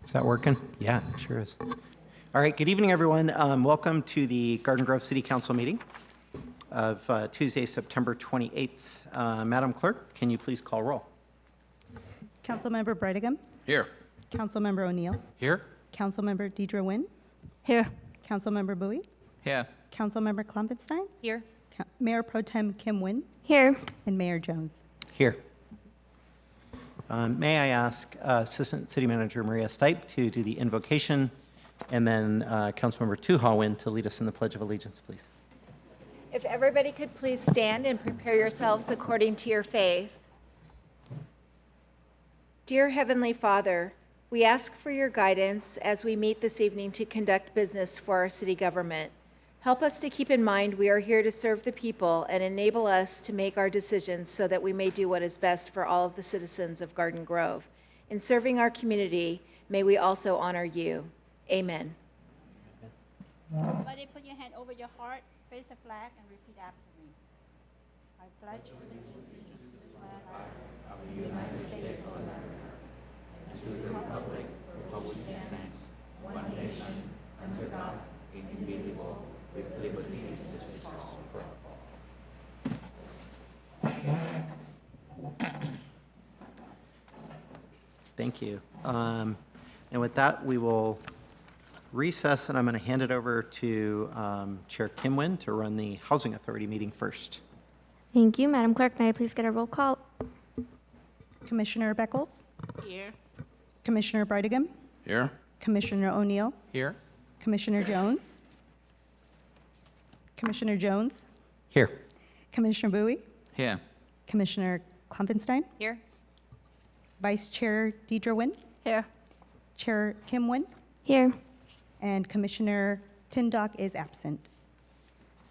Is that working? Yeah, it sure is. All right, good evening, everyone. Welcome to the Garden Grove City Council meeting of Tuesday, September 28th. Madam Clerk, can you please call roll? Councilmember Brightingham. Here. Councilmember O'Neill. Here. Councilmember Deidre Nguyen. Here. Councilmember Bowie. Here. Councilmember Klompenstein. Here. Mayor Pro Tem Kim Nguyen. Here. And Mayor Jones. Here. May I ask Assistant City Manager Maria Stipe to do the invocation, and then Councilmember Tu Ha Nguyen to lead us in the Pledge of Allegiance, please. If everybody could please stand and prepare yourselves according to your faith. Dear Heavenly Father, we ask for your guidance as we meet this evening to conduct business for our city government. Help us to keep in mind we are here to serve the people and enable us to make our decisions so that we may do what is best for all of the citizens of Garden Grove. In serving our community, may we also honor you. Amen. Everybody put your hand over your heart, face the flag, and repeat after me. I pledge allegiance to the flag of the United States of America and to the republic for which it stands, one nation, under God, indivisible, with liberty and justice for all. Thank you. And with that, we will recess, and I'm going to hand it over to Chair Kim Nguyen to run the Housing Authority meeting first. Thank you. Madam Clerk, may I please get a roll call? Commissioner Beckles. Here. Commissioner Brightingham. Here. Commissioner O'Neill. Here. Commissioner Jones. Commissioner Jones. Here. Commissioner Bowie. Here. Commissioner Klompenstein. Here. Vice Chair Deidre Nguyen. Here. Chair Kim Nguyen. Here. And Commissioner Tindock is absent.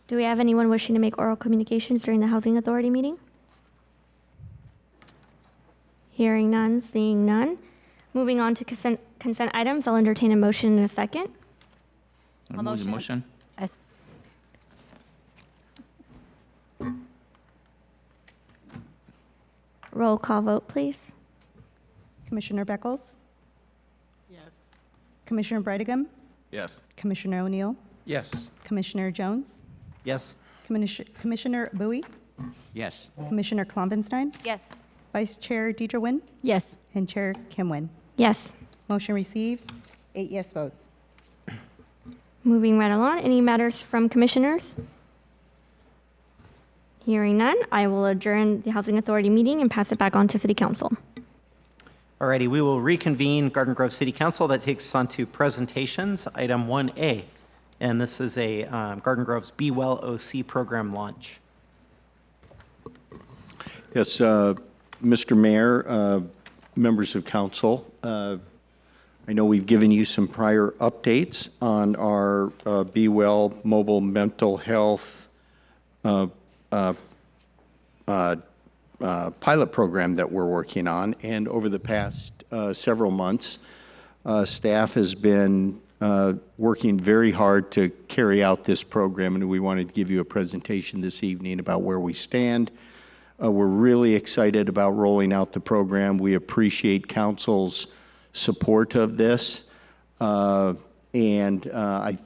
Do we have anyone wishing to make oral communications during the Housing Authority meeting? Hearing none, seeing none. Moving on to consent items, I'll entertain a motion in a second. I'll move the motion. Roll call vote, please. Commissioner Beckles. Yes. Commissioner Brightingham. Yes. Commissioner O'Neill. Yes. Commissioner Jones. Yes. Commissioner Bowie. Yes. Commissioner Klompenstein. Yes. Vice Chair Deidre Nguyen. Yes. And Chair Kim Nguyen. Yes. Motion received. 8 yes votes. Moving right along, any matters from commissioners? Hearing none, I will adjourn the Housing Authority meeting and pass it back on to City Council. Alrighty, we will reconvene Garden Grove City Council. That takes us on to presentations, item 1A. And this is a Garden Grove's Be Well OC program launch. Yes, Mr. Mayor, members of council, I know we've given you some prior updates on our Be Well mobile mental health pilot program that we're working on. And over the past several months, staff has been working very hard to carry out this program, and we wanted to give you a presentation this evening about where we stand. We're really excited about rolling out the program. We appreciate council's support of this. I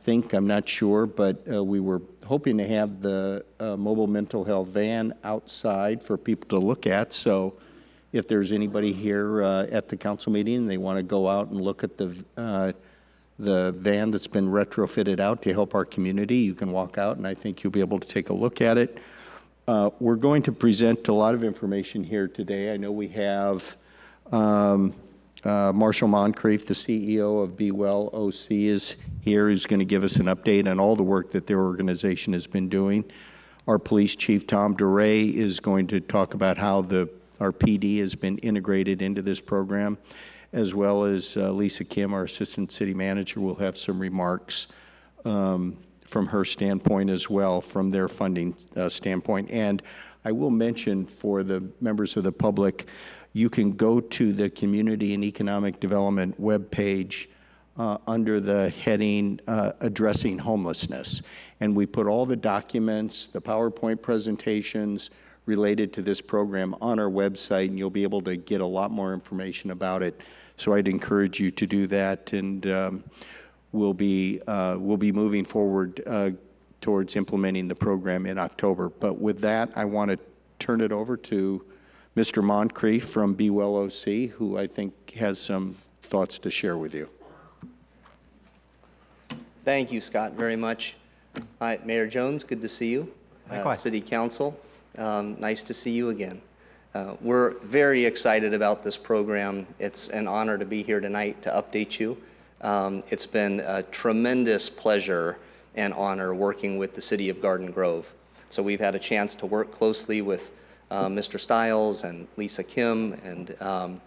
think, I'm not sure, but we were hoping to have the mobile mental health van outside for people to look at. So if there's anybody here at the council meeting and they want to go out and look at the van that's been retrofitted out to help our community, you can walk out and I think you'll be able to take a look at it. We're going to present a lot of information here today. I know we have Marshall Moncrief, the CEO of Be Well OC, is here, who's going to give us an update on all the work that their organization has been doing. Our police chief, Tom DeRay, is going to talk about how our PD has been integrated into this program, as well as Lisa Kim, our assistant city manager, will have some remarks from her standpoint as well, from their funding standpoint. And I will mention for the members of the public, you can go to the Community and Economic Development webpage under the heading Addressing Homelessness. And we put all the documents, the PowerPoint presentations related to this program on our website, and you'll be able to get a lot more information about it. So I'd encourage you to do that, and we'll be moving forward towards implementing the program in October. But with that, I want to turn it over to Mr. Moncrief from Be Well OC, who I think has some thoughts to share with you. Thank you, Scott, very much. Hi, Mayor Jones, good to see you. Likewise. City Council, nice to see you again. We're very excited about this program. It's an honor to be here tonight to update you. It's been a tremendous pleasure and honor working with the City of Garden Grove. So we've had a chance to work closely with Mr. Stiles and Lisa Kim and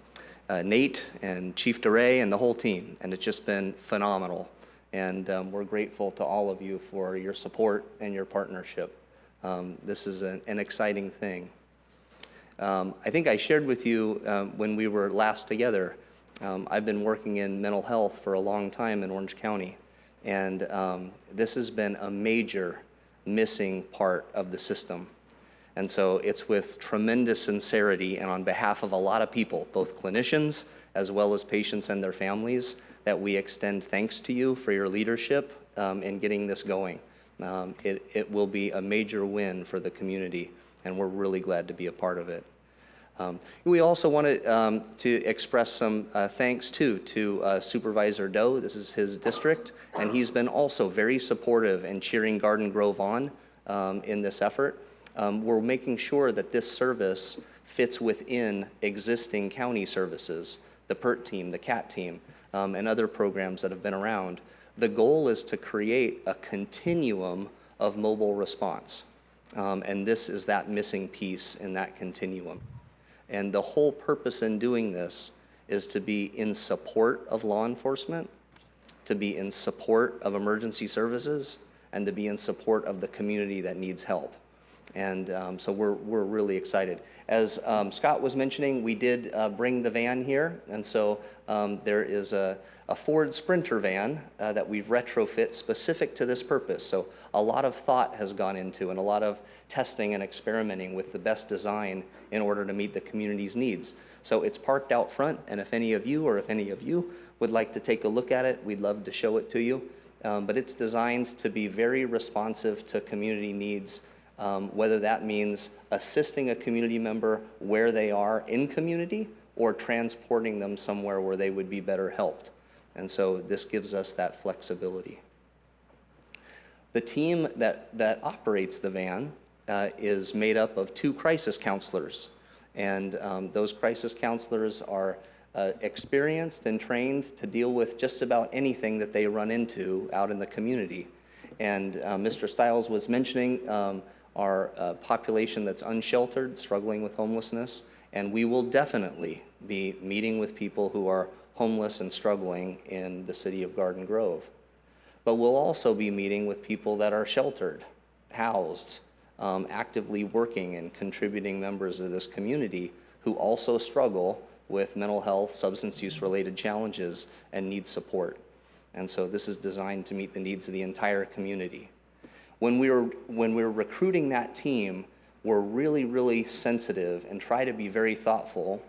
Nate and Chief DeRay and the whole team, and it's just been phenomenal. And we're grateful to all of you for your support and your partnership. This is an exciting thing. I think I shared with you when we were last together, I've been working in mental health for a long time in Orange County, and this has been a major missing part of the system. And so it's with tremendous sincerity and on behalf of a lot of people, both clinicians as well as patients and their families, that we extend thanks to you for your leadership in getting this going. It will be a major win for the community, and we're really glad to be a part of it. We also wanted to express some thanks too to Supervisor Doe. This is his district, and he's been also very supportive and cheering Garden Grove on in this effort. We're making sure that this service fits within existing county services, the PERT team, the CAT team, and other programs that have been around. The goal is to create a continuum of mobile response, and this is that missing piece in that continuum. And the whole purpose in doing this is to be in support of law enforcement, to be in support of emergency services, and to be in support of the community that needs help. And so we're really excited. As Scott was mentioning, we did bring the van here, and so there is a Ford Sprinter van that we've retrofit specific to this purpose. So a lot of thought has gone into and a lot of testing and experimenting with the best design in order to meet the community's needs. So it's parked out front, and if any of you would like to take a look at it, we'd love to show it to you. But it's designed to be very responsive to community needs, whether that means assisting a community member where they are in community or transporting them somewhere where they would be better helped. And so this gives us that flexibility. The team that operates the van is made up of 2 crisis counselors. And those crisis counselors are experienced and trained to deal with just about anything that they run into out in the community. And Mr. Stiles was mentioning our population that's unsheltered, struggling with homelessness, and we will definitely be meeting with people who are homeless and struggling in the city of Garden Grove. But we'll also be meeting with people that are sheltered, housed, actively working and contributing members of this community who also struggle with mental health, substance use related challenges and need support. And so this is designed to meet the needs of the entire community. When we're recruiting that team, we're really, really sensitive and try to be very thoughtful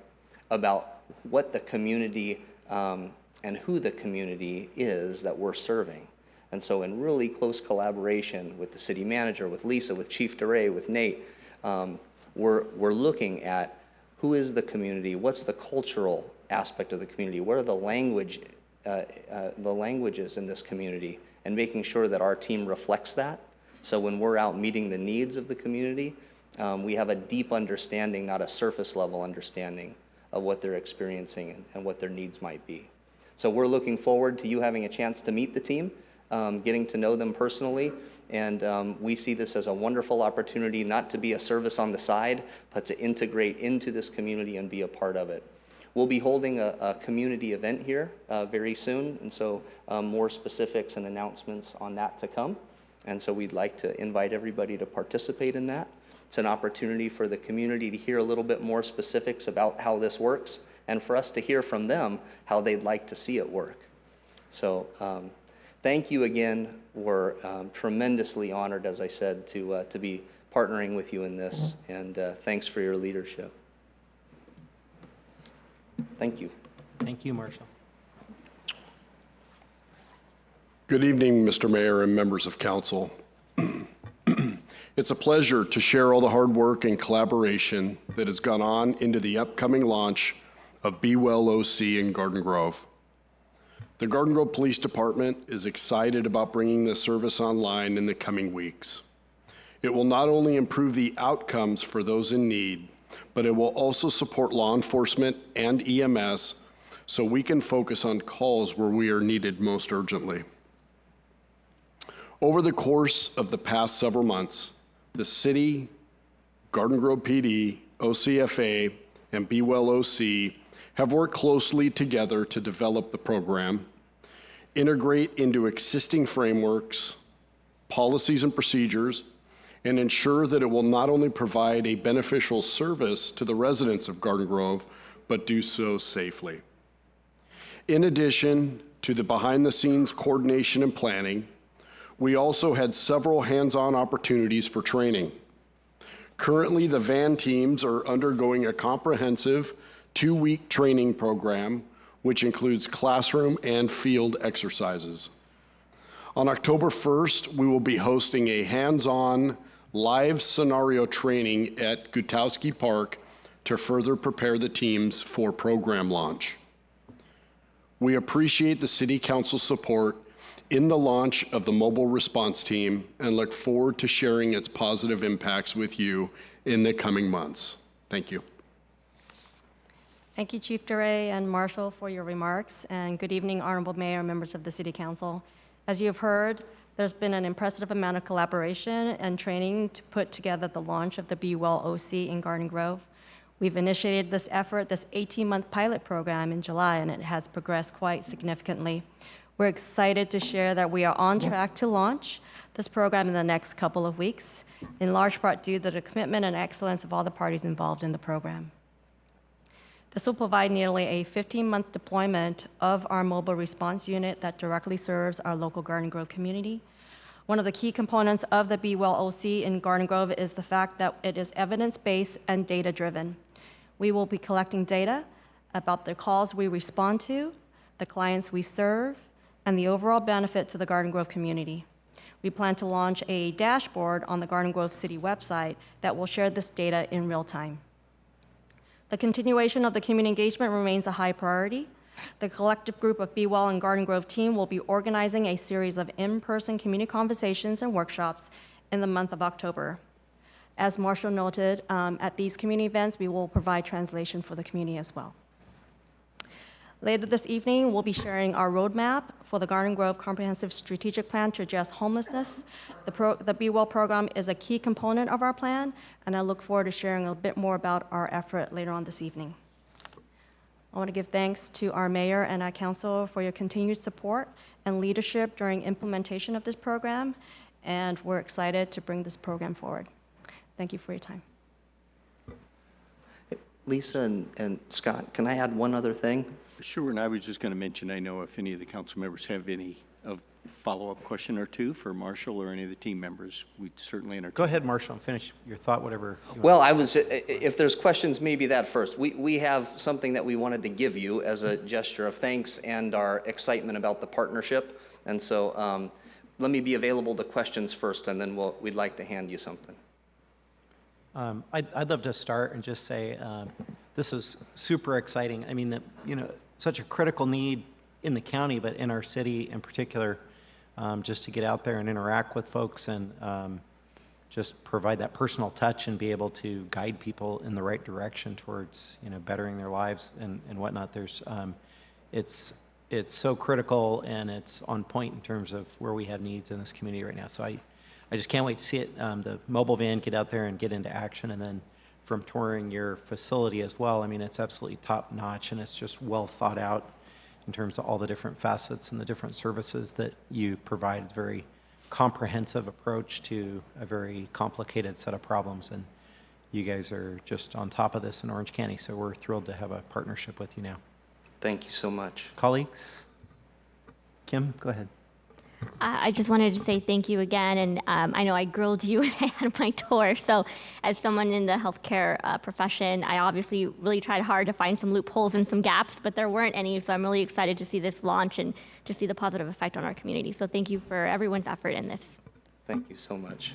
about what the community and who the community is that we're serving. And so in really close collaboration with the city manager, with Lisa, with Chief DeRay, with Nate, we're looking at who is the community, what's the cultural aspect of the community, what are the languages in this community, and making sure that our team reflects that. So when we're out meeting the needs of the community, we have a deep understanding, not a surface level understanding of what they're experiencing and what their needs might be. So we're looking forward to you having a chance to meet the team, getting to know them personally, and we see this as a wonderful opportunity not to be a service on the side, but to integrate into this community and be a part of it. We'll be holding a community event here very soon, and so more specifics and announcements on that to come. And so we'd like to invite everybody to participate in that. It's an opportunity for the community to hear a little bit more specifics about how this works, and for us to hear from them how they'd like to see it work. So thank you again. We're tremendously honored, as I said, to be partnering with you in this, and thanks for your leadership. Thank you. Thank you, Marshall. Good evening, Mr. Mayor and members of council. It's a pleasure to share all the hard work and collaboration that has gone on into the upcoming launch of Be Well OC in Garden Grove. The Garden Grove Police Department is excited about bringing this service online in the coming weeks. It will not only improve the outcomes for those in need, but it will also support law enforcement and EMS so we can focus on calls where we are needed most urgently. Over the course of the past several months, the city, Garden Grove PD, OCFA, and Be Well OC have worked closely together to develop the program, integrate into existing frameworks, policies and procedures, and ensure that it will not only provide a beneficial service to the residents of Garden Grove, but do so safely. In addition to the behind-the-scenes coordination and planning, we also had several hands-on opportunities for training. Currently, the van teams are undergoing a comprehensive 2-week training program, which includes classroom and field exercises. On October 1st, we will be hosting a hands-on live scenario training at Gutowski Park to further prepare the teams for program launch. We appreciate the City Council support in the launch of the mobile response team and look forward to sharing its positive impacts with you in the coming months. Thank you. Thank you, Chief DeRay and Marshall, for your remarks, and good evening, Honorable Mayor and members of the City Council. As you have heard, there's been an impressive amount of collaboration and training to put together the launch of the Be Well OC in Garden Grove. We've initiated this effort, this 18-month pilot program in July, and it has progressed quite significantly. We're excited to share that we are on track to launch this program in the next couple of weeks, in large part due to the commitment and excellence of all the parties involved in the program. This will provide nearly a 15-month deployment of our mobile response unit that directly serves our local Garden Grove community. One of the key components of the Be Well OC in Garden Grove is the fact that it is evidence-based and data-driven. We will be collecting data about the calls we respond to, the clients we serve, and the overall benefit to the Garden Grove community. We plan to launch a dashboard on the Garden Grove City website that will share this data in real time. The continuation of the community engagement remains a high priority. The collective group of Be Well and Garden Grove team will be organizing a series of in-person community conversations and workshops in the month of October. As Marshall noted, at these community events, we will provide translation for the community as well. Later this evening, we'll be sharing our roadmap for the Garden Grove Comprehensive Strategic Plan to address homelessness. The Be Well program is a key component of our plan, and I look forward to sharing a bit more about our effort later on this evening. I want to give thanks to our mayor and our council for your continued support and leadership during implementation of this program, and we're excited to bring this program forward. Thank you for your time. Lisa and Scott, can I add one other thing? Sure, and I was just going to mention, I know if any of the council members have any follow-up question or two for Marshall or any of the team members, we'd certainly entertain. Go ahead, Marshall, and finish your thought, whatever. Well, if there's questions, maybe that first. We have something that we wanted to give you as a gesture of thanks and our excitement about the partnership. And so let me be available to questions first, and then we'd like to hand you something. I'd love to start and just say this is super exciting. I mean, such a critical need in the county, but in our city in particular, just to get out there and interact with folks and just provide that personal touch and be able to guide people in the right direction towards bettering their lives and whatnot. It's so critical, and it's on point in terms of where we have needs in this community right now. So I just can't wait to see it, the mobile van, get out there and get into action. And then from touring your facility as well, I mean, it's absolutely top notch, and it's just well thought out in terms of all the different facets and the different services that you provide. It's a very comprehensive approach to a very complicated set of problems. And you guys are just on top of this in Orange County. So we're thrilled to have a partnership with you now. Thank you so much. Colleagues? Kim, go ahead. I just wanted to say thank you again, and I know I grilled you when I had my tour. So, as someone in the healthcare profession, I obviously really tried hard to find some loopholes and some gaps, but there weren't any. So, I'm really excited to see this launch and to see the positive effect on our community. So, thank you for everyone's effort in this. Thank you so much.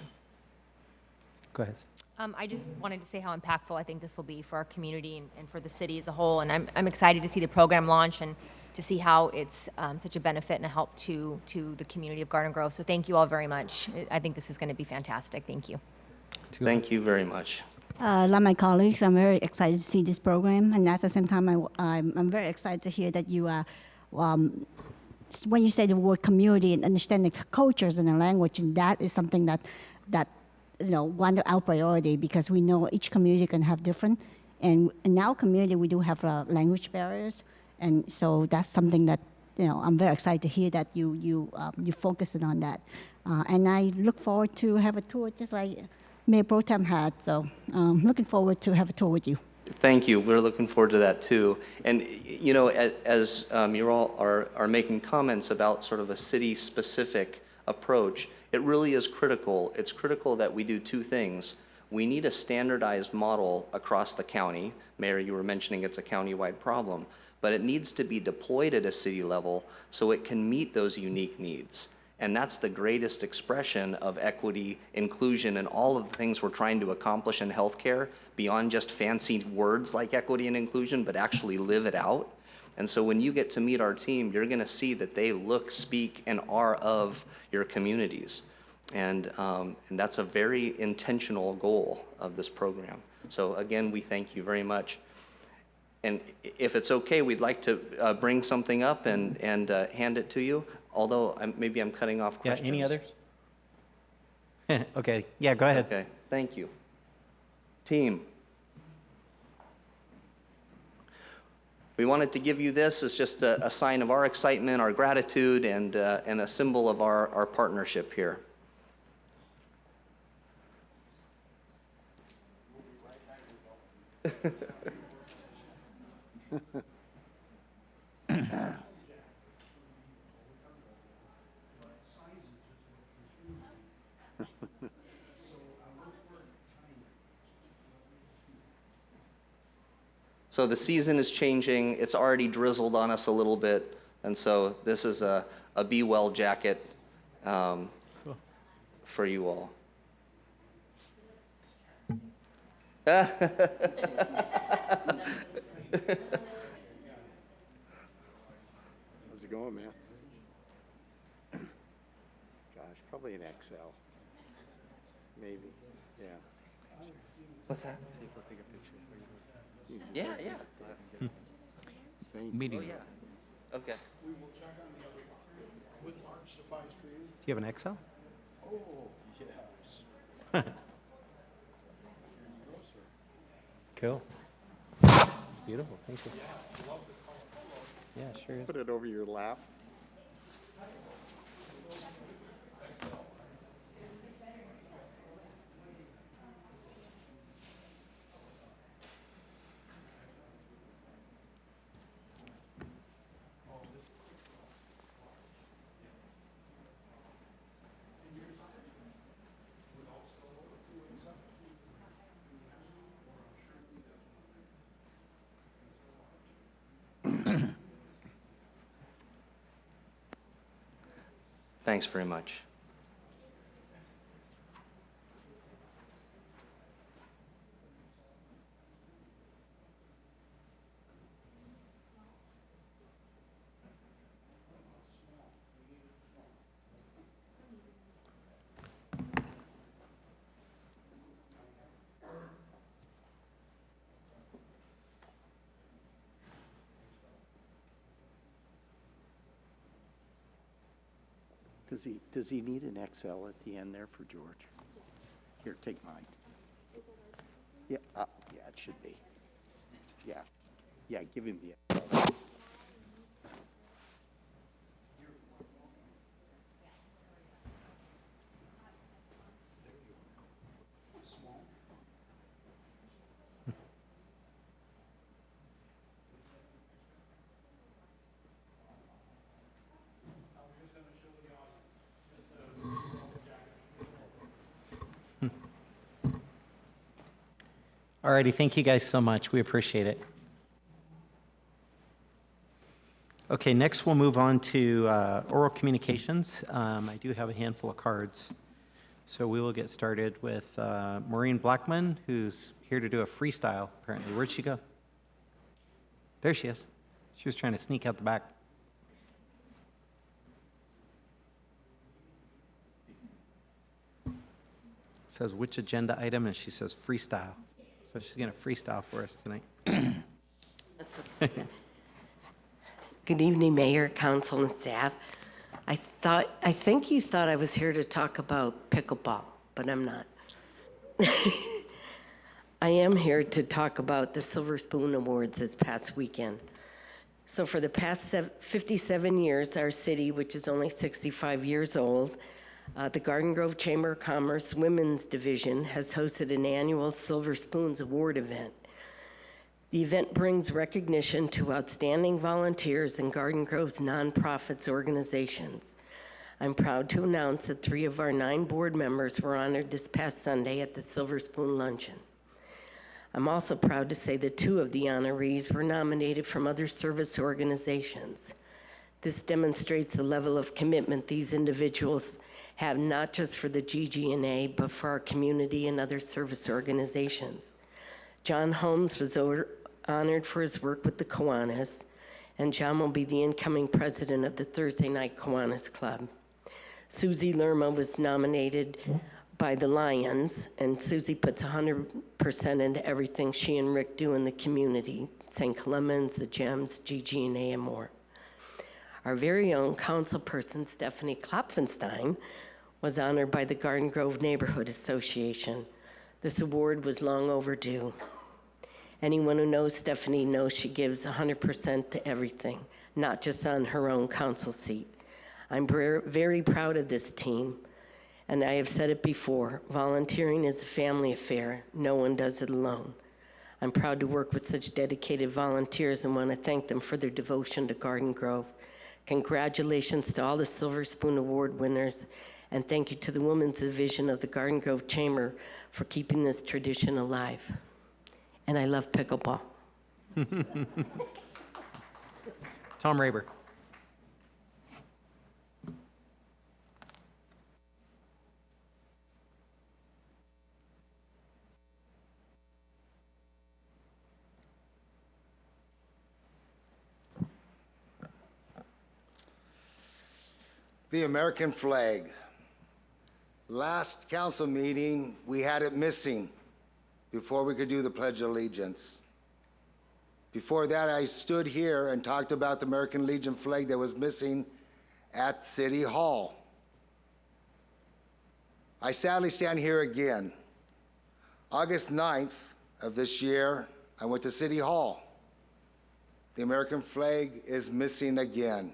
Go ahead. I just wanted to say how impactful I think this will be for our community and for the city as a whole. And I'm excited to see the program launch and to see how it's such a benefit and a help to the community of Garden Grove. So thank you all very much. I think this is going to be fantastic. Thank you. Thank you very much. Like my colleagues, I'm very excited to see this program, and at the same time, I'm very excited to hear that you are, when you say the word community and understand the cultures and the language, and that is something that one of our priority, because we know each community can have different, and in our community we do have language barriers, and so that's something that I'm very excited to hear that you focusing on that, and I look forward to have a tour just like Mayor Pro Tem had. So looking forward to have a tour with you. Thank you. We're looking forward to that too. And as you all are making comments about sort of a city-specific approach, it really is critical. It's critical that we do two things. We need a standardized model across the county. Mayor, you were mentioning it's a county-wide problem, but it needs to be deployed at a city level so it can meet those unique needs. And that's the greatest expression of equity, inclusion, and all of the things we're trying to accomplish in healthcare, beyond just fancy words like equity and inclusion, but actually live it out. And so when you get to meet our team, you're gonna see that they look, speak, and are of your communities. And that's a very intentional goal of this program. So again, we thank you very much. And if it's okay, we'd like to bring something up and hand it to you, although maybe I'm cutting off questions. Yeah, any others? Okay, yeah, go ahead. Okay, thank you. Team. We wanted to give you this as just a sign of our excitement, our gratitude, and a symbol of our partnership here. So the season is changing. It's already drizzled on us a little bit. And so this is a Be Well jacket for you all. How's it going, man? Gosh, probably an XL. Maybe, yeah. What's that? We'll take a picture. Yeah, yeah. Medium. Oh, yeah. Okay. Do you have an XL? Oh, yes. Cool. It's beautiful. Thank you. Yeah, sure is. Put it over your lap. Thanks very much. Does he need an XL at the end there for George? Here, take mine. Yeah, yeah, it should be. Yeah, yeah, give him the XL. All righty, thank you guys so much. We appreciate it. Okay, next we'll move on to oral communications. I do have a handful of cards. So we will get started with Maureen Blackman, who's here to do a freestyle, apparently. Where'd she go? There she is. She was trying to sneak out the back. Says which agenda item, and she says freestyle. So she's going to freestyle for us tonight. Good evening, Mayor, Council, and staff. I think you thought I was here to talk about pickleball, but I'm not. I am here to talk about the Silver Spoon Awards this past weekend. So for the past 57 years, our city, which is only 65 years old, the Garden Grove Chamber of Commerce Women's Division has hosted an annual Silver Spoons Award event. The event brings recognition to outstanding volunteers in Garden Grove's nonprofits organizations. I'm proud to announce that 3 of our 9 board members were honored this past Sunday at the Silver Spoon Luncheon. I'm also proud to say that 2 of the honorees were nominated from other service organizations. This demonstrates the level of commitment these individuals have, not just for the GG&A, but for our community and other service organizations. John Holmes was honored for his work with the Kiwanis, and John will be the incoming president of the Thursday Night Kiwanis Club. Susie Lerma was nominated by the Lions, and Susie puts 100% into everything she and Rick do in the community, St. Clemens, the Gems, GG&A, and more. Our very own councilperson, Stephanie Klopfenstein, was honored by the Garden Grove Neighborhood Association. This award was long overdue. Anyone who knows Stephanie knows she gives 100% to everything, not just on her own council seat. I'm very proud of this team, and I have said it before, volunteering is a family affair. No one does it alone. I'm proud to work with such dedicated volunteers and want to thank them for their devotion to Garden Grove. Congratulations to all the Silver Spoon Award winners, and thank you to the Women's Division of the Garden Grove Chamber for keeping this tradition alive. And I love pickleball. Tom Raber. The American flag. Last council meeting, we had it missing before we could do the Pledge of Allegiance. Before that, I stood here and talked about the American Legion flag that was missing at City Hall. I sadly stand here again. August 9th of this year, I went to City Hall. The American flag is missing again.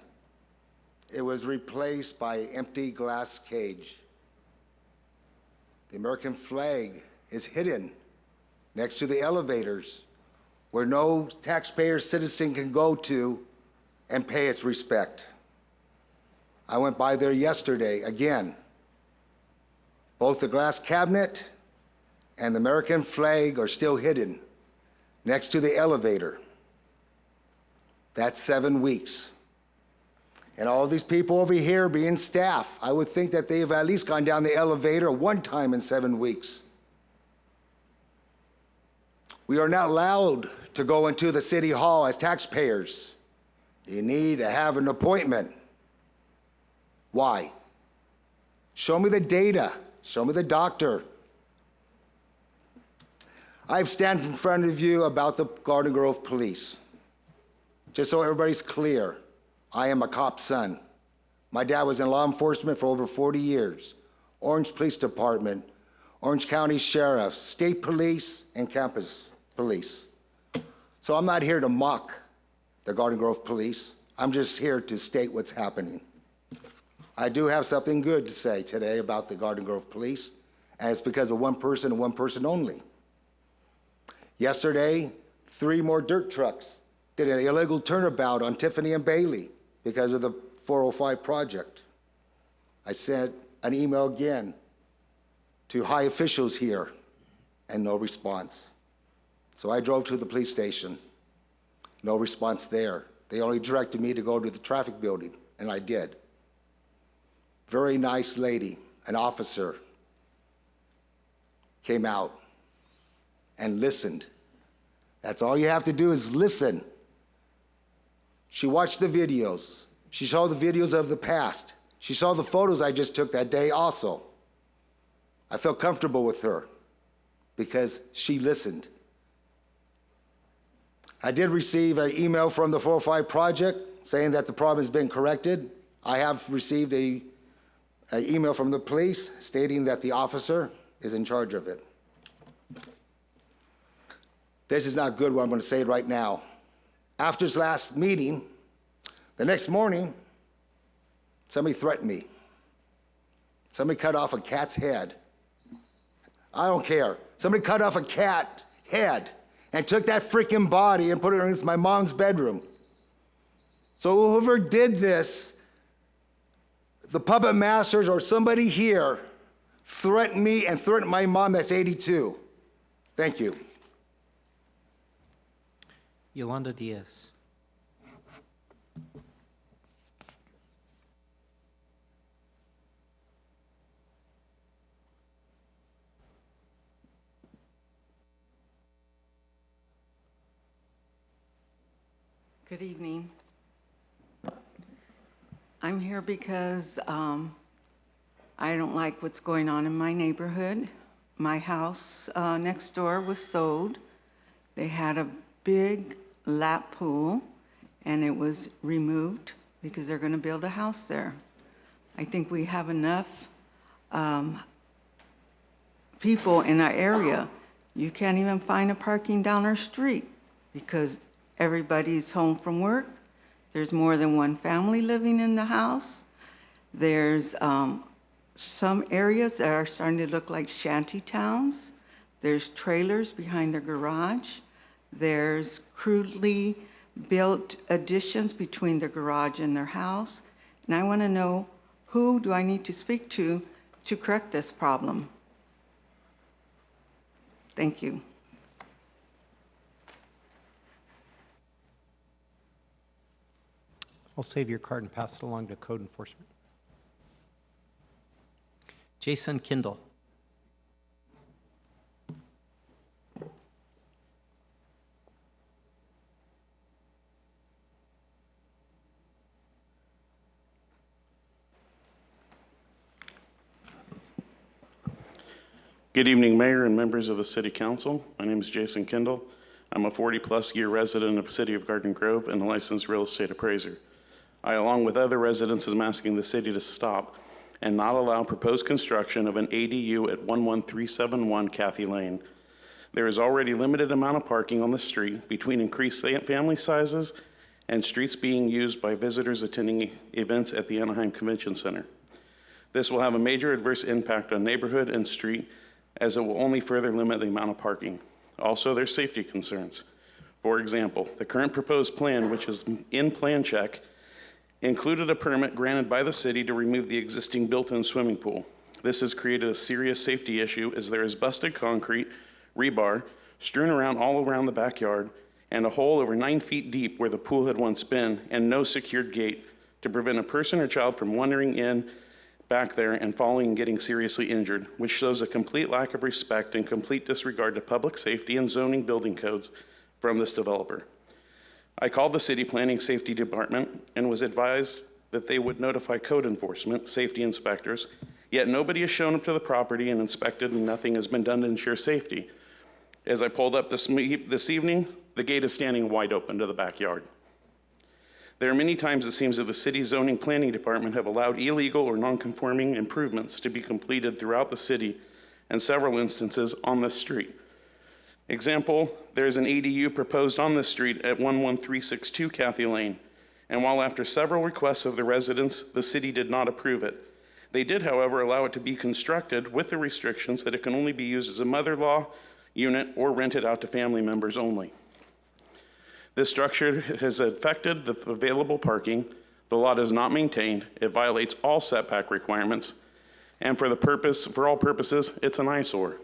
It was replaced by an empty glass cage. The American flag is hidden next to the elevators where no taxpayer citizen can go to and pay its respect. I went by there yesterday again. Both the glass cabinet and the American flag are still hidden next to the elevator. That's 7 weeks. And all these people over here being staff, I would think that they've at least gone down the elevator 1 time in 7 weeks. We are not allowed to go into the City Hall as taxpayers. You need to have an appointment. Why? Show me the data. Show me the doctor. I stand in front of you about the Garden Grove Police. Just so everybody's clear, I am a cop's son. My dad was in law enforcement for over 40 years. Orange Police Department, Orange County Sheriff, State Police, and Campus Police. So I'm not here to mock the Garden Grove Police. I'm just here to state what's happening. I do have something good to say today about the Garden Grove Police, and it's because of one person and one person only. Yesterday, 3 more dirt trucks did an illegal turnabout on Tiffany and Bailey because of the 405 project. I sent an email again to high officials here and no response. So I drove to the police station. No response there. They only directed me to go to the traffic building, and I did. Very nice lady, an officer, came out and listened. That's all you have to do is listen. She watched the videos. She saw the videos of the past. She saw the photos I just took that day also. I felt comfortable with her because she listened. I did receive an email from the 405 Project saying that the problem has been corrected. I have received an email from the police stating that the officer is in charge of it. This is not good what I'm going to say right now. After this last meeting, the next morning, somebody threatened me. Somebody cut off a cat's head. I don't care. Somebody cut off a cat head and took that freaking body and put it in my mom's bedroom. So whoever did this, the puppet masters or somebody here, threatened me and threatened my mom that's 82. Thank you. Yolanda Diaz. Good evening. I'm here because I don't like what's going on in my neighborhood. My house next door was sold. They had a big lap pool, and it was removed because they're going to build a house there. I think we have enough people in our area. You can't even find a parking down our street because everybody's home from work. There's more than one family living in the house. There's some areas that are starting to look like shanty towns. There's trailers behind their garage. There's crudely built additions between their garage and their house. And I want to know, who do I need to speak to correct this problem? Thank you. I'll save your card and pass it along to code enforcement. Jason Kindle. Good evening, Mayor and members of the City Council. My name is Jason Kindle. I'm a 40-plus year resident of the City of Garden Grove and a licensed real estate appraiser. I, along with other residents, am asking the city to stop and not allow proposed construction of an ADU at 11371 Cathy Lane. There is already limited amount of parking on the street between increased family sizes and streets being used by visitors attending events at the Anaheim Convention Center. This will have a major adverse impact on neighborhood and street, as it will only further limit the amount of parking. Also, there's safety concerns. For example, the current proposed plan, which is in plan check, included a permit granted by the city to remove the existing built-in swimming pool. This has created a serious safety issue as there is busted concrete, rebar, strewn around all around the backyard, and a hole over 9 feet deep where the pool had once been, and no secured gate to prevent a person or child from wandering in back there and falling and getting seriously injured, which shows a complete lack of respect and complete disregard to public safety and zoning building codes from this developer. I called the City Planning Safety Department and was advised that they would notify code enforcement, safety inspectors, yet nobody has shown up to the property and inspected, and nothing has been done to ensure safety. As I pulled up this evening, the gate is standing wide open to the backyard. There are many times it seems that the city's zoning planning department have allowed illegal or non-conforming improvements to be completed throughout the city, and several instances on this street. Example, there's an ADU proposed on this street at 11362 Cathy Lane, and while after several requests of the residents, the city did not approve it. They did, however, allow it to be constructed with the restrictions that it can only be used as a mother-in-law unit or rented out to family members only. This structure has affected the available parking. The lot is not maintained. It violates all setback requirements. And for all purposes, it's an eyesore.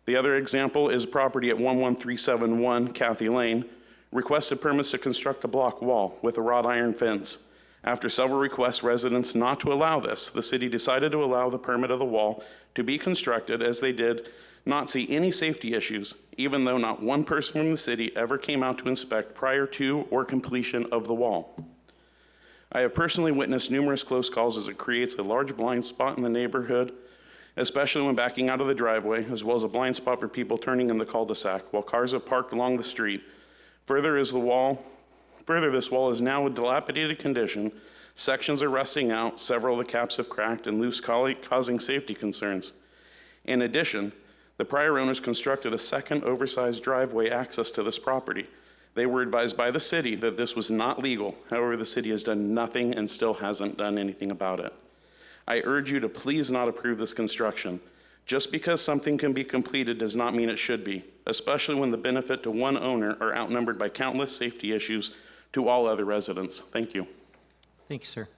The other example is property at 11371 Kathy Lane, requested permits to construct a block wall with a wrought iron fence. After several requests residents not to allow this, the city decided to allow the permit of the wall to be constructed, as they did not see any safety issues, even though not one person from the city ever came out to inspect prior to or completion of the wall. I have personally witnessed numerous close calls as it creates a large blind spot in the neighborhood, especially when backing out of the driveway, as well as a blind spot for people turning in the cul-de-sac while cars have parked along the street. Further, this wall is now in dilapidated condition. Sections are rusting out, several of the caps have cracked and loose, causing safety concerns. In addition, the prior owners constructed a second oversized driveway access to this property. They were advised by the city that this was not legal. However, the city has done nothing and still hasn't done anything about it. I urge you to please not approve this construction. Just because something can be completed does not mean it should be, especially when the benefit to one owner are outnumbered by countless safety issues to all other residents. Thank you. Thank you, sir.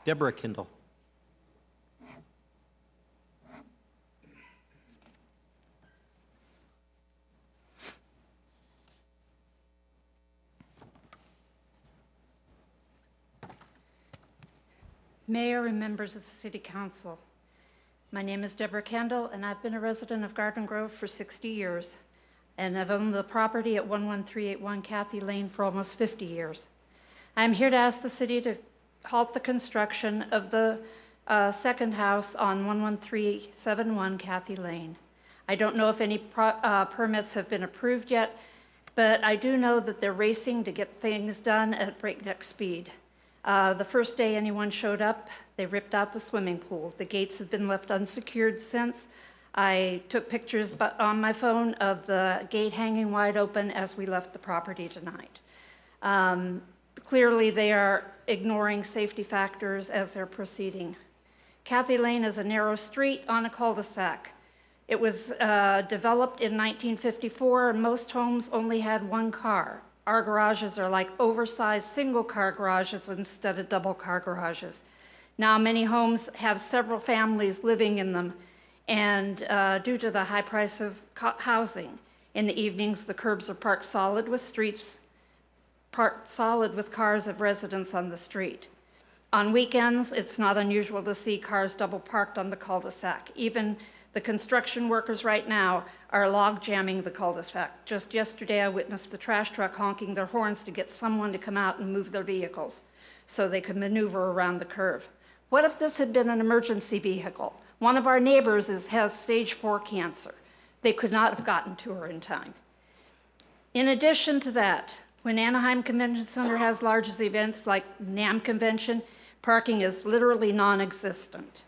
Deborah Kindle. Mayor and members of the City Council, my name is Deborah Kendall, and I've been a resident of Garden Grove for 60 years, and I've owned the property at 11381 Kathy Lane for almost 50 years. I'm here to ask the city to halt the construction of the second house on 11371 Kathy Lane. I don't know if any permits have been approved yet, but I do know that they're racing to get things done at breakneck speed. The first day anyone showed up, they ripped out the swimming pool. The gates have been left unsecured since. I took pictures on my phone of the gate hanging wide open as we left the property tonight. Clearly, they are ignoring safety factors as they're proceeding. Kathy Lane is a narrow street on a cul-de-sac. It was developed in 1954, and most homes only had one car. Our garages are like oversized single-car garages instead of double-car garages. Now, many homes have several families living in them, and due to the high price of housing, in the evenings, the curbs are parked solid with cars of residents on the street. On weekends, it's not unusual to see cars double parked on the cul-de-sac. Even the construction workers right now are log jamming the cul-de-sac. Just yesterday, I witnessed the trash truck honking their horns to get someone to come out and move their vehicles so they could maneuver around the curve. What if this had been an emergency vehicle? One of our neighbors has stage 4 cancer. They could not have gotten to her in time. In addition to that, when Anaheim Convention Center has large events like NAMM Convention, parking is literally non-existent.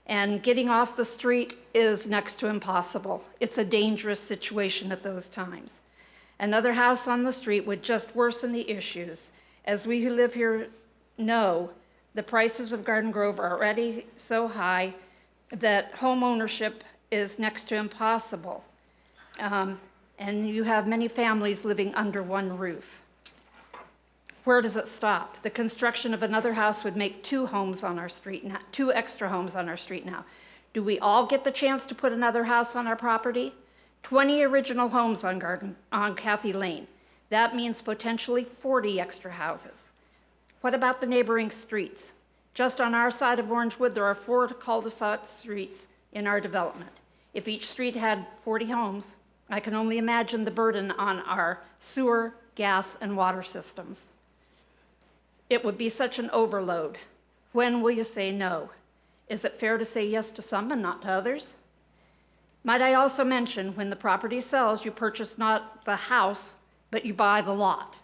And getting off the street is next to impossible. It's a dangerous situation at those times. Another house on the street would just worsen the issues. As we who live here know, the prices of Garden Grove are already so high that home ownership is next to impossible. And you have many families living under one roof. Where does it stop? The construction of another house would make 2 homes on our street, 2 extra homes on our street now. Do we all get the chance to put another house on our property? 20 original homes on Kathy Lane. That means potentially 40 extra houses. What about the neighboring streets? Just on our side of Orangewood, there are 4 cul-de-sac streets in our development. If each street had 40 homes, I can only imagine the burden on our sewer, gas, and water systems. It would be such an overload. When will you say no? Is it fair to say yes to some and not to others? Might I also mention, when the property sells, you purchase not the house, but you buy the lot.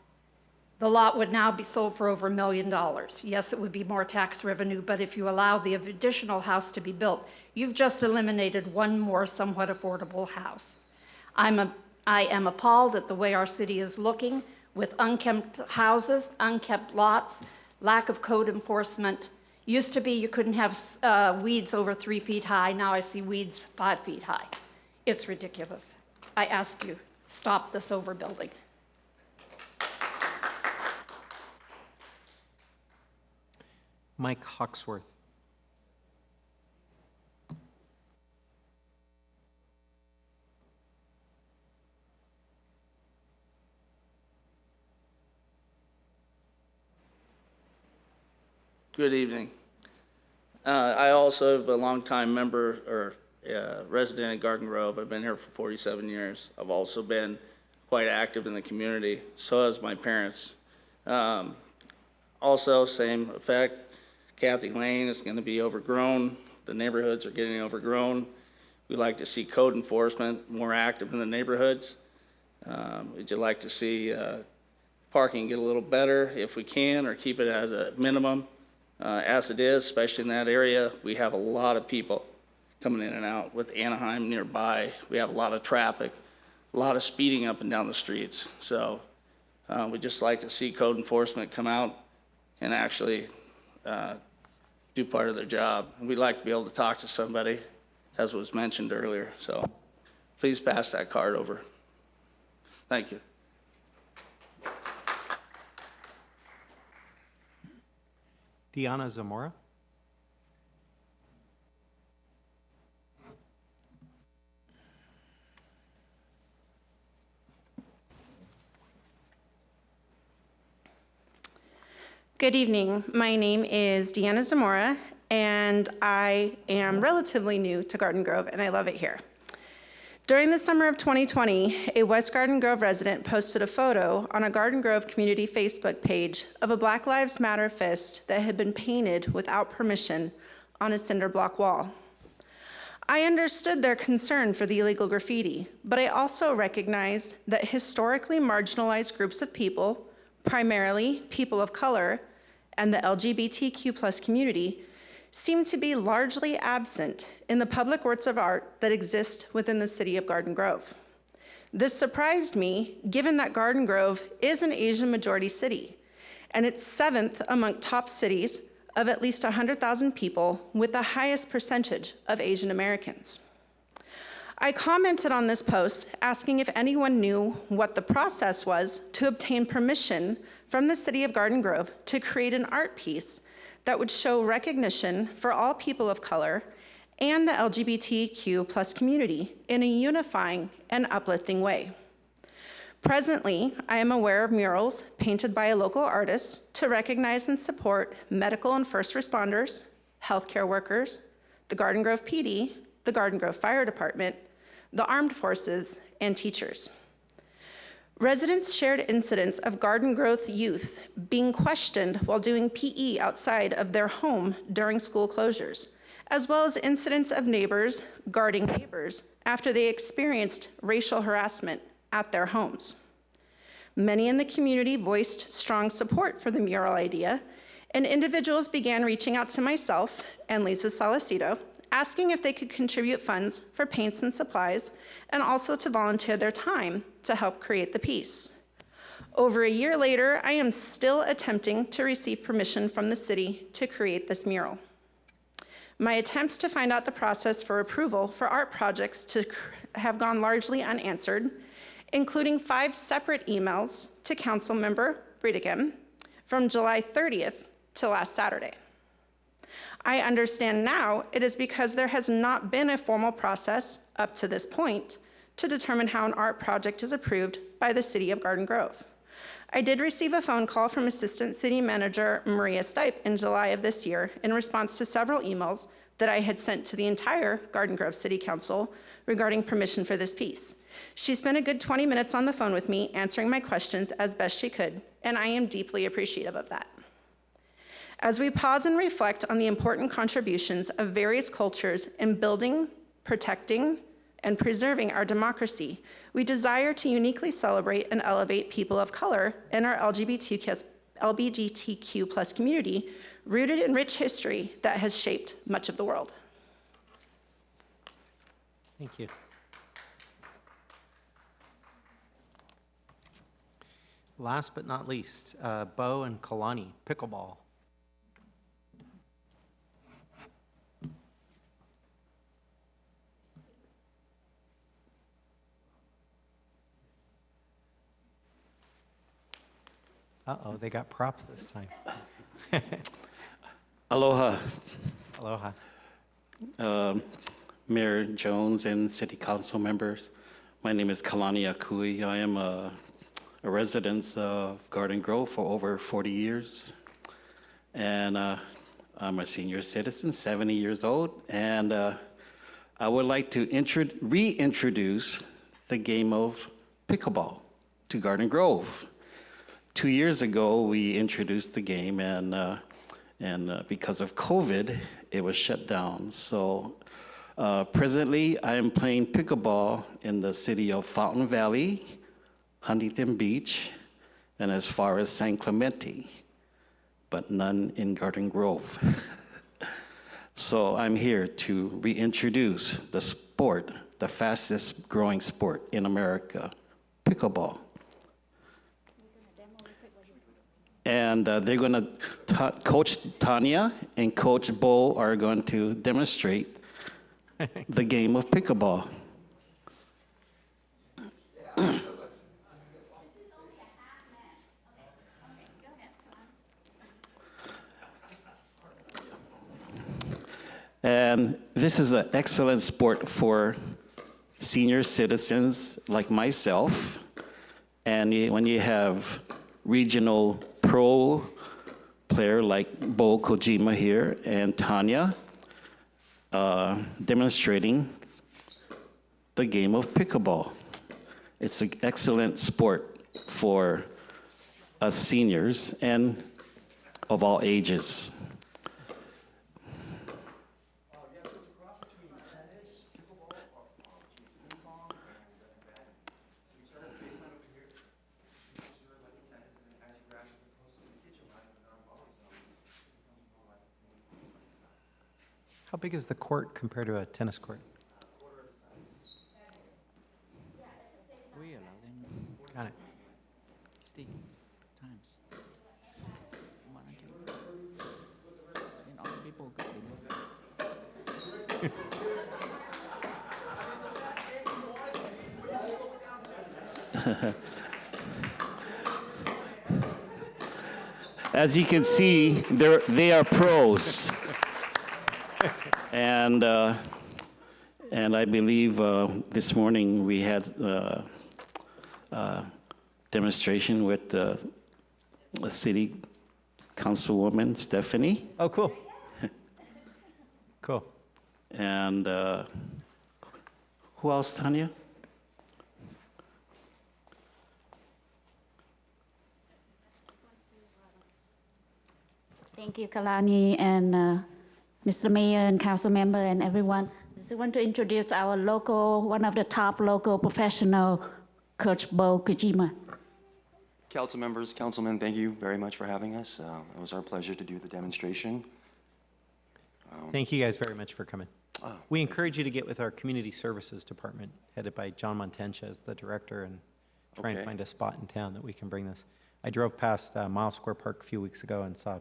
The lot would now be sold for over $1 million. Yes, it would be more tax revenue, but if you allow the additional house to be built, you've just eliminated one more somewhat affordable house. I am appalled at the way our city is looking, with unkept houses, unkept lots, lack of code enforcement. Used to be you couldn't have weeds over 3 feet high. Now I see weeds 5 feet high. It's ridiculous. I ask you, stop this overbuilding. Mike Hawksworth. Good evening. I also have a longtime member or resident in Garden Grove. I've been here for 47 years. I've also been quite active in the community. So has my parents. Also, same effect. Kathy Lane is going to be overgrown. The neighborhoods are getting overgrown. We like to see code enforcement more active in the neighborhoods. Would you like to see parking get a little better if we can, or keep it as a minimum? As it is, especially in that area, we have a lot of people coming in and out. With Anaheim nearby, we have a lot of traffic, a lot of speeding up and down the streets. So we'd just like to see code enforcement come out and actually do part of their job. And we'd like to be able to talk to somebody, as was mentioned earlier. So please pass that card over. Thank you. Diana Zamora. Good evening. My name is Deanna Zamora, and I am relatively new to Garden Grove, and I love it here. During the summer of 2020, a West Garden Grove resident posted a photo on a Garden Grove community Facebook page of a Black Lives Matter fist that had been painted without permission on a cinder block wall. I understood their concern for the illegal graffiti, but I also recognized that historically marginalized groups of people, primarily people of color, and the LGBTQ+ community, seem to be largely absent in the public works of art that exist within the city of Garden Grove. This surprised me, given that Garden Grove is an Asian majority city, and it's 7th among top cities of at least 100,000 people with the highest percentage of Asian Americans. I commented on this post asking if anyone knew what the process was to obtain permission from the city of Garden Grove to create an art piece that would show recognition for all people of color and the LGBTQ+ community in a unifying and uplifting way. Presently, I am aware of murals painted by a local artist to recognize and support medical and first responders, healthcare workers, the Garden Grove PD, the Garden Grove Fire Department, the armed forces, and teachers. Residents shared incidents of Garden Grove youth being questioned while doing PE outside of their home during school closures, as well as incidents of neighbors guarding neighbors after they experienced racial harassment at their homes. Many in the community voiced strong support for the mural idea, and individuals began reaching out to myself and Lisa Salicito, asking if they could contribute funds for paints and supplies, and also to volunteer their time to help create the piece. Over a year later, I am still attempting to receive permission from the city to create this mural. My attempts to find out the process for approval for art projects have gone largely unanswered, including 5 separate emails to Councilmember Breedegem from July 30th to last Saturday. I understand now it is because there has not been a formal process up to this point to determine how an art project is approved by the city of Garden Grove. I did receive a phone call from Assistant City Manager Maria Stipe in July of this year in response to several emails that I had sent to the entire Garden Grove City Council regarding permission for this piece. She spent a good 20 minutes on the phone with me answering my questions as best she could, and I am deeply appreciative of that. As we pause and reflect on the important contributions of various cultures in building, protecting, and preserving our democracy, we desire to uniquely celebrate and elevate people of color in our LGBTQ+ community, rooted in rich history that has shaped much of the world. Thank you. Last but not least, Bo and Kalani, pickleball. Uh-oh, they got props this time. Aloha. Aloha. Mayor Jones and City Council members. My name is Kalani Akui. I am a resident of Garden Grove for over 40 years. And I'm a senior citizen, 70 years old, and I would like to reintroduce the game of pickleball to Garden Grove. 2 years ago, we introduced the game, and because of COVID, it was shut down. So presently, I am playing pickleball in the city of Fountain Valley, Huntington Beach, and as far as San Clemente, but none in Garden Grove. So I'm here to reintroduce the sport, the fastest growing sport in America, pickleball. And they're going to, Coach Tanya and Coach Bo are going to demonstrate the game of pickleball. And this is an excellent sport for senior citizens like myself. And when you have regional pro player like Bo Kojima here and Tanya demonstrating the game of pickleball. It's an excellent sport for us seniors and of all ages. How big is the court compared to a tennis court? We allow them. Got it. Stick times. 1 and 2. And all people got it. As you can see, they are pros. And I believe this morning we had a demonstration with the city councilwoman, Stephanie. Oh, cool. Cool. And who else, Tanya? Thank you, Kalani, and Mr. Mayor and council member and everyone. I just want to introduce our local, one of the top local professional, Coach Bo Kojima. Council members, councilmen, thank you very much for having us. It was our pleasure to do the demonstration. Thank you guys very much for coming. We encourage you to get with our community services department, headed by John Montencha as the director, and try and find a spot in town that we can bring this. I drove past Miles Square Park a few weeks ago and saw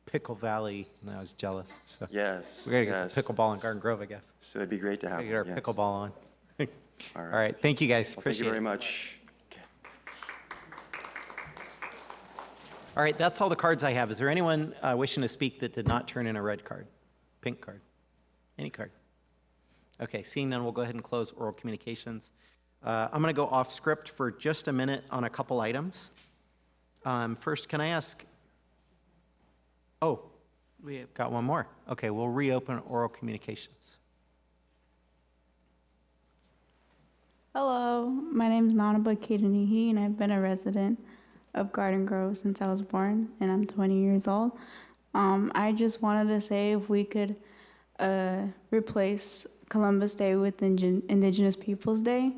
Pickle Valley, and I was jealous. So yes. we gotta get some pickleball in Garden Grove, I guess. So it'd be great to have. Gotta get our yes. pickleball on. All right. All right. Thank you guys. Well, Appreciate thank you very it. much. All right. That's all the cards I have. Is there anyone wishing to speak that did not turn in a red card, pink card, any card? Okay. Seeing none, we'll go ahead and close oral communications. I'm going to go off script for just a minute on a couple items. First, can I ask? Oh, We have got one more. Okay, we'll reopen oral communications. Hello, my name is Nanaba Kedanihi, and I've been a resident of Garden Grove since I was born, and I'm 20 years old. I just wanted to say if we could replace Columbus Day with Indigenous Peoples Day.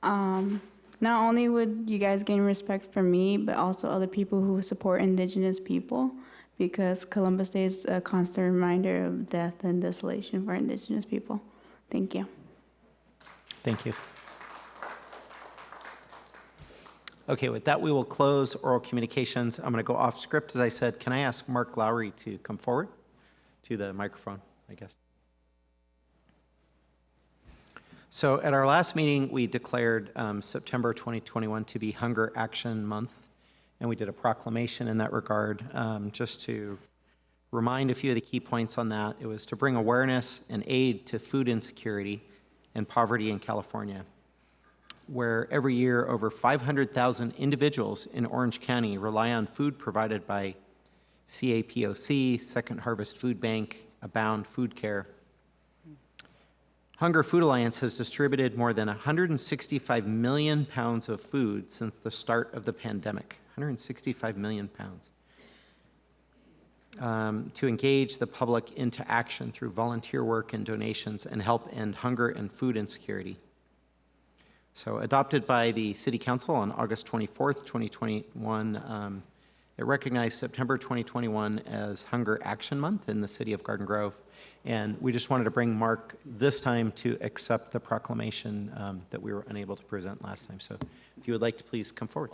Not only would you guys gain respect from me, but also other people who support Indigenous people, because Columbus Day is a constant reminder of death and desolation for Indigenous people. Thank you. Thank you. Okay, with that, we will close oral communications. I'm going to go off script, as I said. Can I ask Mark Lowry to come forward to the microphone, I guess? So at our last meeting, we declared September 2021 to be Hunger Action Month, and we did a proclamation in that regard. Just to remind a few of the key points on that, it was to bring awareness and aid to food insecurity and poverty in California, where every year over 500,000 individuals in Orange County rely on food provided by CAPOC, Second Harvest Food Bank, Abound Food Care. Hunger Food Alliance has distributed more than 165 million pounds of food since the start of the pandemic. 165 million pounds. To engage the public into action through volunteer work and donations and help end hunger and food insecurity. So adopted by the City Council on August 24th, 2021, it recognized September 2021 as Hunger Action Month in the city of Garden Grove. And we just wanted to bring Mark this time to accept the proclamation that we were unable to present last time. So if you would like to please come forward.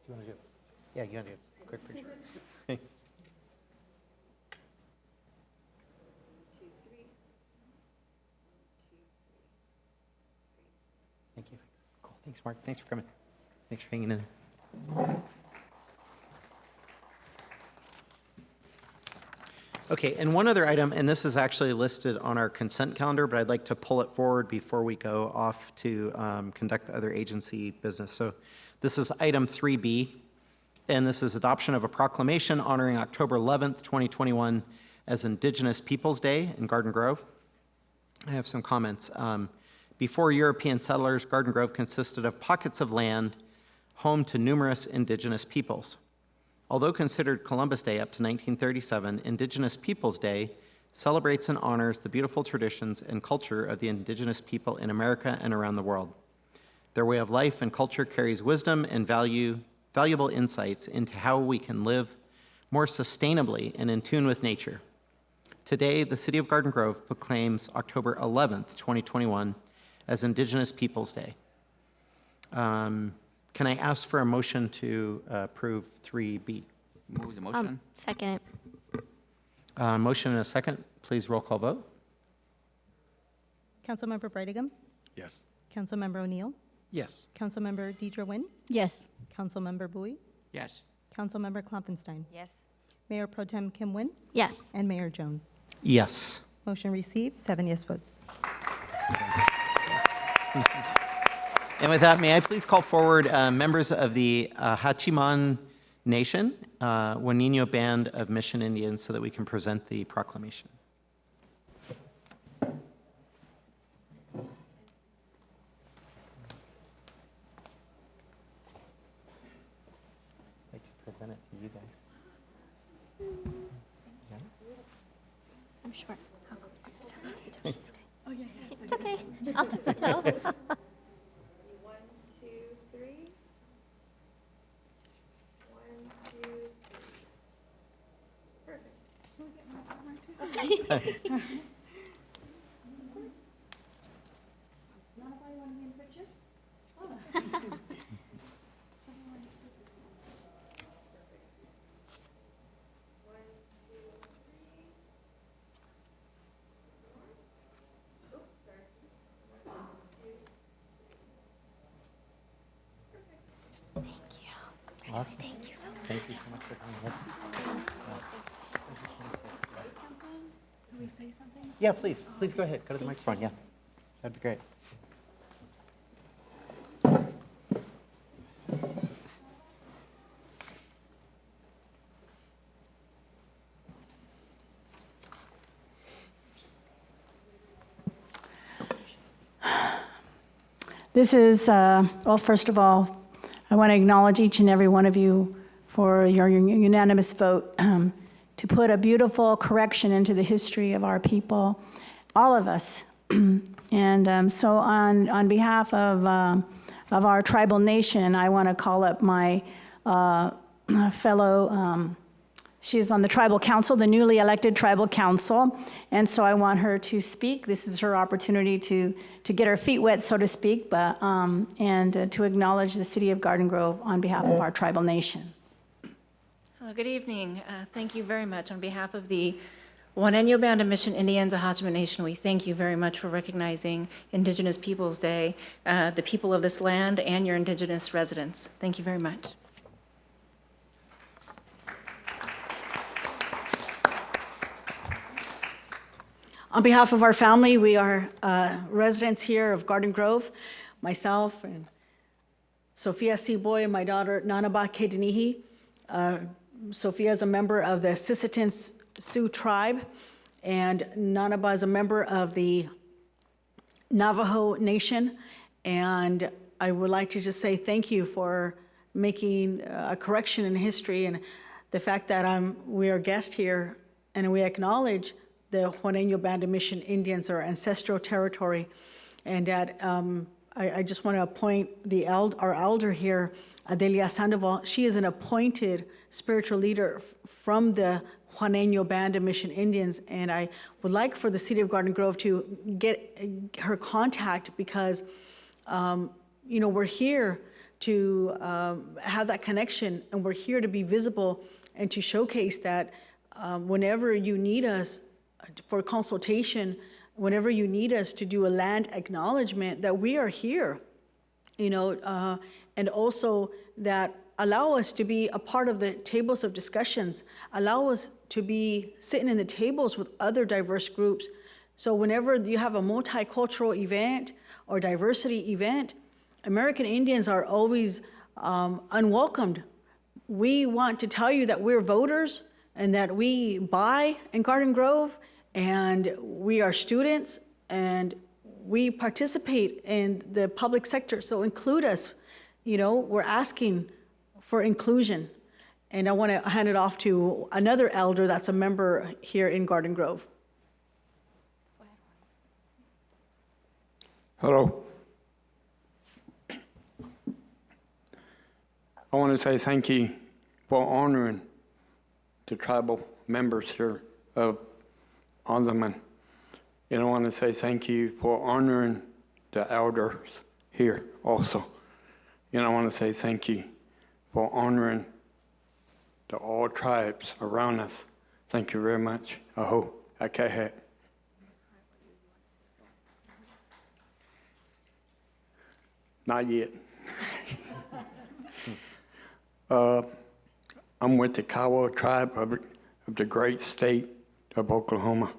Do you want to do it? Yeah, you want to do a quick picture? Okay. Thank you. Cool. Thanks, Mark. Thanks for coming. Thanks for hanging in there. Okay, and one other item, and this is actually listed on our consent calendar, but I'd like to pull it forward before we go off to conduct other agency business. So this is item 3B, and this is adoption of a proclamation honoring October 11th, 2021 as Indigenous Peoples Day in Garden Grove. I have some comments. Before European settlers, Garden Grove consisted of pockets of land home to numerous indigenous peoples. Although considered Columbus Day up to 1937, Indigenous Peoples Day celebrates and honors the beautiful traditions and culture of the indigenous people in America and around the world. Their way of life and culture carries wisdom and valuable insights into how we can live more sustainably and in tune with nature. Today, the City of Garden Grove proclaims October 11th, 2021 as Indigenous Peoples Day. Can I ask for a motion to approve 3B? Move the motion. Second. Motion and a second. Please roll call vote. Councilmember Brightingham. Yes. Councilmember O'Neill. Yes. Councilmember Deidre Nguyen. Yes. Councilmember Bowie. Yes. Councilmember Klopfenstein. Yes. Mayor Pro Tem Kim Nguyen. Yes. And Mayor Jones. Yes. Motion received, 7 yes votes. And with that, may I please call forward members of the Hachiman Nation, Juanino Band of Mission Indians, so that we can present the proclamation. I'd like to present it to you guys. Yeah. I'm sure. I'll just have it to you. Oh, yeah. It's okay. I'll take the toe. 1, 2, 3. 1, 2, 3. Perfect. Can we get my camera too? Nobody want to be in the picture? Oh. Awesome. Thank you so much. Thank you so much for coming. Can we say something? Yeah, please. Please go ahead. Go to the microphone. Yeah. That'd be great. This is, well, first of all, I want to acknowledge each and every one of you for your unanimous vote to put a beautiful correction into the history of our people, all of us. And so on behalf of our tribal nation, I want to call up my fellow, she is on the tribal council, the newly elected tribal council, and so I want her to speak. This is her opportunity to get her feet wet, so to speak, but, and to acknowledge the city of Garden Grove on behalf of our tribal nation. Hello, good evening. Thank you very much. On behalf of the Juanino Band of Mission Indians of Hachiman Nation, we thank you very much for recognizing Indigenous Peoples Day, the people of this land and your Indigenous residents. Thank you very much. On behalf of our family, we are residents here of Garden Grove, myself and Sophia Seaboy and my daughter Nanaba Kedenihi. Sophia is a member of the Sisseton Sioux tribe, and Nanaba is a member of the Navajo Nation. And I would like to just say thank you for making a correction in history and the fact that we are guests here and we acknowledge the Juaneño Band of Mission Indians, our ancestral territory. And that I just want to appoint our elder here, Adelia Sandoval. She is an appointed spiritual leader from the Juaneño Band of Mission Indians, and I would like for the City of Garden Grove to get her contact because, we're here to have that connection, and we're here to be visible and to showcase that whenever you need us for consultation, whenever you need us to do a land acknowledgement, that we are here, and also that allow us to be a part of the tables of discussions, allow us to be sitting in the tables with other diverse groups. So whenever you have a multicultural event or diversity event, American Indians are always unwelcomed. We want to tell you that we're voters and that we buy in Garden Grove, and we are students, and we participate in the public sector, so include us. We're asking for inclusion. And I want to hand it off to another elder that's a member here in Garden Grove. Hello. I want to say thank you for honoring the tribal members here of Andaman. And I want to say thank you for honoring the elders here also. And I want to say thank you for honoring the all tribes around us. Thank you very much. Aho, akahet. Not yet. I'm with the Kiowa tribe of the great state of Oklahoma.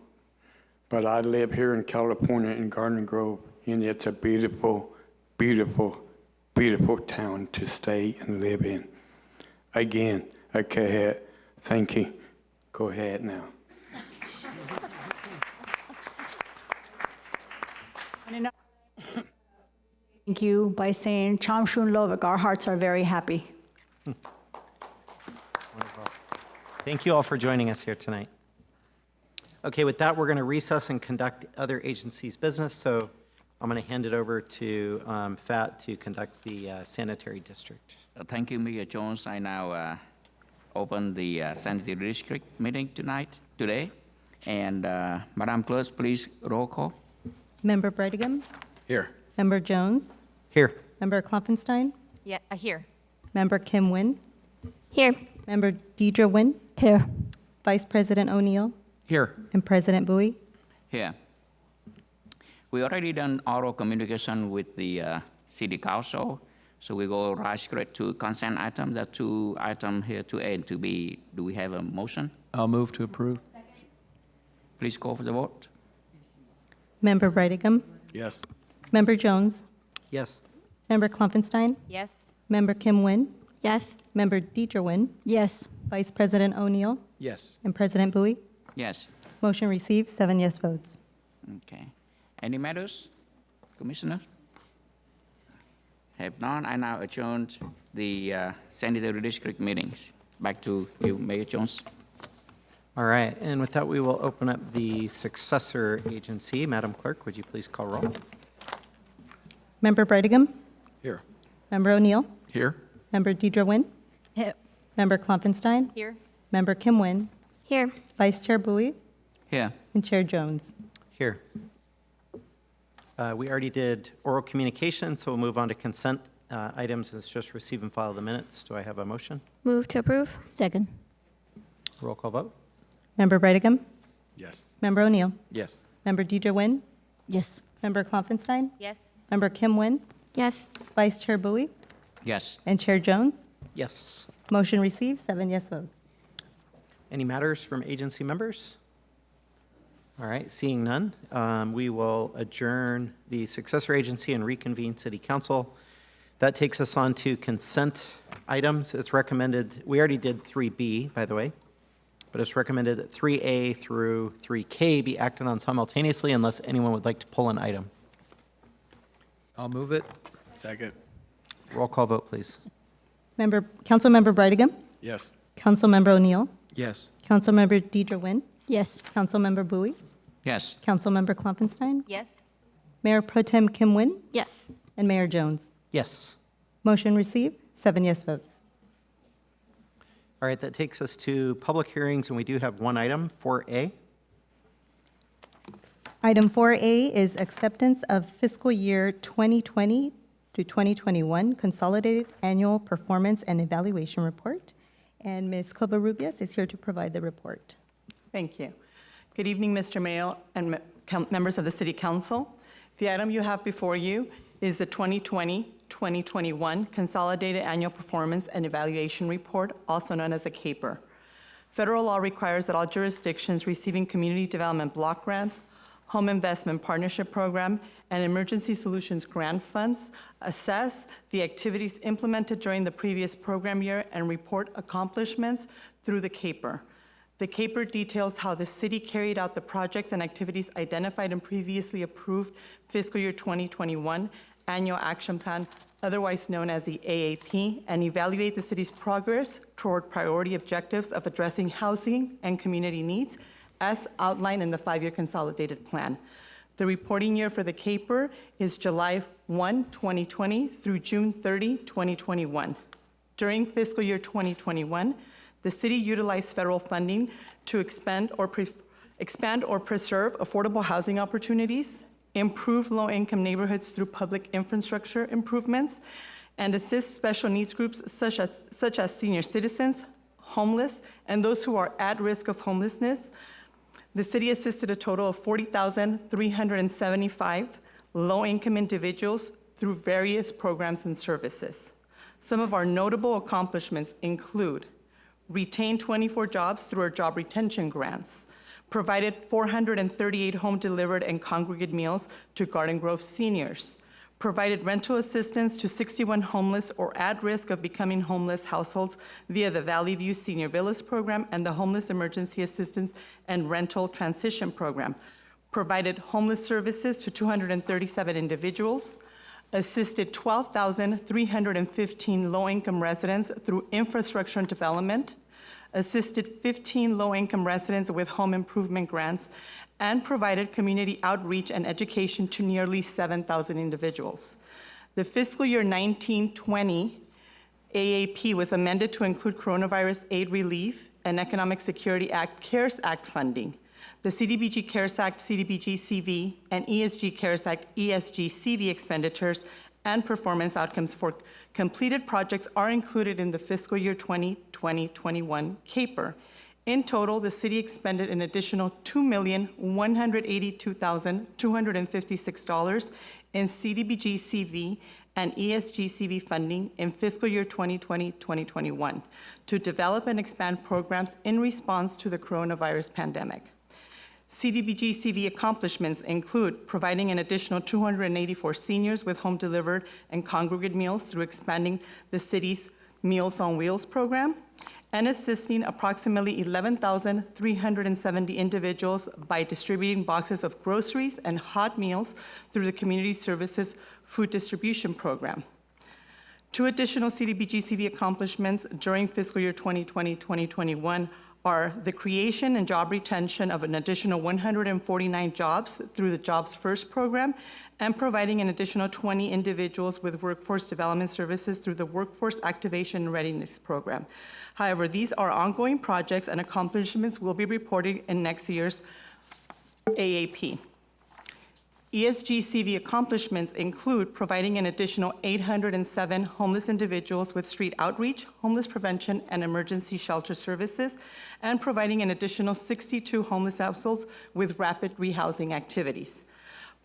But I live here in California in Garden Grove, and it's a beautiful, beautiful, beautiful town to stay and live in. Again, okay, thank you. Go ahead now. Thank you by saying Chamshun Lovik, our hearts are very happy. Thank you all for joining us here tonight. Okay, with that, we're going to recess and conduct other agencies' business. So I'm going to hand it over to Fat to conduct the sanitary district. Thank you, Mayor Jones. I now open the sanitary district meeting today. And Madam Clerk, please roll call. Member Breitigam? Here. Member Jones? Here. Member Klopfenstein? Yeah, here. Member Kim Nguyen? Here. Member Deidre Nguyen? Here. Vice President O'Neill? Here. And President Bowie? Here. We already done oral communication with the City Council, so we go right straight to consent item. There are 2 items here, 2A and 2B. Do we have a motion? I'll move to approve. Please call for the vote. Member Breitigam? Yes. Member Jones? Yes. Member Klopfenstein? Yes. Member Kim Nguyen? Yes. Member Deidre Nguyen? Yes. Vice President O'Neill? Yes. And President Bowie? Yes. Motion received, 7 yes votes. Okay. Any matters, Commissioner? Have none. I now adjourn the sanitary district meetings. Back to you, Mayor Jones. All right, and with that, we will open up the successor agency. Madam Clerk, would you please call roll? Member Breitigam? Here. Member O'Neill? Here. Member Deidre Nguyen? Here. Member Klopfenstein? Here. Member Kim Nguyen? Here. Vice Chair Bowie? Here. And Chair Jones? Here. We already did oral communication, so we'll move on to consent items. It's just receive and file the minutes. Do I have a motion? Move to approve. Second. Roll call vote. Member Breitigam? Yes. Member O'Neill? Yes. Member Deidre Nguyen? Yes. Member Klopfenstein? Yes. Member Kim Nguyen? Yes. Vice Chair Bowie? Yes. And Chair Jones? Yes. Motion received, 7 yes votes. Any matters from agency members? All right, seeing none, we will adjourn the successor agency and reconvene city council. That takes us on to consent items. It's recommended, we already did 3B, by the way, but it's recommended that 3A through 3K be acted on simultaneously unless anyone would like to pull an item. I'll move it. Second. Roll call vote, please. Councilmember Brightigam. Yes. Councilmember O'Neill. Yes. Councilmember Deidre Nguyen. Yes. Councilmember Bowie. Yes. Councilmember Klopfenstein. Yes. Mayor Pro Tem Kim Nguyen. Yes. And Mayor Jones. Yes. Motion received, 7 yes votes. All right, that takes us to public hearings, and we do have one item, 4A. Item 4A is acceptance of fiscal year 2020 to 2021 Consolidated Annual Performance and Evaluation Report. And Ms. Covarrubias is here to provide the report. Thank you. Good evening, Mr. Mayor and members of the City Council. The item you have before you is the 2020-2021 Consolidated Annual Performance and Evaluation Report, also known as a CAPER. Federal law requires that all jurisdictions receiving Community Development Block Grants, Home Investment Partnership Program, and Emergency Solutions Grant Funds assess the activities implemented during the previous program year and report accomplishments through the CAPER. The CAPER details how the city carried out the projects and activities identified in previously approved fiscal year 2021 Annual Action Plan, otherwise known as the AAP, and evaluate the city's progress toward priority objectives of addressing housing and community needs as outlined in the 5-year consolidated plan. The reporting year for the CAPER is July 1, 2020 through June 30, 2021. During fiscal year 2021, the city utilized federal funding to expand or preserve affordable housing opportunities, improve low-income neighborhoods through public infrastructure improvements, and assist special needs groups such as senior citizens, homeless, and those who are at risk of homelessness. The city assisted a total of 40,375 low-income individuals through various programs and services. Some of our notable accomplishments include retained 24 jobs through our job retention grants, provided 438 home-delivered and congregate meals to Garden Grove seniors, provided rental assistance to 61 homeless or at risk of becoming homeless households via the Valley View Senior Villas Program and the Homeless Emergency Assistance and Rental Transition Program, provided homeless services to 237 individuals, assisted 12,315 low-income residents through infrastructure and development, assisted 15 low-income residents with home improvement grants, and provided community outreach and education to nearly 7,000 individuals. The fiscal year 19-20 AAP was amended to include Coronavirus Aid Relief and Economic Security Act CARES Act funding. The CDBG CARES Act CDBG CV and ESG CARES Act ESG CV expenditures and performance outcomes for completed projects are included in the fiscal year 2020-21 CAPER. In total, the city expended an additional $2,182,256 in CDBG CV and ESG CV funding in fiscal year 2020-2021 to develop and expand programs in response to the coronavirus pandemic. CDBG CV accomplishments include providing an additional 284 seniors with home-delivered and congregate meals through expanding the city's Meals on Wheels program, and assisting approximately 11,370 individuals by distributing boxes of groceries and hot meals through the Community Services Food Distribution Program. 2 additional CDBG CV accomplishments during fiscal year 2020-2021 are the creation and job retention of an additional 149 jobs through the Jobs First program and providing an additional 20 individuals with workforce development services through the Workforce Activation and Readiness program. However, these are ongoing projects and accomplishments will be reported in next year's AAP. ESG CV accomplishments include providing an additional 807 homeless individuals with street outreach, homeless prevention, and emergency shelter services, and providing an additional 62 homeless households with rapid rehousing activities.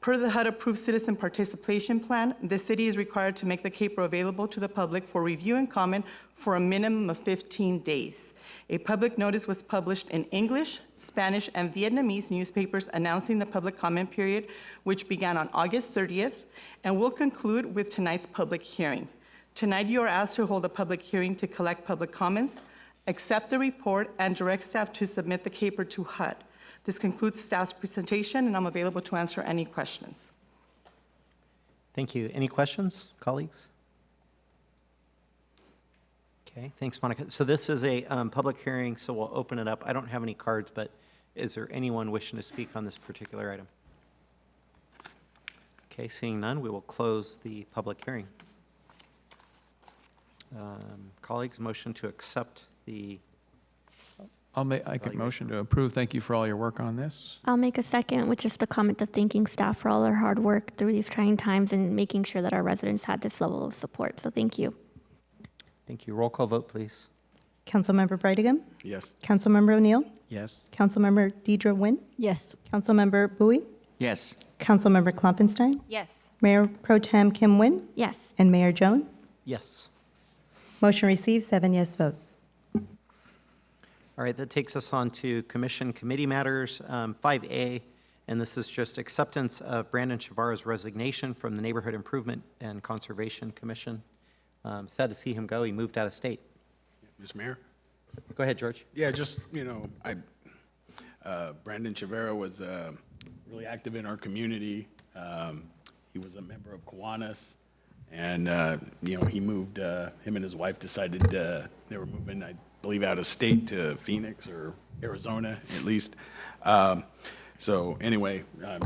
Per the HUD-approved Citizen Participation Plan, the city is required to make the CAPER available to the public for review and comment for a minimum of 15 days. A public notice was published in English, Spanish, and Vietnamese newspapers announcing the public comment period, which began on August 30th and will conclude with tonight's public hearing. Tonight, you are asked to hold a public hearing to collect public comments, accept the report, and direct staff to submit the CAPER to HUD. This concludes staff's presentation, and I'm available to answer any questions. Thank you. Any questions, colleagues? Okay, thanks, Monica. So this is a public hearing, so we'll open it up. I don't have any cards, but is there anyone wishing to speak on this particular item? Okay, seeing none, we will close the public hearing. Colleagues, motion to accept the... I make motion to approve. Thank you for all your work on this. I'll make a second with just a comment of thanking staff for all their hard work through these trying times and making sure that our residents had this level of support. So thank you. Thank you. Roll call vote, please. Councilmember Brightigam. Yes. Councilmember O'Neill. Yes. Councilmember Deidre Nguyen. Yes. Councilmember Bowie. Yes. Councilmember Klopfenstein. Yes. Mayor Pro Tem Kim Nguyen. Yes. And Mayor Jones. Yes. Motion received, 7 yes votes. All right, that takes us on to commission committee matters, 5A, and this is just acceptance of Brandon Chavara's resignation from the Neighborhood Improvement and Conservation Commission. Sad to see him go. He moved out of state. Mr. Mayor? Go ahead, George. Yeah, just, Brandon Chavara was really active in our community. He was a member of Kiwanis, and, he moved, him and his wife decided they were moving, I believe, out of state to Phoenix or Arizona, at least. So anyway, out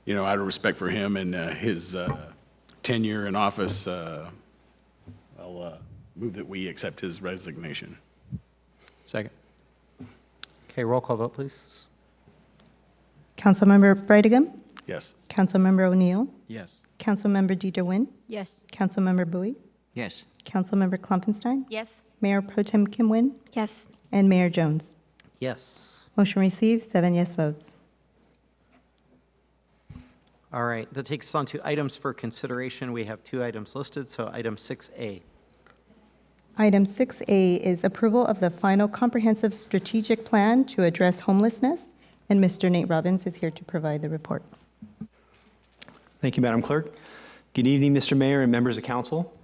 of respect for him and his tenure in office, I'll move that we accept his resignation. Second. Okay, roll call vote, please. Councilmember Brightigam. Yes. Councilmember O'Neill. Yes. Councilmember Deidre Nguyen. Yes. Councilmember Bowie. Yes. Councilmember Klopfenstein. Yes. Mayor Pro Tem Kim Nguyen. Yes. And Mayor Jones. Yes. Motion received, 7 yes votes. All right, that takes us on to items for consideration. We have 2 items listed, so item 6A. Item 6A is approval of the final comprehensive strategic plan to address homelessness, and Mr. Nate Robbins is here to provide the report. Thank you, Madam Clerk. Good evening, Mr. Mayor and members of council.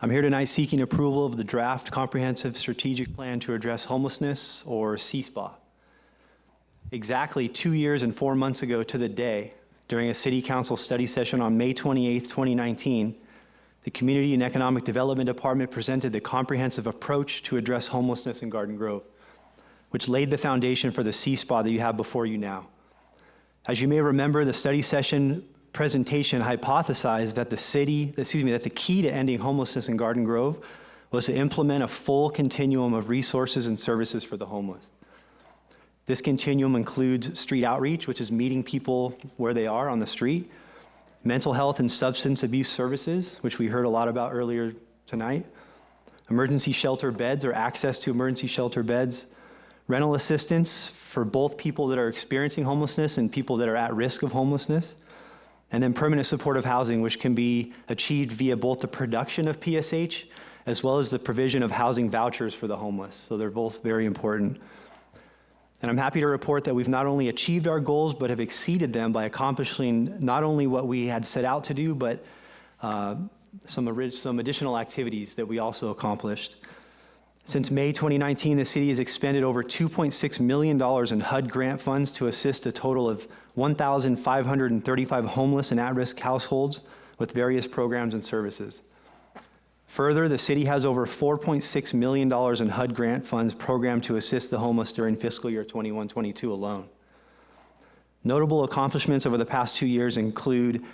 I'm here tonight seeking approval of the draft comprehensive strategic plan to address homelessness, or CSPA. Exactly 2 years and 4 months ago to the day, during a city council study session on May 28, 2019, the Community and Economic Development Department presented the comprehensive approach to address homelessness in Garden Grove, which laid the foundation for the CSPA that you have before you now. As you may remember, the study session presentation hypothesized that the key to ending homelessness in Garden Grove was to implement a full continuum of resources and services for the homeless. This continuum includes street outreach, which is meeting people where they are on the street, mental health and substance abuse services, which we heard a lot about earlier tonight, emergency shelter beds or access to emergency shelter beds, rental assistance for both people that are experiencing homelessness and people that are at risk of homelessness, and then permanent supportive housing, which can be achieved via both the production of PSH as well as the provision of housing vouchers for the homeless. So they're both very important. And I'm happy to report that we've not only achieved our goals, but have exceeded them by accomplishing not only what we had set out to do, but some additional activities that we also accomplished. Since May 2019, the city has expended over $2.6 million in HUD grant funds to assist a total of 1,535 homeless and at-risk households with various programs and services. Further, the city has over $4.6 million in HUD grant funds programmed to assist the homeless during fiscal year 21-22 alone. Notable accomplishments over the past 2 years include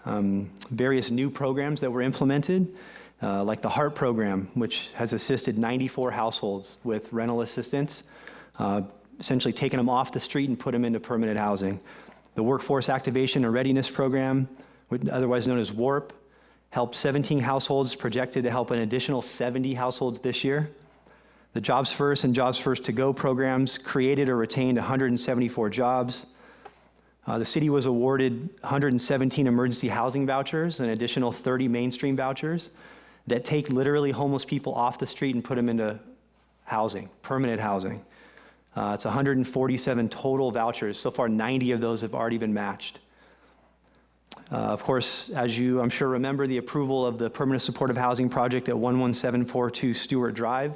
various new programs that were implemented, like the HEART program, which has assisted 94 households with rental assistance, essentially taking them off the street and put them into permanent housing. The Workforce Activation and Readiness Program, otherwise known as WARP, helped 17 households, projected to help an additional 70 households this year. The Jobs First and Jobs First to Go programs created or retained 174 jobs. The city was awarded 117 emergency housing vouchers, an additional 30 mainstream vouchers. that take literally homeless people off the street and put them into housing, permanent housing. It's 147 total vouchers. So far, 90 of those have already been matched. Of course, as you, I'm sure, remember, the approval of the permanent supportive housing project at 11742 Stewart Drive,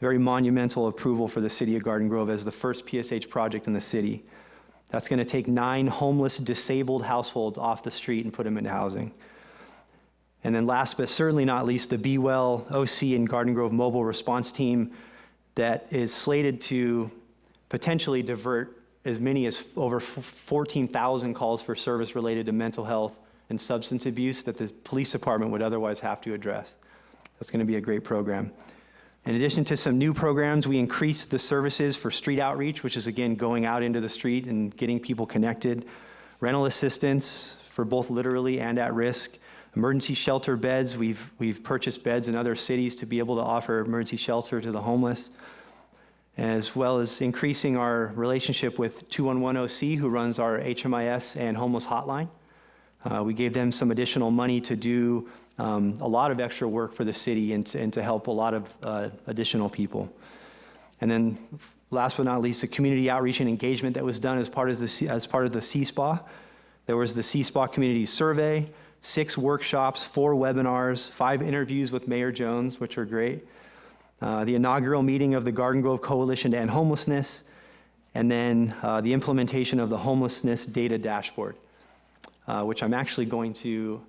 very monumental approval for the city of Garden Grove as the first PSH project in the city. That's going to take 9 homeless, disabled households off the street and put them into housing. And then last but certainly not least, the Be Well OC and Garden Grove mobile response team that is slated to potentially divert as many as over 14,000 calls for service related to mental health and substance abuse that the police department would otherwise have to address. That's going to be a great program. In addition to some new programs, we increased the services for street outreach, which is again going out into the street and getting people connected, rental assistance for both literally and at risk, emergency shelter beds. We've purchased beds in other cities to be able to offer emergency shelter to the homeless, as well as increasing our relationship with 211OC, who runs our HMIS and homeless hotline. We gave them some additional money to do a lot of extra work for the city and to help a lot of additional people. And then last but not least, the community outreach and engagement that was done as part of the CSPA. There was the CSPA community survey, 6 workshops, 4 webinars, 5 interviews with Mayor Jones, which are great. The inaugural meeting of the Garden Grove Coalition to End Homelessness, and then the implementation of the homelessness data dashboard, which I'm actually going to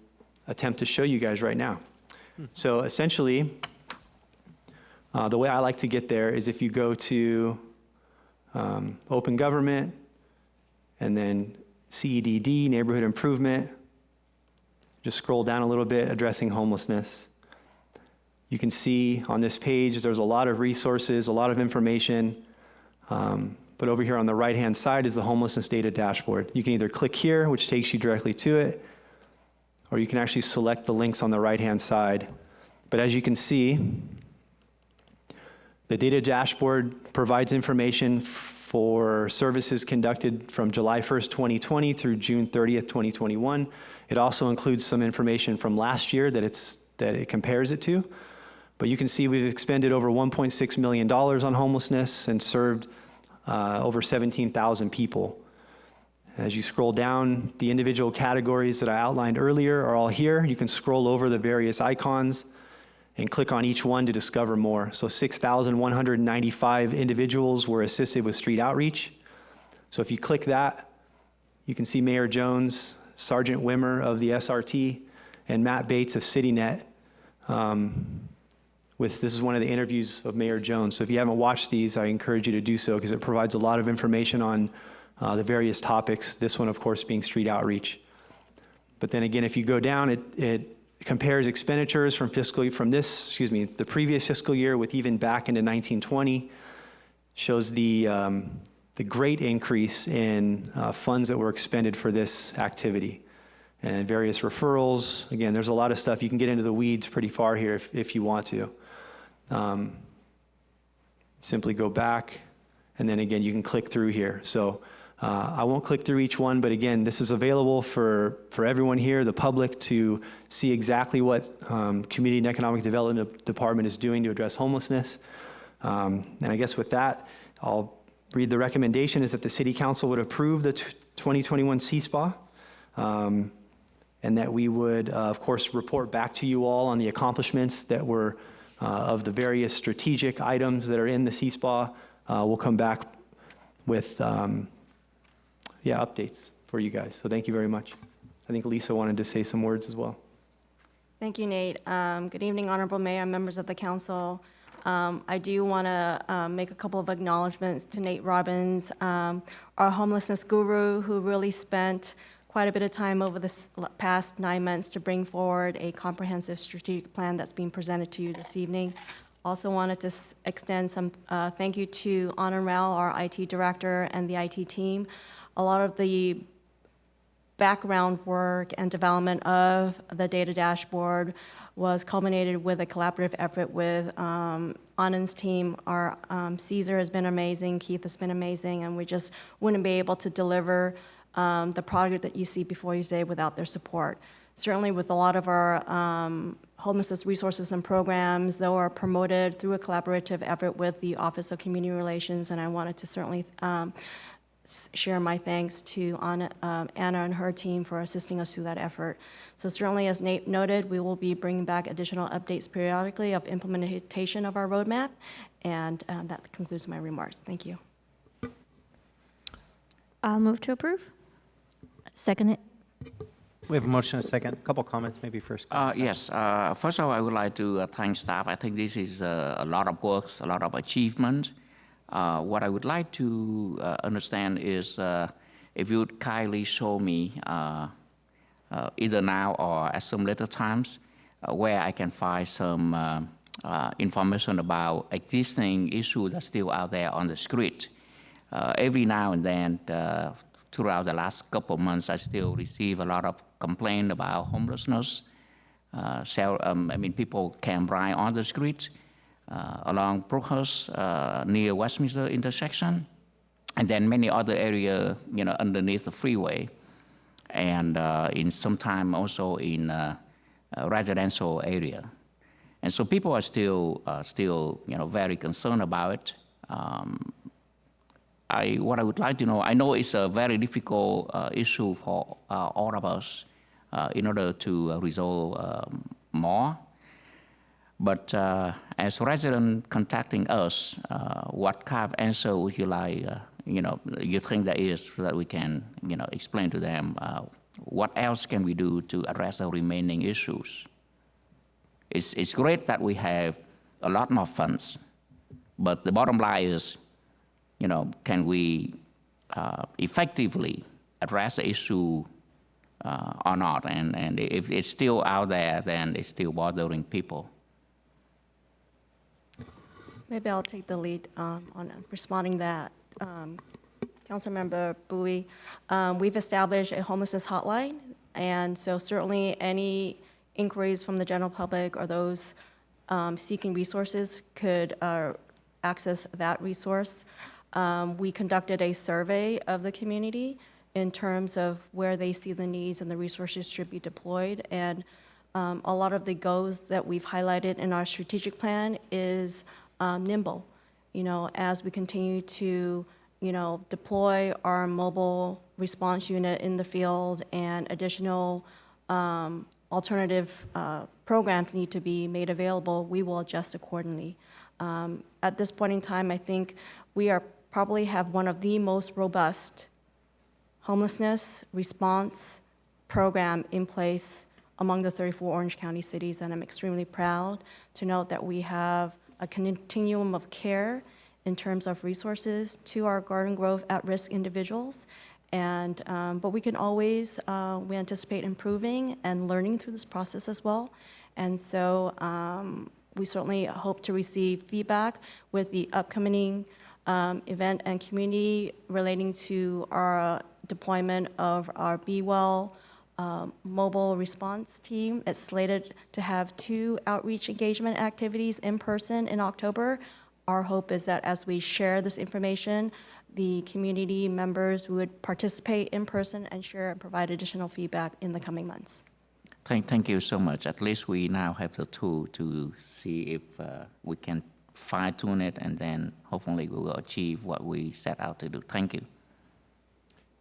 attempt to show you guys right now. So essentially, the way I like to get there is if you go to Open Government, and then CEDD, Neighborhood Improvement, just scroll down a little bit, addressing homelessness. You can see on this page, there's a lot of resources, a lot of information, but over here on the right-hand side is the homelessness data dashboard. You can either click here, which takes you directly to it, or you can actually select the links on the right-hand side. But as you can see, the data dashboard provides information for services conducted from July 1st, 2020 through June 30th, 2021. It also includes some information from last year that it compares it to. But you can see we've expended over $1.6 million on homelessness and served over 17,000 people. As you scroll down, the individual categories that I outlined earlier are all here. You can scroll over the various icons and click on each one to discover more. So 6,195 individuals were assisted with street outreach. So if you click that, you can see Mayor Jones, Sergeant Wimmer of the SRT, and Matt Bates of CityNet. This is one of the interviews of Mayor Jones. So if you haven't watched these, I encourage you to do so because it provides a lot of information on the various topics, this one, of course, being street outreach. But then again, if you go down, it compares expenditures from the previous fiscal year with even back into 1920, shows the great increase in funds that were expended for this activity and various referrals. Again, there's a lot of stuff. You can get into the weeds pretty far here if you want to. Simply go back, and then again, you can click through here. So I won't click through each one, but again, this is available for everyone here, the public, to see exactly what Community and Economic Development Department is doing to address homelessness. And I guess with that, I'll read the recommendation is that the City Council would approve the 2021 CSPA, and that we would, of course, report back to you all on the accomplishments that were of the various strategic items that are in the CSPA. We'll come back with updates for you guys. So thank you very much. I think Lisa wanted to say some words as well. Thank you, Nate. Good evening, Honorable Mayor, members of the council. I do want to make a couple of acknowledgments to Nate Robbins, our homelessness guru, who really spent quite a bit of time over the past 9 months to bring forward a comprehensive strategic plan that's being presented to you this evening. Also wanted to extend some thank you to Anand Rao, our IT director, and the IT team. A lot of the background work and development of the data dashboard was culminated with a collaborative effort with Anand's team. Our Caesar has been amazing, Keith has been amazing, and we just wouldn't be able to deliver the product that you see before you today without their support. certainly with a lot of our homelessness resources and programs, they are promoted through a collaborative effort with the Office of Community Relations, and I wanted to certainly share my thanks to Anna and her team for assisting us through that effort. So certainly, as Nate noted, we will be bringing back additional updates periodically of implementation of our roadmap, and that concludes my remarks. Thank you. I'll move to approve. Second it. We have a motion and a second. A couple comments maybe first. Yes. First of all, I would like to thank staff. I think this is a lot of work, a lot of achievement. What I would like to understand is if you would kindly show me either now or at some later times where I can find some information about existing issues that are still out there on the street. Every now and then, throughout the last couple of months, I still receive a lot of complaints about homelessness. People camp right on the street along Brookhurst near Westminster intersection, and then many other areas, underneath the freeway, and in sometime also in residential area. And so people are still very concerned about it. What I would like to know, I know it's a very difficult issue for all of us in order to resolve more. But as residents contacting us, what kind of answer would you like, you think there is so that we can, explain to them what else can we do to address the remaining issues? It's great that we have a lot more funds, but the bottom line is, can we effectively address the issue or not? And if it's still out there, then it's still bothering people. Maybe I'll take the lead on responding to that. Councilmember Bowie, we've established a homelessness hotline, and so certainly any inquiries from the general public or those seeking resources could access that resource. We conducted a survey of the community in terms of where they see the needs and the resources should be deployed, and a lot of the goals that we've highlighted in our strategic plan is nimble. As we continue to deploy our mobile response unit in the field and additional alternative programs need to be made available, we will adjust accordingly. At this point in time, I think we probably have one of the most robust homelessness response program in place among the 34 Orange County cities, and I'm extremely proud to note that we have a continuum of care in terms of resources to our Garden Grove at-risk individuals. And, but we can always, we anticipate improving and learning through this process as well. And so we certainly hope to receive feedback with the upcoming event and community relating to our deployment of our Be Well mobile response team. It's slated to have 2 outreach engagement activities in person in October. Our hope is that as we share this information, the community members would participate in person and share and provide additional feedback in the coming months. Thank you so much. At least we now have the tool to see if we can fine-tune it, and then hopefully we will achieve what we set out to do. Thank you.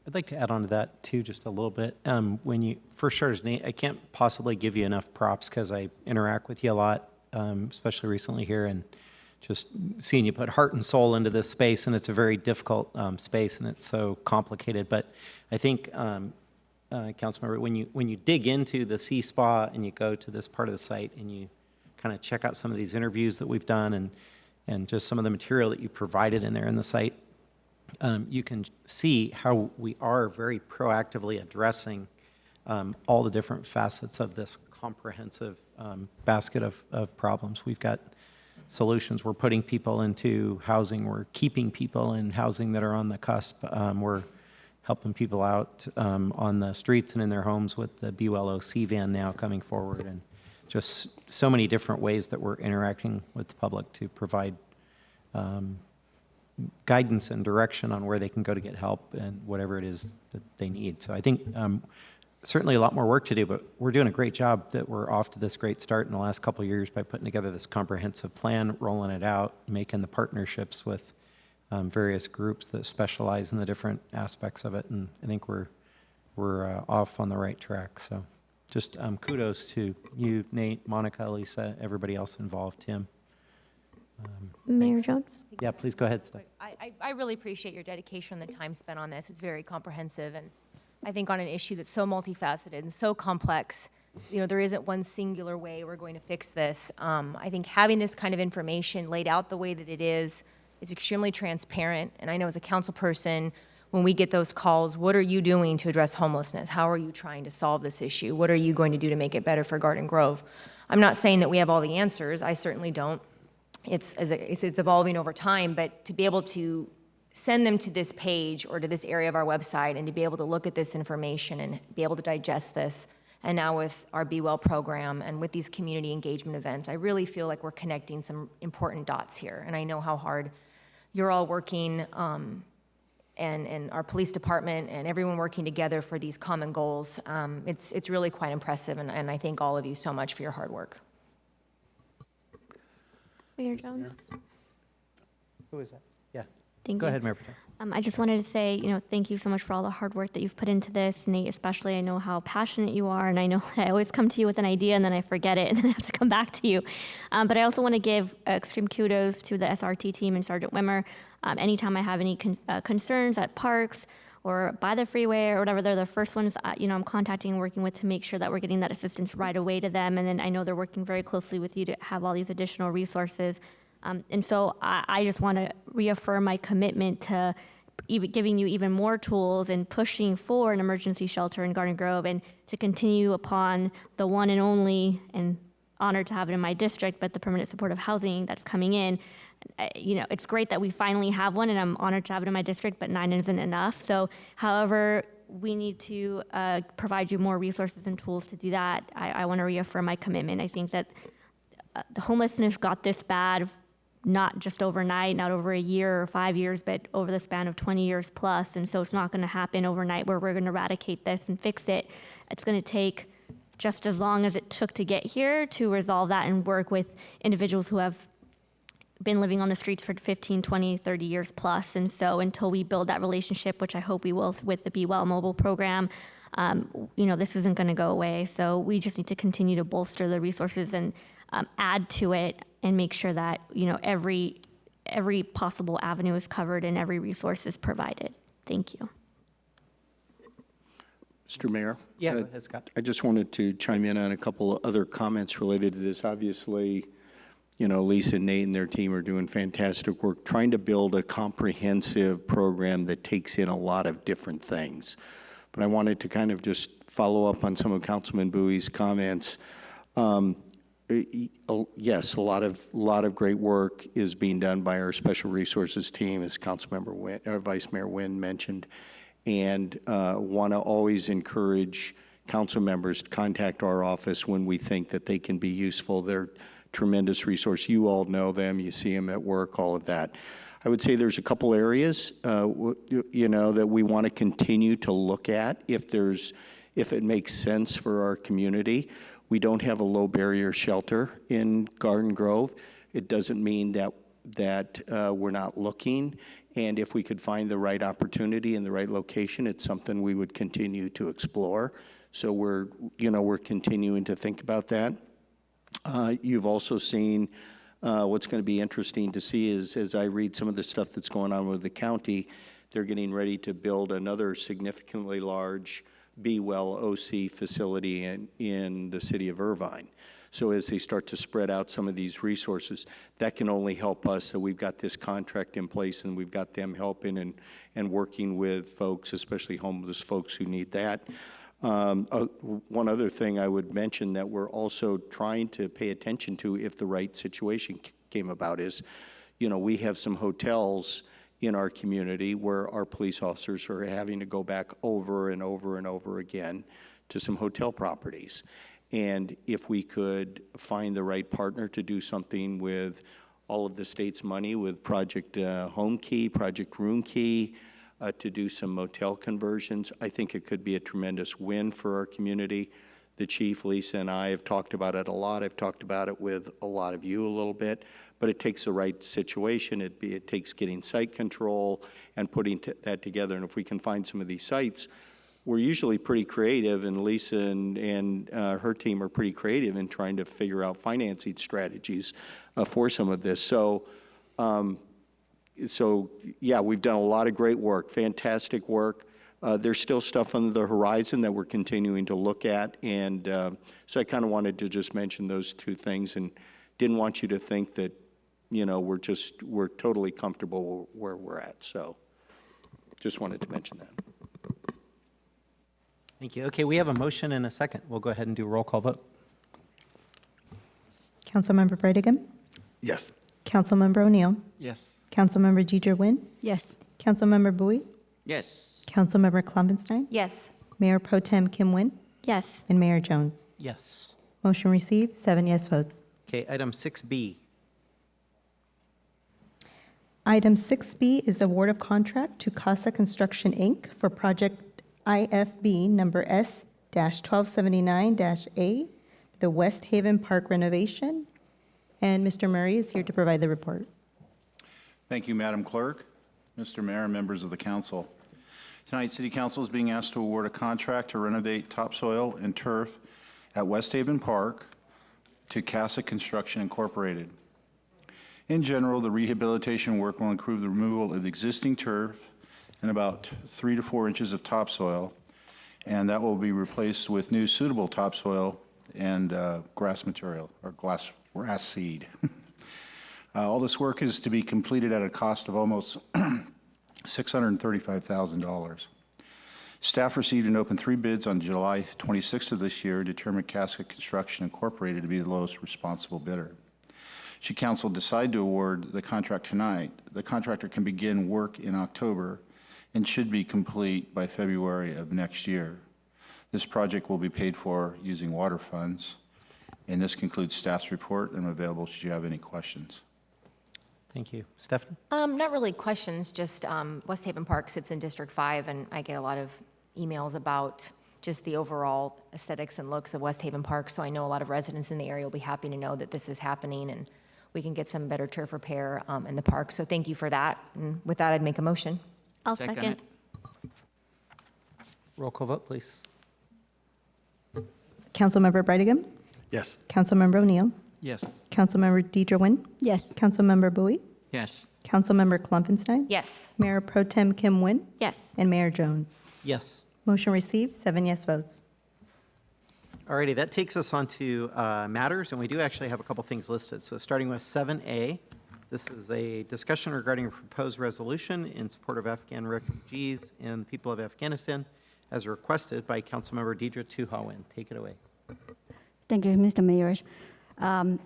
I'd like to add on to that too, just a little bit. When you, for starters, Nate, I can't possibly give you enough props because I interact with you a lot, especially recently here, and just seeing you put heart and soul into this space, and it's a very difficult space, and it's so complicated. But I think, Councilmember, when you dig into the C-SPA and you go to this part of the site and you kind of check out some of these interviews that we've done and just some of the material that you provided in there in the site, you can see how we are very proactively addressing all the different facets of this comprehensive basket of problems. We've got solutions. We're putting people into housing. We're keeping people in housing that are on the cusp. We're helping people out on the streets and in their homes with the Be Well OC van now coming forward, and just so many different ways that we're interacting with the public to provide guidance and direction on where they can go to get help and whatever it is that they need. So I think certainly a lot more work to do, but we're doing a great job that we're off to this great start in the last couple of years by putting together this comprehensive plan, rolling it out, making the partnerships with various groups that specialize in the different aspects of it, and I think we're off on the right track. So just kudos to you, Nate, Monica, Lisa, everybody else involved, Tim. Mayor Jones? Yeah, please go ahead, Steph. I really appreciate your dedication and the time spent on this. It's very comprehensive, and I think on an issue that's so multifaceted and so complex, there isn't one singular way we're going to fix this. I think having this kind of information laid out the way that it is extremely transparent. And I know as a council person, when we get those calls, what are you doing to address homelessness? How are you trying to solve this issue? What are you going to do to make it better for Garden Grove? I'm not saying that we have all the answers. I certainly don't. It's evolving over time, but to be able to send them to this page or to this area of our website and to be able to look at this information and be able to digest this, and now with our Be Well program and with these community engagement events, I really feel like we're connecting some important dots here. And I know how hard you're all working, and our police department and everyone working together for these common goals. It's really quite impressive, and I thank all of you so much for your hard work. Mayor Jones? Who is that? Yeah. Thank Go you. ahead, Mayor Patel. I just wanted to say, thank you so much for all the hard work that you've put into this. Nate, especially, I know how passionate you are, and I know that I always come to you with an idea and then I forget it and then I have to come back to you. But I also want to give extreme kudos to the SRT team and Sergeant Wimmer. Anytime I have any concerns at parks or by the freeway or whatever, they're the first ones, I'm contacting and working with to make sure that we're getting that assistance right away to them. And then I know they're working very closely with you to have all these additional resources. And so I just want to reaffirm my commitment to giving you even more tools and pushing for an emergency shelter in Garden Grove, and to continue upon the one and only, and honored to have it in my district, but the permanent supportive housing that's coming in. It's great that we finally have one, and I'm honored to have it in my district, but 9 isn't enough. So however we need to provide you more resources and tools to do that, I want to reaffirm my commitment. I think that the homelessness got this bad not just overnight, not over a year or 5 years, but over the span of 20 years plus. And so it's not going to happen overnight where we're going to eradicate this and fix it. It's going to take just as long as it took to get here to resolve that and work with individuals who have been living on the streets for 15, 20, 30 years plus. And so until we build that relationship, which I hope we will with the Be Well mobile program, this isn't going to go away. So we just need to continue to bolster the resources and add to it, and make sure that every possible avenue is covered and every resource is provided. Thank you. Mr. Mayor? Yeah, go ahead, Scott. I just wanted to chime in on a couple of other comments related to this. Obviously, Lisa and Nate and their team are doing fantastic work trying to build a comprehensive program that takes in a lot of different things. But I wanted to kind of just follow up on some of Councilman Bowie's comments. Yes, a lot of great work is being done by our special resources team, as Vice Mayor Nguyen mentioned, and want to always encourage council members to contact our office when we think that they can be useful. They're tremendous resource. You all know them. You see them at work. All of that. I would say there's a couple areas, that we want to continue to look at if it makes sense for our community. We don't have a low barrier shelter in Garden Grove. It doesn't mean that we're not looking. And if we could find the right opportunity in the right location, it's something we would continue to explore. So we're continuing to think about that. You've also seen what's going to be interesting to see is, as I read some of the stuff that's going on with the county, they're getting ready to build another significantly large Be Well OC facility in the city of Irvine. So as they start to spread out some of these resources, that can only help us. So we've got this contract in place, and we've got them helping and working with folks, especially homeless folks who need that. One other thing I would mention that we're also trying to pay attention to if the right situation came about is, we have some hotels in our community where our police officers are having to go back over and over and over again to some hotel properties. And if we could find the right partner to do something with all of the state's money, with Project Home Key, Project Room Key, to do some motel conversions. I think it could be a tremendous win for our community. The chief, Lisa, and I have talked about it a lot. I've talked about it with a lot of you a little bit, but it takes the right situation. It takes getting site control and putting that together. And if we can find some of these sites, we're usually pretty creative, and Lisa and her team are pretty creative in trying to figure out financing strategies for some of this. So yeah, we've done a lot of great work, fantastic work. There's still stuff on the horizon that we're continuing to look at, and so I kind of wanted to just mention those two things, and didn't want you to think that, you know, we're totally comfortable where we're at. So just wanted to mention that. Thank you. Okay, we have a motion and a second. We'll go ahead and do a roll call vote. Councilmember Brigham? Yes. Councilmember O'Neill? Yes. Councilmember Deidre Nguyen? Yes. Councilmember Bowie? Yes. Councilmember Klopfenstein? Yes. Mayor Pro Tem Kim Nguyen? Yes. And Mayor Jones. Yes. Motion received, 7 yes votes. Okay, item 6B. Item 6B is award of contract to CASA Construction, Inc. for project IFB number S-1279-A, the West Haven Park renovation. And Mr. Murray is here to provide the report. Thank you, Madam Clerk, Mr. Mayor, and members of the council. Tonight, City Council is being asked to award a contract to renovate topsoil and turf at West Haven Park to CASA Construction Incorporated. In general, the rehabilitation work will include the removal of existing turf and about 3 to 4 inches of topsoil, and that will be replaced with new suitable topsoil and grass material, or grass seed. All this work is to be completed at a cost of almost $635,000. Staff received and opened 3 bids on July 26th of this year, determined CASA Construction Incorporated to be the lowest responsible bidder. Should council decide to award the contract tonight, the contractor can begin work in October and should be complete by February of next year. This project will be paid for using water funds, and this concludes staff's report. I'm available should you have any questions. Thank you. Stephanie? Not really questions, just West Haven Park sits in District 5, and I get a lot of emails about just the overall aesthetics and looks of West Haven Park, so I know a lot of residents in the area will be happy to know that this is happening and we can get some better turf repair in the park. So thank you for that. And with that, I'd make a motion. I'll second. Roll call vote, please. Councilmember Brigham? Yes. Councilmember O'Neill? Yes. Councilmember Deidre Nguyen? Yes. Councilmember Bowie? Yes. Councilmember Klopfenstein? Yes. Mayor Pro Tem Kim Nguyen? Yes. And Mayor Jones. Yes. Motion received, 7 yes votes. All righty, that takes us on to matters, and we do actually have a couple things listed. So starting with 7A, this is a discussion regarding a proposed resolution in support of Afghan refugees and the people of Afghanistan, as requested by Councilmember Deidre Nguyen. Take it away. Thank you, Mr. Mayor.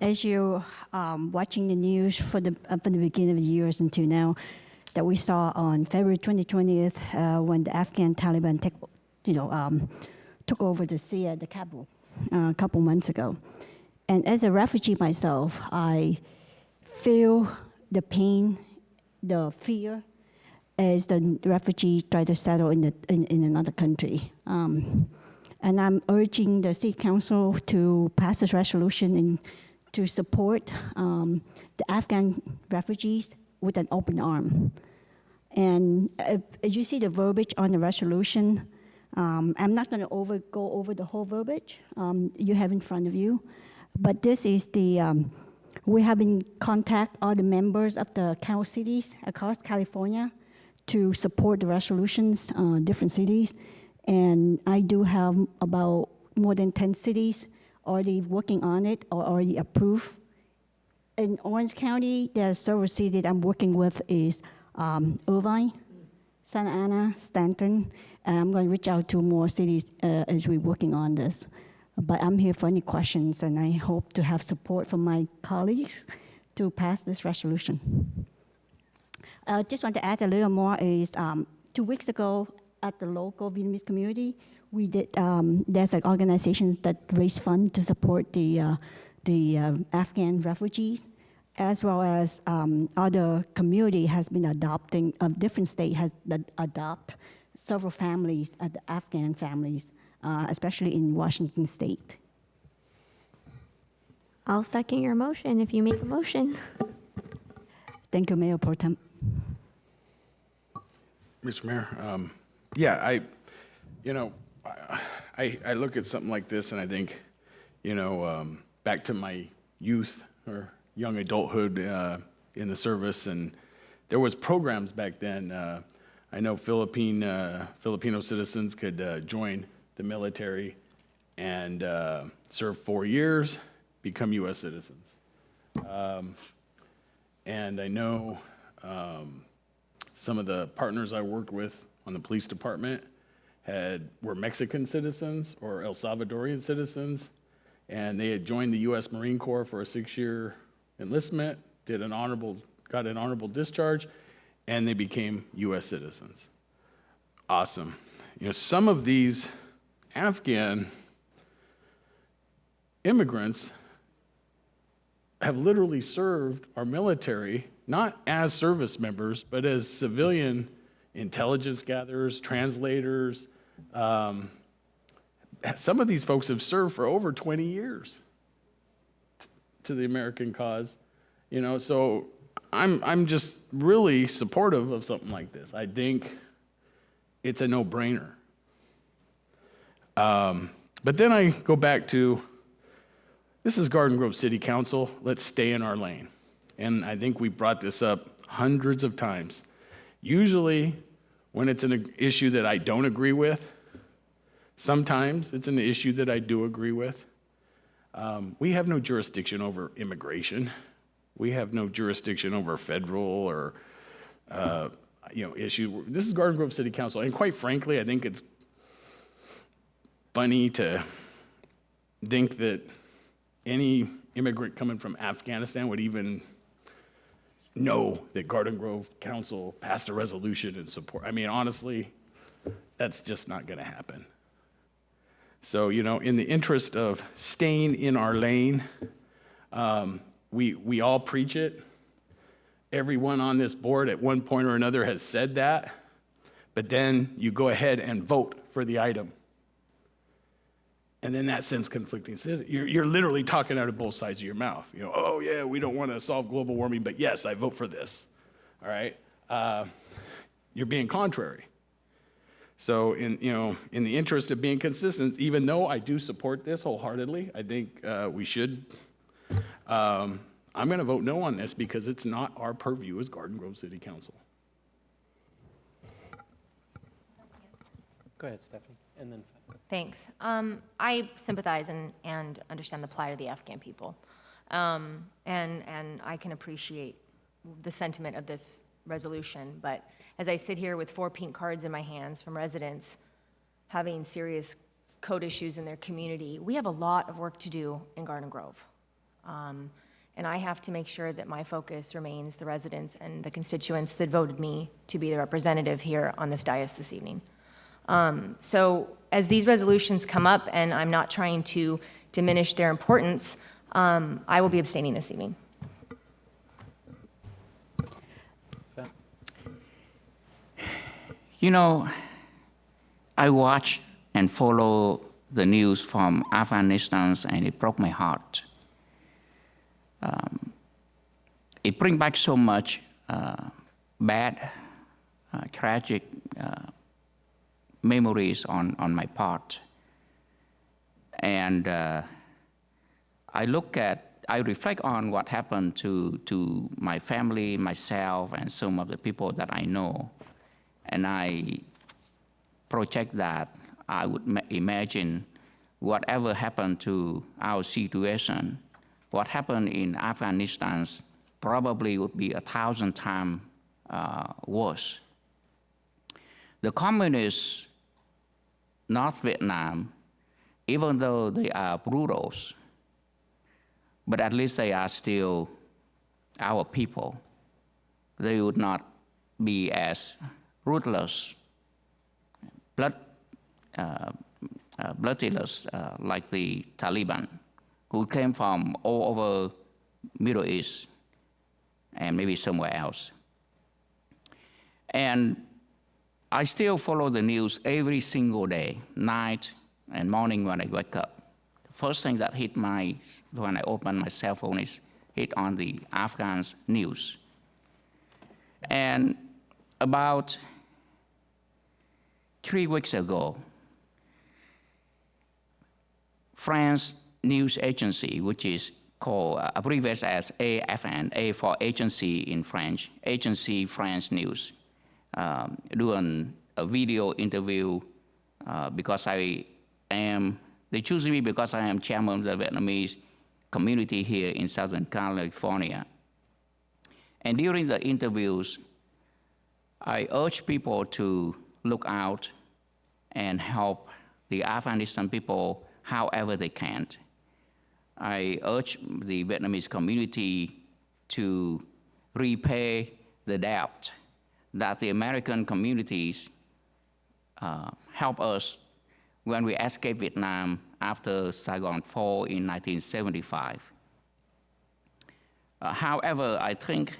As you're watching the news from the beginning of the year until now, that we saw on February 2020th when the Afghan Taliban took over the Kabul a couple months ago. And as a refugee myself, I feel the pain, the fear, as the refugee try to settle in another country. And I'm urging the City Council to pass this resolution and to support the Afghan refugees with an open arm. And as you see the verbiage on the resolution, I'm not going to go over the whole verbiage you have in front of you, but this is the, we have been contact all the members of the council cities across California to support the resolutions, different cities. And I do have about more than 10 cities already working on it or already approved. In Orange County, there are several cities I'm working with is Irvine, Santa Ana, Stanton, and I'm going to reach out to more cities as we're working on this. But I'm here for any questions, and I hope to have support from my colleagues to pass this resolution. Just want to add a little more is 2 weeks ago at the local Vietnamese community, we did, there's an organization that raised funds to support the Afghan refugees. as well as other community has been adopting, different state has adopt several families, Afghan families, especially in Washington state. I'll second your motion if you make a motion. Thank you, Mayor Pro Tem. Mr. Mayor, yeah, I look at something like this and I think, back to my youth or young adulthood in the service, and there was programs back then. I know Filipino citizens could join the military and serve 4 years, become U.S. citizens. And I know some of the partners I worked with on the police department were Mexican citizens or El Salvadorian citizens, and they had joined the U.S. Marine Corps for a 6-year enlistment, got an honorable discharge, and they became U.S. citizens. Awesome. Some of these Afghan immigrants have literally served our military, not as service members, but as civilian intelligence gatherers, translators. Some of these folks have served for over 20 years to the American cause. So I'm just really supportive of something like this. I think it's a no-brainer. But then I go back to, this is Garden Grove City Council. Let's stay in our lane. And I think we brought this up hundreds of times. Usually, when it's an issue that I don't agree with, sometimes it's an issue that I do agree with. We have no jurisdiction over immigration. We have no jurisdiction over federal or issue. This is Garden Grove City Council, and quite frankly, I think it's funny to think that any immigrant coming from Afghanistan would even know that Garden Grove Council passed a resolution in support. I mean, honestly, that's just not going to happen. So, in the interest of staying in our lane, we all preach it. Everyone on this board at one point or another has said that, but then you go ahead and vote for the item. And then that sends conflicting citizens. You're literally talking out of both sides of your mouth. Oh yeah, we don't want to solve global warming, but yes, I vote for this. All right, you're being contrary. So in the interest of being consistent, even though I do support this wholeheartedly, I think we should. I'm going to vote no on this because it's not our purview as Garden Grove City Council. Go ahead, Stephanie, and then. Thanks. I sympathize and understand the plight of the Afghan people. And I can appreciate the sentiment of this resolution. But as I sit here with 4 pink cards in my hands from residents having serious code issues in their community, we have a lot of work to do in Garden Grove. And I have to make sure that my focus remains the residents and the constituents that voted me to be the representative here on this dais this evening. So as these resolutions come up, and I'm not trying to diminish their importance, I will be abstaining this evening. I watch and follow the news from Afghanistan, and it broke my heart. It brings back so much bad, tragic memories on my part. And I reflect on what happened to my family, myself, and some of the people that I know. And I project that I would imagine whatever happened to our situation, what happened in Afghanistan probably would be 1,000 times worse. The communists, North Vietnam, even though they are brutal, but at least they are still our people. They would not be as ruthless, bloodless like the Taliban, who came from all over Middle East and maybe somewhere else. And I still follow the news every single day, night and morning when I wake up. The first thing that hit when I open my cell phone is hit on the Afghan news. And about 3 weeks ago, France news agency, which is called, abbreviated as AFN, A for agency in French, Agency France News, doing a video interview because they choose me because I am chairman of the Vietnamese community here in Southern California. And during the interviews, I urge people to look out and help the Afghanistan people however they can. I urge the Vietnamese community to repay the debt that the American communities helped us when we escaped Vietnam after Saigon Fall in 1975. However, I think,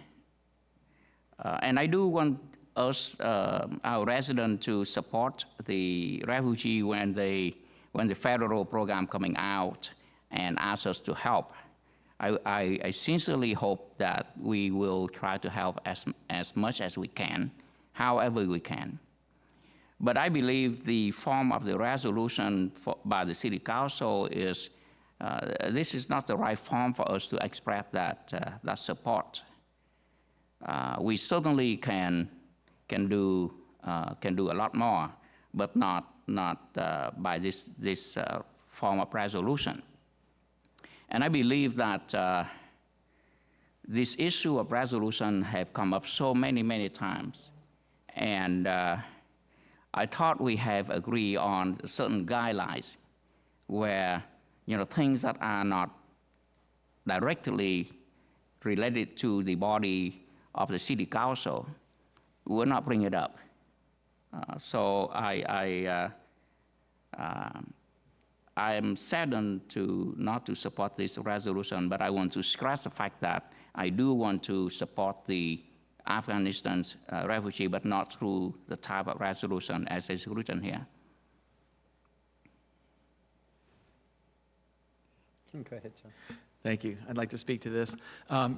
and I do want us, our residents, to support the refugee when the federal program coming out and ask us to help. I sincerely hope that we will try to help as much as we can, however we can. But I believe the form of the resolution by the City Council is, this is not the right form for us to express that support. We certainly can do a lot more, but not by this form of resolution. And I believe that this issue of resolution have come up so many times, and I thought we have agreed on certain guidelines where, things that are not directly related to the body of the City Council will not bring it up. So I am saddened not to support this resolution, but I want to stress the fact that I do want to support the Afghanistan's refugee, but not through the type of resolution as is written here. Go ahead, John. Thank you. I'd like to speak to this.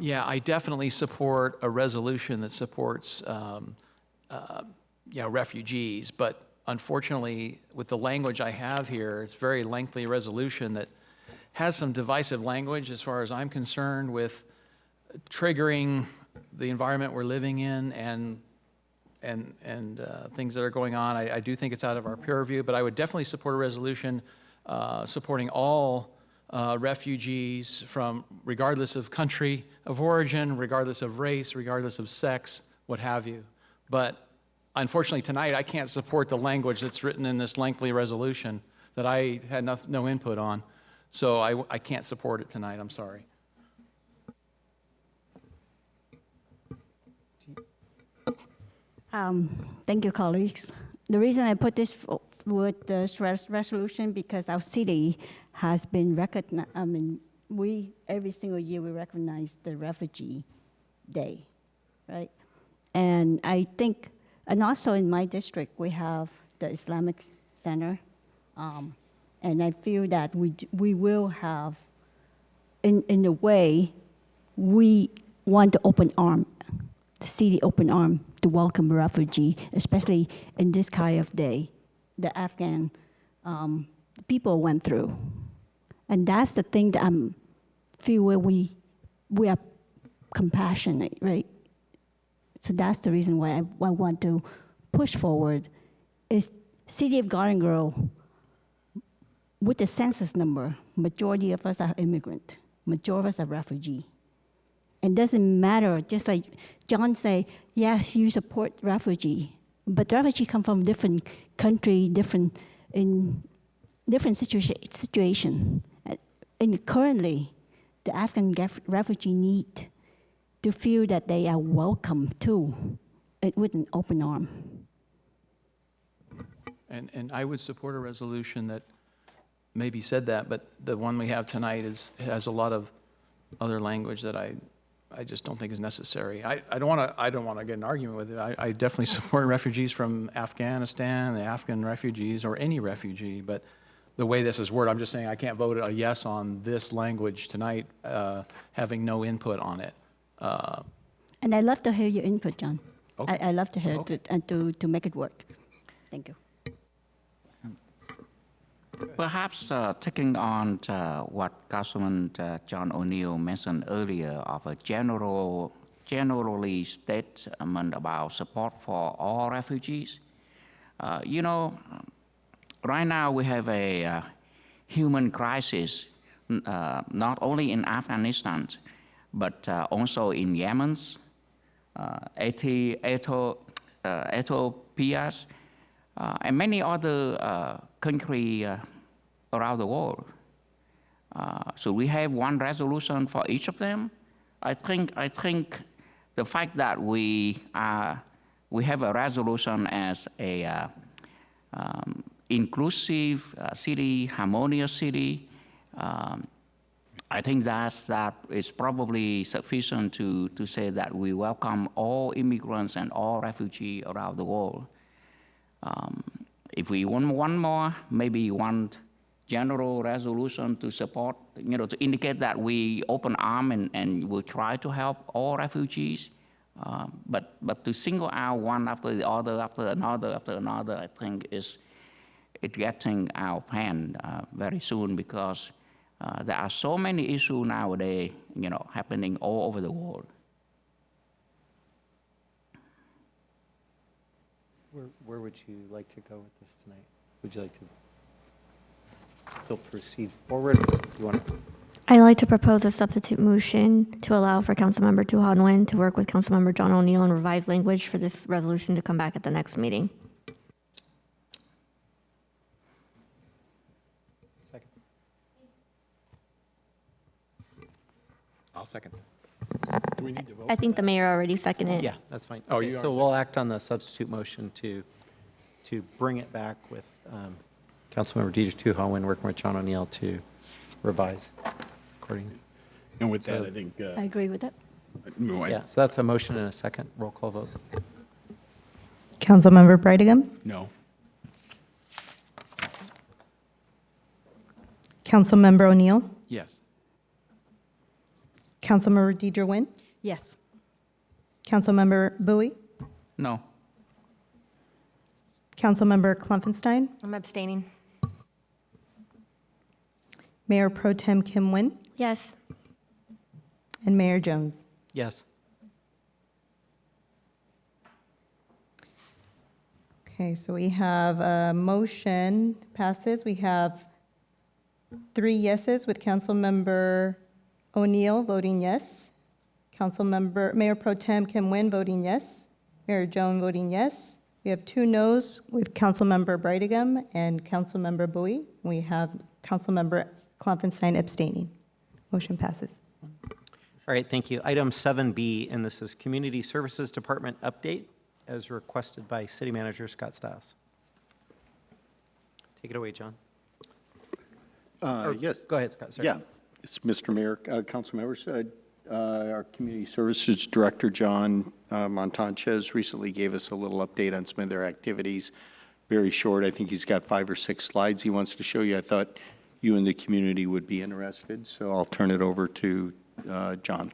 Yeah, I definitely support a resolution that supports refugees, but unfortunately, with the language I have here, it's a very lengthy resolution that has some divisive language as far as I'm concerned with triggering the environment we're living in and things that are going on. I do think it's out of our purview, but I would definitely support a resolution supporting all refugees from, regardless of country of origin, regardless of race, regardless of sex, what have you. But unfortunately tonight, I can't support the language that's written in this lengthy resolution that I had no input on. So I can't support it tonight, I'm sorry. Thank you, colleagues. The reason I put this with this resolution because our city has been recognized. I mean, every single year we recognize the Refugee Day, right? And I think, and also in my district we have the Islamic Center, and I feel that we will have, in a way, we want to open arm. The city open arm to welcome a refugee, especially in this kind of day the Afghan people went through. And that's the thing that I feel where we are compassionate, right? So that's the reason why I want to push forward is City of Garden Grove, with the census number, majority of us are immigrant, majority of us are refugee. It doesn't matter, just like John say, yes, you support refugee, but refugee come from different country, different situation. And currently, the Afghan refugee need to feel that they are welcome too, with an open arm. And I would support a resolution that maybe said that, but the one we have tonight has a lot of other language that I I just don't think is necessary. I don't want to get an argument with it. I definitely support refugees from Afghanistan, the Afghan refugees, or any refugee, but the way this is worded, I'm just saying I can't vote a yes on this language tonight, having no input on it. And I love to hear your input, John. Okay. I love to hear Okay. to make it work. Thank you. Perhaps taking on what Councilman John O'Neill mentioned earlier of a generally statement about support for all refugees. You know, right now we have a human crisis, not only in Afghanistan, but also in Yemen, Ethiopia, and many other countries around the world. So we have one resolution for each of them. I think the fact that we have a resolution as a inclusive city, harmonious city, I think that is probably sufficient to say that we welcome all immigrants and all refugees around the world. If we want one more, maybe one general resolution to support, to indicate that we open arms and will try to help all refugees. But to single out one after the other, after another, I think it's getting out of hand very soon, because there are so many issues nowadays, happening all over the world. Where would you like to go with this tonight? Would you like to still proceed forward? Do you want to? I'd like to propose a substitute motion to allow for Councilmember Tu Han Nguyen to work with Councilmember John O'Neill on revised language for this resolution to come back at the next meeting. Second. I'll second. Do we need to vote? I think the mayor already seconded. Yeah, that's fine. Oh, Okay, you so already- we'll act on the substitute motion to bring it back with Councilmember Dietrich Tu Han Nguyen working with John O'Neill to revise accordingly. And with that, I think. I agree with that. Yeah, so that's a motion and a second. Roll call vote. Councilmember Brightingham, No. Councilmember O'Neill, Yes. Councilmember Deidre Nguyen, Yes. Councilmember Bowie, No. Councilmember Klopfenstein, I'm abstaining. Mayor Pro Tem Kim Nguyen, Yes. and Mayor Jones. Yes. Okay, so we have a motion passes. We have 3 yeses with Councilmember O'Neill voting yes, Mayor Pro Tem Kim Nguyen voting yes, Mayor Jones voting yes. We have 2 noes with Councilmember Brightingham and Councilmember Bowie. We have Councilmember Klopfenstein abstaining. Motion passes. All right, thank you. Item 7B, and this is Community Services Department update as requested by City Manager Scott Stiles. Take it away, John. Yes. Go ahead, Scott. Sorry. Yeah, it's Mr. Mayor, council members. Our Community Services Director, John Montanchez, recently gave us a little update on some of their activities. Very short. I think he's got 5 or 6 slides he wants to show you. I thought you and the community would be interested, so I'll turn it over to John.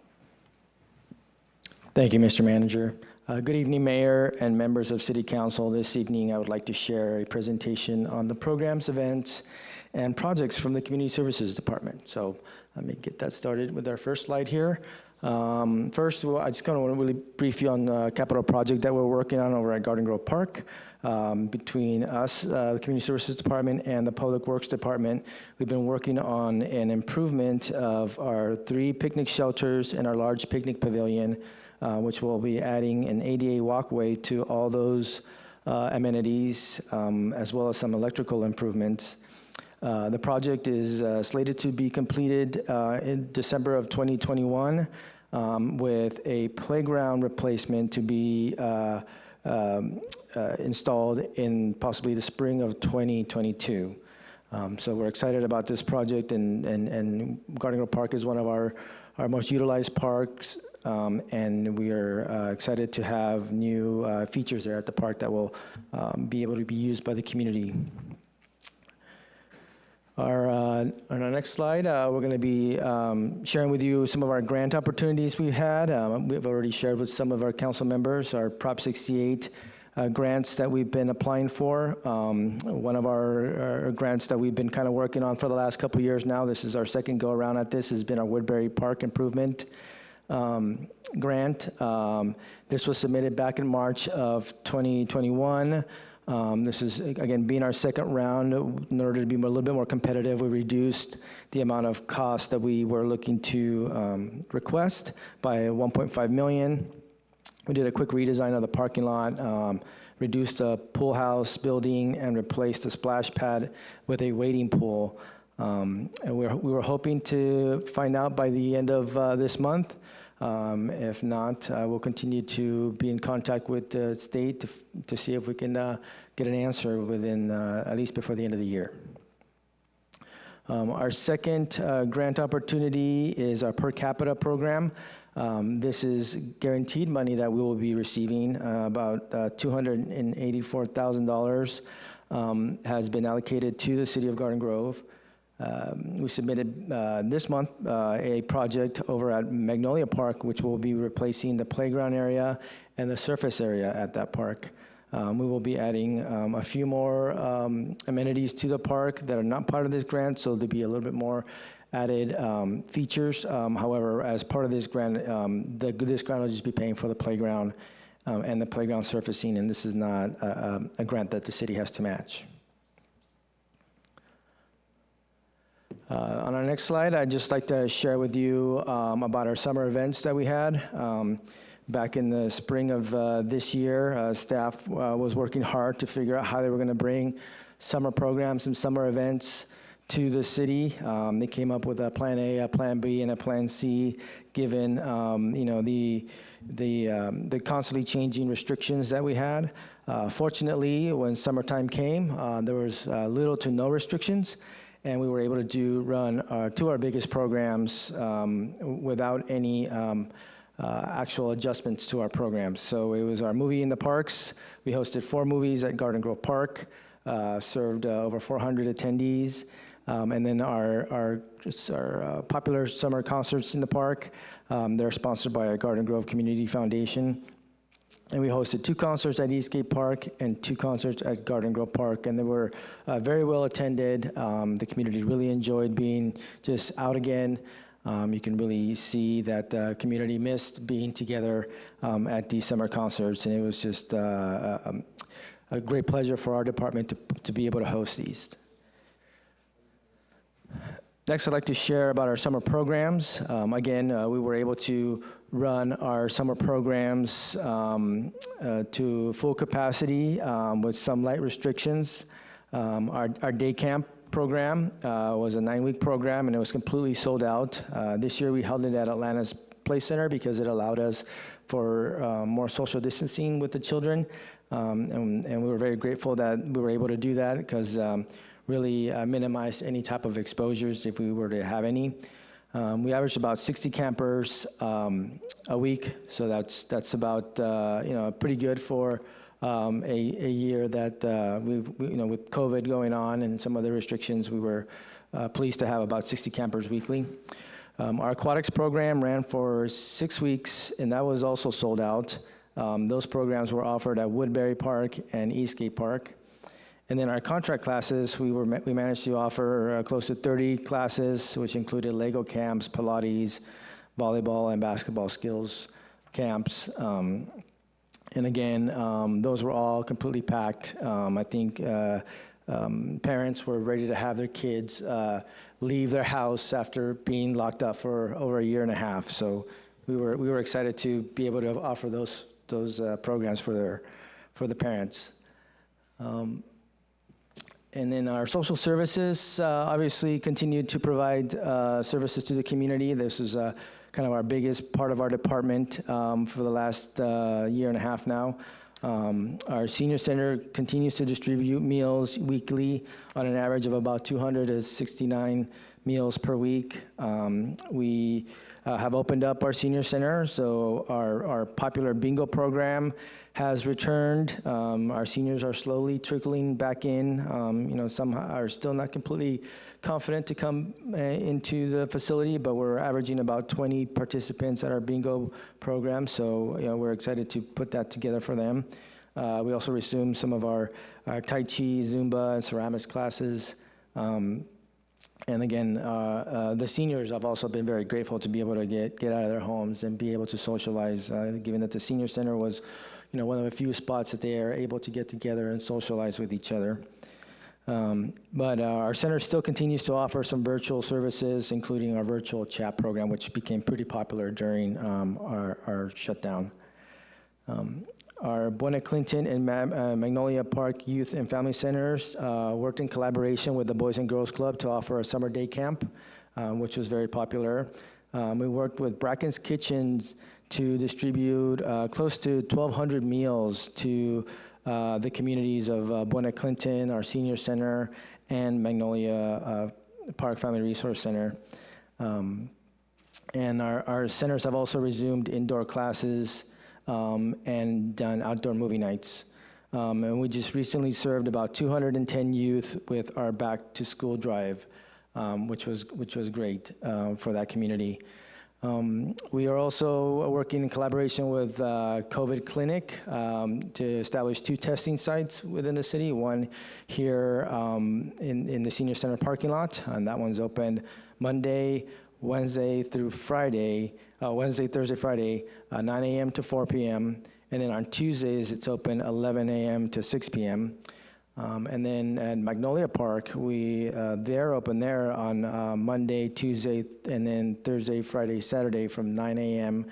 Thank you, Mr. Manager. Good evening, Mayor and members of City Council. This evening, I would like to share a presentation on the programs, events, and projects from the Community Services Department. So let me get that started with our first slide here. First, I just kind of want to really brief you on the capital project that we're working on over at Garden Grove Park. Between us, the Community Services Department, and the Public Works Department, we've been working on an improvement of our 3 picnic shelters and our large picnic pavilion, which will be adding an ADA walkway to all those amenities, as well as some electrical improvements. The project is slated to be completed in December of 2021, with a playground replacement to be installed in possibly the spring of 2022. So we're excited about this project, and Garden Grove Park is one of our most utilized parks and we are excited to have new features there at the park that will be able to be used by the community. On our next slide, we're going to be sharing with you some of our grant opportunities we've had. We've already shared with some of our council members our Prop 68 grants that we've been applying for. One of our grants that we've been kind of working on for the last couple of years now, this is our second go around at this, has been our Woodbury Park Improvement grant. This was submitted back in March of 2021. This is, again, being our second round. In order to be a little bit more competitive, we reduced the amount of cost that we were looking to request by $1.5 million. We did a quick redesign of the parking lot, reduced the pool house building, and replaced the splash pad with a wading pool. And we were hoping to find out by the end of this month. If not, we'll continue to be in contact with the state to see if we can get an answer within, at least before the end of the year. Our second grant opportunity is our per capita program. This is guaranteed money that we will be receiving. About $284,000 has been allocated to the city of Garden Grove. We submitted this month a project over at Magnolia Park, which will be replacing the playground area and the surface area at that park. We will be adding a few more amenities to the park that are not part of this grant, so there'll be a little bit more added features. However, as part of this grant, this grant will just be paying for the playground and the playground surfacing, and this is not a grant that the city has to match. On our next slide, I'd just like to share with you about our summer events that we had. Back in the spring of this year, staff was working hard to figure out how they were going to bring summer programs and summer events to the city. They came up with a plan A, a plan B, and a plan C, given the constantly changing restrictions that we had. Fortunately, when summertime came, there was little to no restrictions, and we were able to run two of our biggest programs without any actual adjustments to our programs. So it was our movie in the parks. We hosted 4 movies at Garden Grove Park, served over 400 attendees. And then our popular summer concerts in the park, they're sponsored by our Garden Grove Community Foundation. And we hosted 2 concerts at Eastgate Park and 2 concerts at Garden Grove Park, and they were very well attended. The community really enjoyed being just out again. You can really see that the community missed being together at these summer concerts, and it was just a great pleasure for our department to be able to host these. Next, I'd like to share about our summer programs. Again, we were able to run our summer programs to full capacity with some light restrictions. Our day camp program was a 9-week program, and it was completely sold out. This year, we held it at Atlanta's Play Center because it allowed us for more social distancing with the children, and we were very grateful that we were able to do that because really minimize any type of exposures if we were to have any. We averaged about 60 campers a week, so that's about pretty good for a year that with COVID going on and some other restrictions, we were pleased to have about 60 campers weekly. Our aquatics program ran for 6 weeks, and that was also sold out. Those programs were offered at Woodbury Park and Eastgate Park. And then our contract classes, we managed to offer close to 30 classes, which included Lego camps, Pilates, volleyball, and basketball skills camps. And again, those were all completely packed. I think parents were ready to have their kids leave their house after being locked up for over a year and a half. So we were excited to be able to offer those programs for the parents. And then our social services obviously continued to provide services to the community. This is kind of our biggest part of our department for the last year and a half now. Our senior center continues to distribute meals weekly on an average of about 269 meals per week. We have opened up our senior center, so our popular bingo program has returned. Our seniors are slowly trickling back in. Some are still not completely confident to come into the facility, but we're averaging about 20 participants at our bingo program, so we're excited to put that together for them. We also resumed some of our Tai Chi, Zumba, and ceramics classes. And again, the seniors have also been very grateful to be able to get out of their homes and be able to socialize, given that the senior center was, one of the few spots that they are able to get together and socialize with each other. But our center still continues to offer some virtual services, including our virtual chat program, which became pretty popular during our shutdown. Our Buena Clinton and Magnolia Park Youth and Family Centers worked in collaboration with the Boys and Girls Club to offer a summer day camp, which was very popular. We worked with Bracken's Kitchens to distribute close to 1,200 meals to the communities of Buena Clinton, our senior center, and Magnolia Park Family Resource Center. And our centers have also resumed indoor classes and done outdoor movie nights. And we just recently served about 210 youth with our back to school drive, which was great for that community. We are also working in collaboration with COVID Clinic to establish 2 testing sites within the city, one here in the senior center parking lot, and that one's open Monday, Wednesday through Friday, Wednesday, Thursday, Friday, 9 a.m. to 4 p.m. And then on Tuesdays, it's open 11 a.m. to 6 p.m. And then at Magnolia Park, they're open there on Monday, Tuesday, and then Thursday, Friday, Saturday from 9 a.m.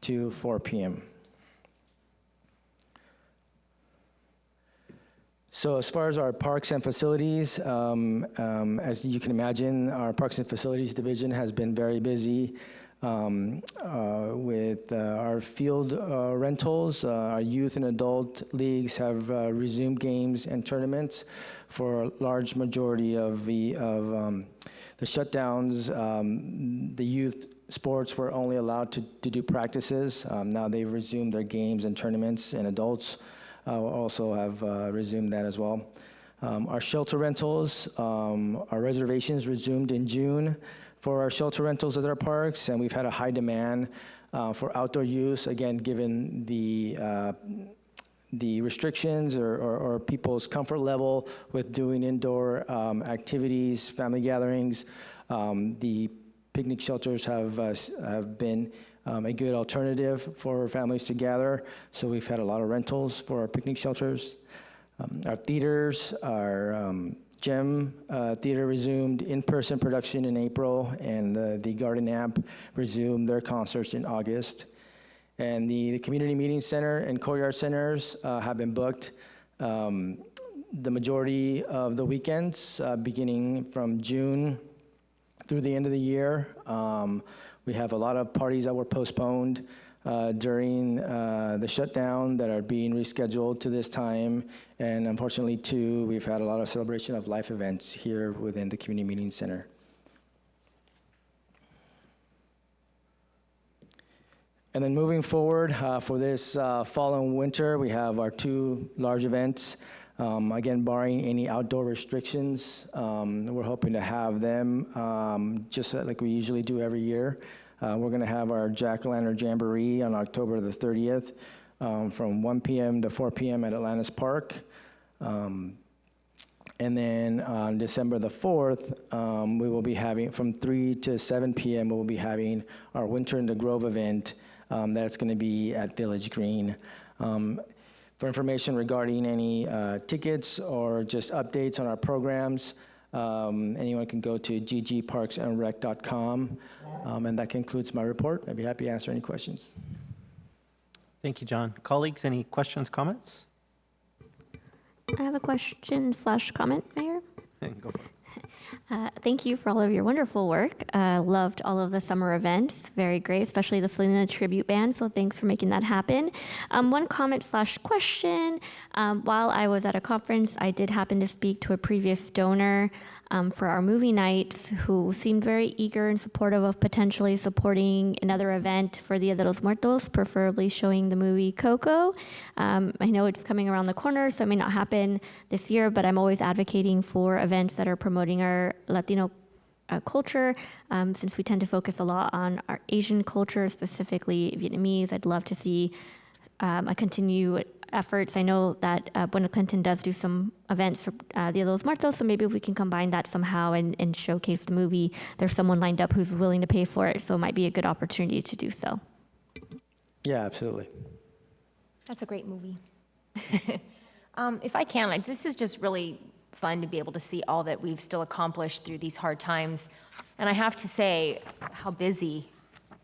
to 4 p.m. So as far as our parks and facilities, as you can imagine, our Parks and Facilities Division has been very busy with our field rentals. Our youth and adult leagues have resumed games and tournaments for a large majority of the shutdowns. The youth sports were only allowed to do practices. Now they've resumed their games and tournaments, and adults also have resumed that as well. Our shelter rentals, our reservations resumed in June for our shelter rentals at our parks, and we've had a high demand for outdoor use, again, given the restrictions or people's comfort level with doing indoor activities, family gatherings. The picnic shelters have been a good alternative for families to gather, so we've had a lot of rentals for our picnic shelters. Our theaters, our GEM Theater resumed in-person production in April, and the Garden Amp resumed their concerts in August. And the Community Meeting Center and Courtyard Centers have been booked the majority of the weekends, beginning from June through the end of the year. We have a lot of parties that were postponed during the shutdown that are being rescheduled to this time. And unfortunately, too, we've had a lot of celebration of life events here within the Community Meeting Center. And then moving forward for this fall and winter, we have our 2 large events. Again, barring any outdoor restrictions, we're hoping to have them just like we usually do every year. We're going to have our Jack-O-Lantern Jamboree on October the 30th from 1 p.m. to 4 p.m. at Atlantis Park. And then on December the 4th, we will be having, from 3 to 7 p.m., we'll be having our Winter in the Grove event that's going to be at Village Green. For information regarding any tickets or just updates on our programs, anyone can go to ggparksandrec.com, and that concludes my report. I'd be happy to answer any questions. Thank you, John. Colleagues, any questions, comments? I have a question/comment, Mayor. Go for Thank you for all of your wonderful work. Loved all of the summer events. Very great, especially the Selena Tribute Band. So thanks for making that happen. One comment / question. While I was at a conference, I did happen to speak to a previous donor for our movie nights who seemed very eager and supportive of potentially supporting another event for Dia de los Muertos, preferably showing the movie Coco. I know it's coming around the corner, so it may not happen this year, but I'm always advocating for events that are promoting our Latino culture, since we tend to focus a lot on our Asian culture, specifically Vietnamese. I'd love to see a continued efforts. I know that Buena Clinton does do some events for Dia de los Muertos, so maybe if we can combine that somehow and showcase the movie. There's someone lined up who's willing to pay for it, so it might be a good opportunity to do so. Yeah, absolutely. That's a great movie. If I can, this is just really fun to be able to see all that we've still accomplished through these hard times. And I have to say how busy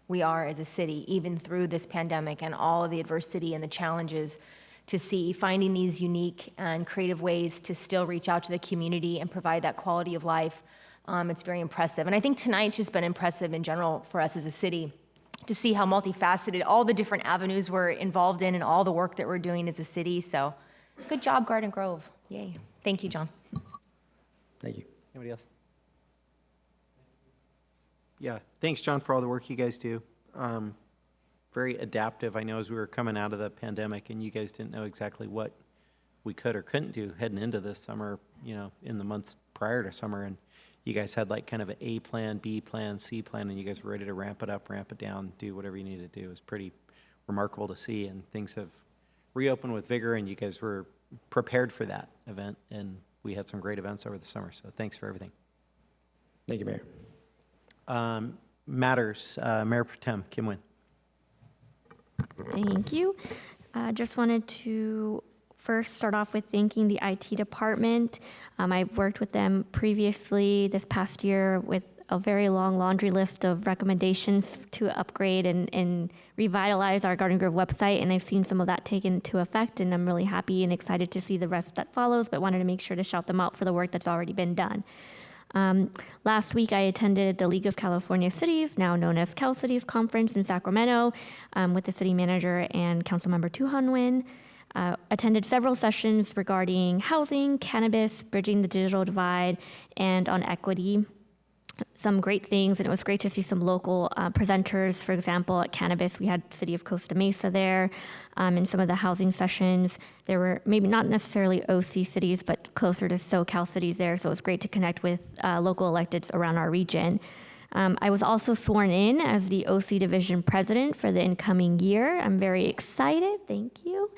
we are as a city, even through this pandemic and all of the adversity and the challenges, to see finding these unique and creative ways to still reach out to the community and provide that quality of life. It's very impressive. And I think tonight's just been impressive in general for us as a city to see how multifaceted all the different avenues we're involved in and all the work that we're doing as a city. So good job, Garden Grove. Yay. Thank you, John. Thank you. Anybody else? Yeah, thanks, John, for all the work you guys do. Very adaptive. I know as we were coming out of the pandemic and you guys didn't know exactly what we could or couldn't do heading into this summer, in the months prior to summer, and you guys had like kind of an A plan, B plan, C plan, and you guys were ready to ramp it up, ramp it down, do whatever you needed to do. It was pretty remarkable to see, and things have reopened with vigor, and you guys were prepared for that event, and we had some great events over the summer, so thanks for everything. Thank you, Mayor. Matters, Mayor Pro Tem Kim Nguyen. Thank you. Just wanted to first start off with thanking the IT department. I've worked with them previously this past year with a very long laundry list of recommendations to upgrade and revitalize our Garden Grove website, and I've seen some of that taken into effect, and I'm really happy and excited to see the rest that follows, but wanted to make sure to shout them out for the work that's already been done. Last week, I attended the League of California Cities, now known as Cal Cities Conference in Sacramento, with the city manager and Councilmember Tu Han Nguyen. Attended several sessions regarding housing, cannabis, bridging the digital divide, and on equity. Some great things, and it was great to see some local presenters. For example, at cannabis, we had City of Costa Mesa there. In some of the housing sessions, there were maybe not necessarily OC cities, but closer to SoCal cities there, so it was great to connect with local electeds around our region. I was also sworn in as the OC Division President for the incoming year. I'm very excited, thank you.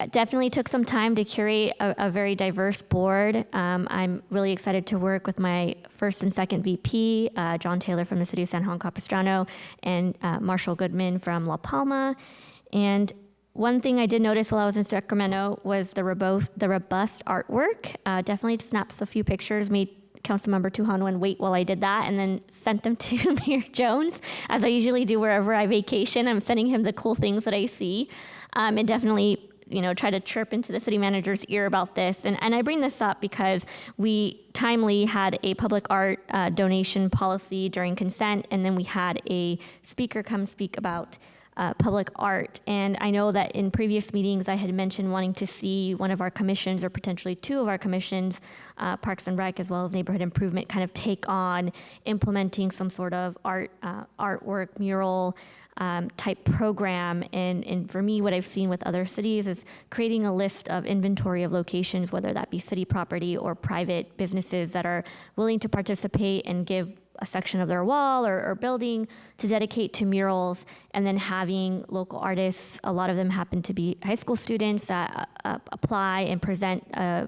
Definitely took some time to curate a very diverse board. I'm really excited to work with my first and second VP, John Taylor from the city of San Juan Capistrano, and Marshall Goodman from La Palma. And one thing I did notice while I was in Sacramento was the robust artwork. Definitely snapped a few pictures, made Councilmember Tu Han Nguyen wait while I did that, and then sent them to Mayor Jones, as I usually do wherever I vacation. I'm sending him the cool things that I see, and definitely try to chirp into the city manager's ear about this. And I bring this up because we timely had a public art donation policy during consent, and then we had a speaker come speak about public art. And I know that in previous meetings, I had mentioned wanting to see one of our commissions, or potentially two of our commissions, Parks and Rec as well as Neighborhood Improvement, kind of take on implementing some sort of artwork, mural type program. And for me, what I've seen with other cities is creating a list of inventory of locations, whether that be city property or private businesses that are willing to participate and give a section of their wall or building to dedicate to murals, and then having local artists, a lot of them happen to be high school students, that apply and present a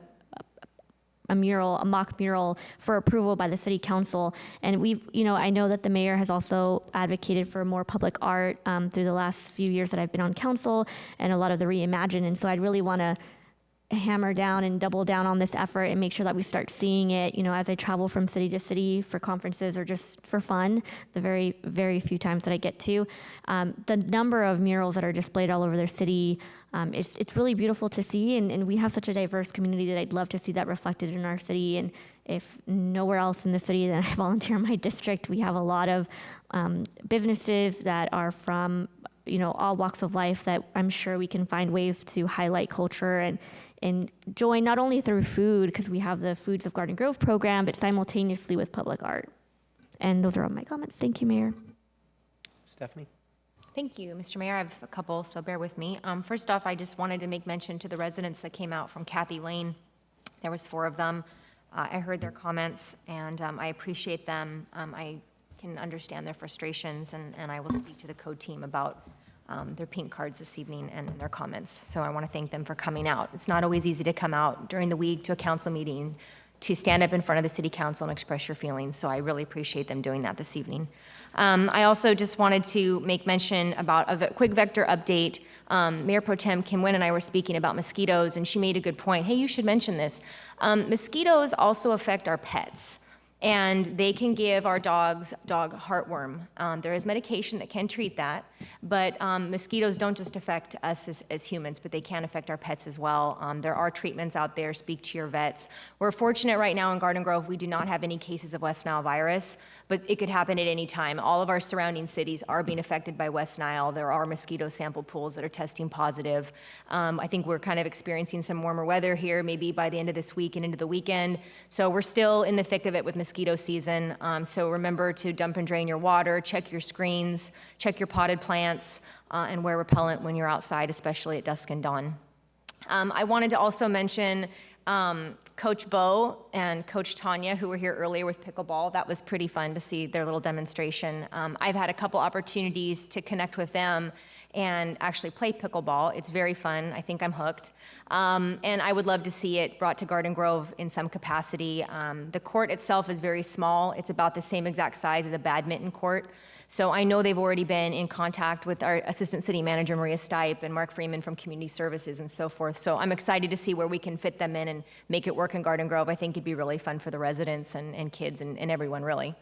mock mural for approval by the city council. And I know that the mayor has also advocated for more public art through the last few years that I've been on council, and a lot of the Reimagine. And so I'd really want to hammer down and double down on this effort and make sure that we start seeing it, as I travel from city to city for conferences or just for fun, the very, very few times that I get to. The number of murals that are displayed all over their city, it's really beautiful to see, and we have such a diverse community that I'd love to see that reflected in our city. And if nowhere else in the city, then I volunteer in my district. We have a lot of businesses that are from all walks of life that I'm sure we can find ways to highlight culture and join not only through food, because we have the Foods of Garden Grove program, but simultaneously with public art. And those are all my comments. Thank you, Mayor. Stephanie? Thank you, Mr. Mayor. I have a couple, so bear with me. First off, I just wanted to make mention to the residents that came out from Kathy Lane. There was 4 of them. I heard their comments, and I appreciate them. I can understand their frustrations, and I will speak to the code team about their pink cards this evening and their comments. So I want to thank them for coming out. It's not always easy to come out during the week to a council meeting to stand up in front of the city council and express your feelings, so I really appreciate them doing that this evening. I also just wanted to make mention about a quick vector update. Mayor Pro Tem Kim Nguyen and I were speaking about mosquitoes, and she made a good point. Hey, you should mention this. Mosquitoes also affect our pets, and they can give our dog heartworm. There is medication that can treat that, but mosquitoes don't just affect us as humans, but they can affect our pets as well. There are treatments out there. Speak to your vets. We're fortunate right now in Garden Grove, we do not have any cases of West Nile virus, but it could happen at any time. All of our surrounding cities are being affected by West Nile. There are mosquito sample pools that are testing positive. I think we're kind of experiencing some warmer weather here, maybe by the end of this week and into the weekend. So we're still in the thick of it with mosquito season. So remember to dump and drain your water, check your screens, check your potted plants, and wear repellent when you're outside, especially at dusk and dawn. I wanted to also mention Coach Bo and Coach Tanya, who were here earlier with pickleball. That was pretty fun to see their little demonstration. I've had a couple opportunities to connect with them and actually play pickleball. It's very fun. I think I'm hooked. And I would love to see it brought to Garden Grove in some capacity. The court itself is very small. It's about the same exact size as a badminton court. So I know they've already been in contact with our Assistant City Manager, Maria Stipe, and Mark Freeman from Community Services and so forth. So I'm excited to see where we can fit them in and make it work in Garden Grove. I think it'd be really fun for the residents and kids and everyone, really.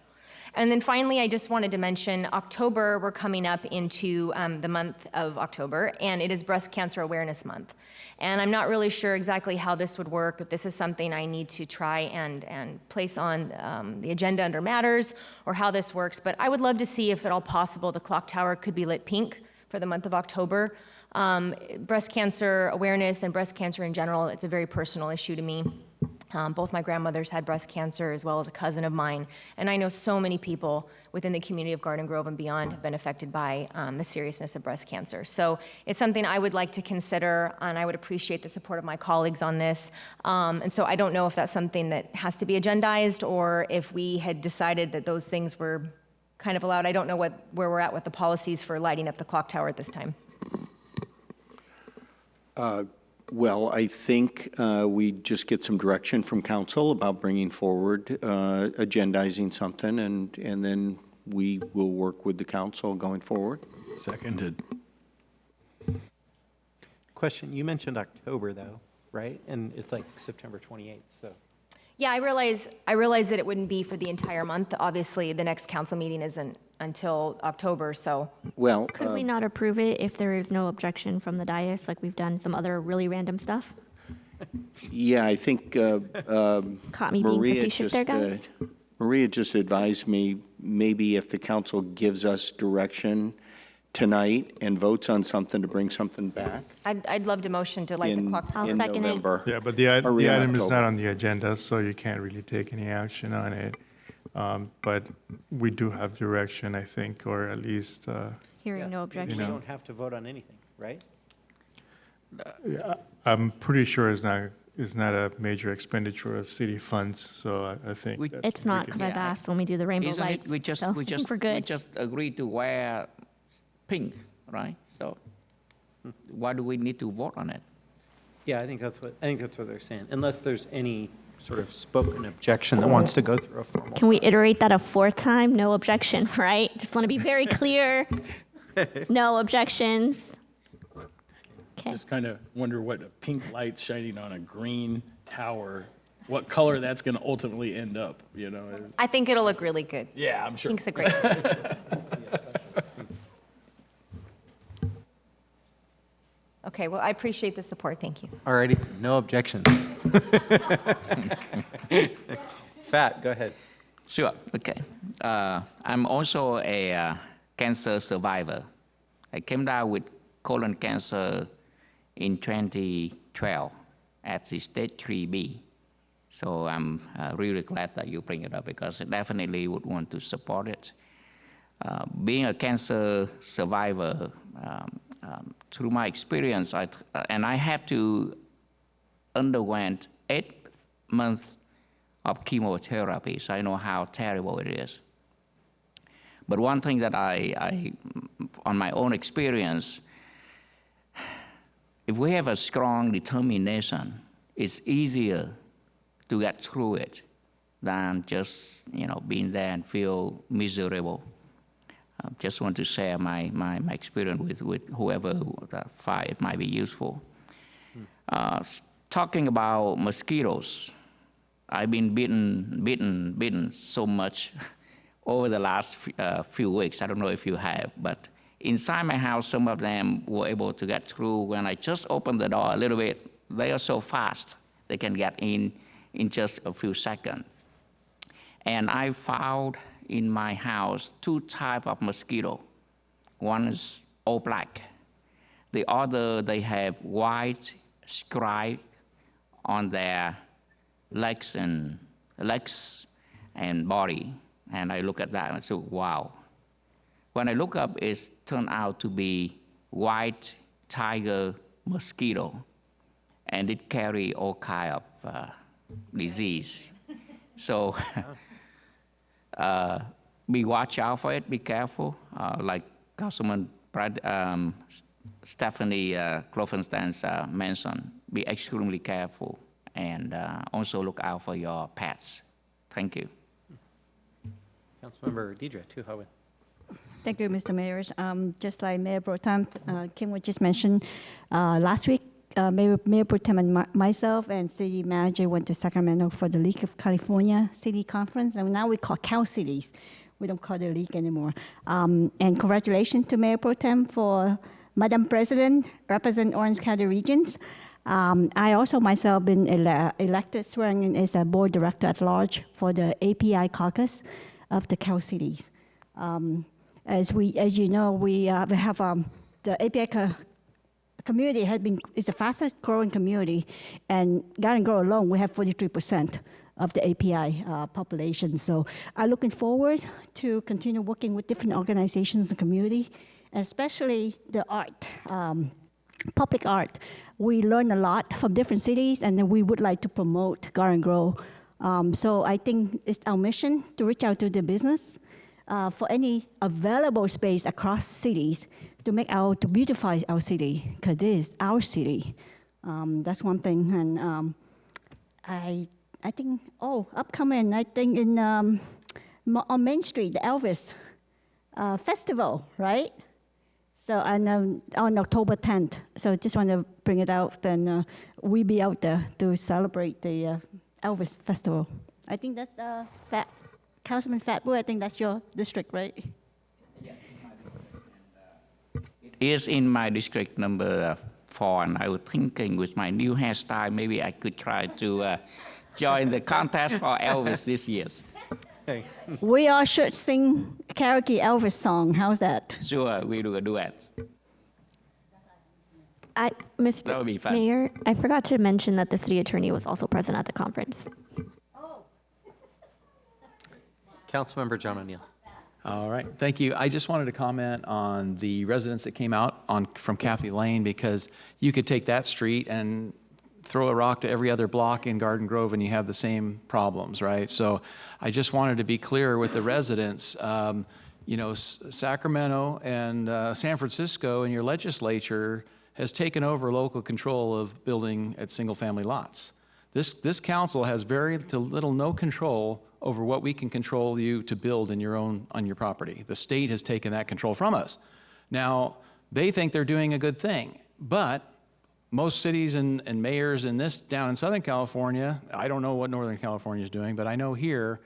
And then finally, I just wanted to mention October, we're coming up into the month of October, and it is Breast Cancer Awareness Month. And I'm not really sure exactly how this would work, if this is something I need to try and place on the agenda under matters, or how this works. But I would love to see, if at all possible, the clock tower could be lit pink for the month of October. Breast cancer awareness and breast cancer in general, it's a very personal issue to me. Both my grandmothers had breast cancer, as well as a cousin of mine. And I know so many people within the community of Garden Grove and beyond have been affected by the seriousness of breast cancer. So it's something I would like to consider, and I would appreciate the support of my colleagues on this. And so I don't know if that's something that has to be agendized, or if we had decided that those things were kind of allowed. I don't know where we're at with the policies for lighting up the clock tower at this time. Well, I think we just get some direction from council about bringing forward, agendizing something, and then we will work with the council going forward. Seconded. Question, you mentioned October though, right? And it's like September 28th, so. Yeah, I realize that it wouldn't be for the entire month. Obviously, the next council meeting isn't until October, so. Well, Could we not approve it if there is no objection from the dais, like we've done some other really random stuff? yeah, I think Caught me being facetious there, guys. Maria just advised me, maybe if the council gives us direction tonight and votes on something to bring something back I'd love to motion to light the clock tower. in November. Yeah, but the Maria, item is October. not on the agenda, so you can't really take any action on it. But we do have direction, I think, or at least, Hearing no We objection. don't have to vote on anything, right? I'm pretty sure it's not a major expenditure of city funds, so I think. that It's we not, can- because I've asked when we do the rainbow Isn't lights. it, we just, so we I think just, we're we good. just agreed to wear pink, right? So why do we need to vote on it? Yeah, I think that's what they're saying, unless there's any sort of spoken objection that wants to go through a formal. Can we iterate that a fourth time? No objection, right? Just want to be very clear. No objections. Okay. Just kind of wonder what a pink light shining on a green tower, what color that's going to ultimately end up, you know? I think it'll look really good. Yeah, I'm sure. Pink's a great. Okay, well, I appreciate the support. Thank you. All righty, no objections. Fat, go ahead. Sure, okay. I'm also a cancer survivor. I came down with colon cancer in 2012 at the stage 3B. So I'm really glad that you bring it up because I definitely would want to support it. Being a cancer survivor, through my experience, I have to underwent 8 months of chemotherapy, so I know how terrible it is. But one thing that I on my own experience, if we have a strong determination, it's easier to get through it than just being there and feel miserable. Just want to share my experience with whoever thought it might be useful. Talking about mosquitoes, I've been bitten so much over the last few weeks. I don't know if you have, but inside my house, some of them were able to get through. When I just opened the door a little bit, they are so fast, they can get in just a few seconds. And I found in my house 2 types of mosquito. One is all black. The other, they have white stripe on their legs and body. And I look at that and I say, wow. When I look up, it turned out to be white tiger mosquito. And it carry all kind of disease. So be watch out for it, be careful. Like Councilman Stephanie Klopfenstein mentioned, be extremely careful and also look out for your pets. Thank you. Councilmember Deidre Tuhowen. Thank you, Mr. Mayor. Just like Mayor Pro Tem Kim was just mentioned, last week, Mayor Pro Tem and myself and City Manager went to Sacramento for the League of California City Conference, and now we call Cal Cities. We don't call it a league anymore. And congratulations to Mayor Pro Tem for Madam President, represent Orange County Regions. I also myself been elected, swearing in as a board director at large for the API caucus of the Cal Cities. As you know, we have the API community is the fastest growing community, and Garden Grove alone, we have 43% of the API population. So I'm looking forward to continue working with different organizations in the community, especially the art, public art. We learn a lot from different cities, and then we would like to promote Garden Grove. So I think it's our mission to reach out to the business for any available space across cities to beautify our city, because this is our city. That's one thing. And I think, upcoming, I think on Main Street, the Elvis Festival, right? So, and on October 10th. So just want to bring it out, then we'll be out there to celebrate the Elvis Festival. I think that's Councilman Fatbu, I think that's your district, right? Yes, it is in my district number 4, and I was thinking with my new hairstyle, maybe I could try to join the contest for Elvis this year. Hey. We all should sing karaoke Elvis song. How's that? Sure, we do a duet. That would be fun. Mayor, I forgot to mention that the city attorney was also present at the conference. Councilmember John O'Neill. All right, thank you. I just wanted to comment on the residents that came out from Caffey Lane, because you could take that street and throw a rock to every other block in Garden Grove and you have the same problems, right? So I just wanted to be clear with the residents. Sacramento and San Francisco and your legislature has taken over local control of building at single-family lots. This council has very little, no control over what we can control you to build on your property. The state has taken that control from us. Now, they think they're doing a good thing, but most cities and mayors in this down in Southern California, I don't know what Northern California is doing, but I know here,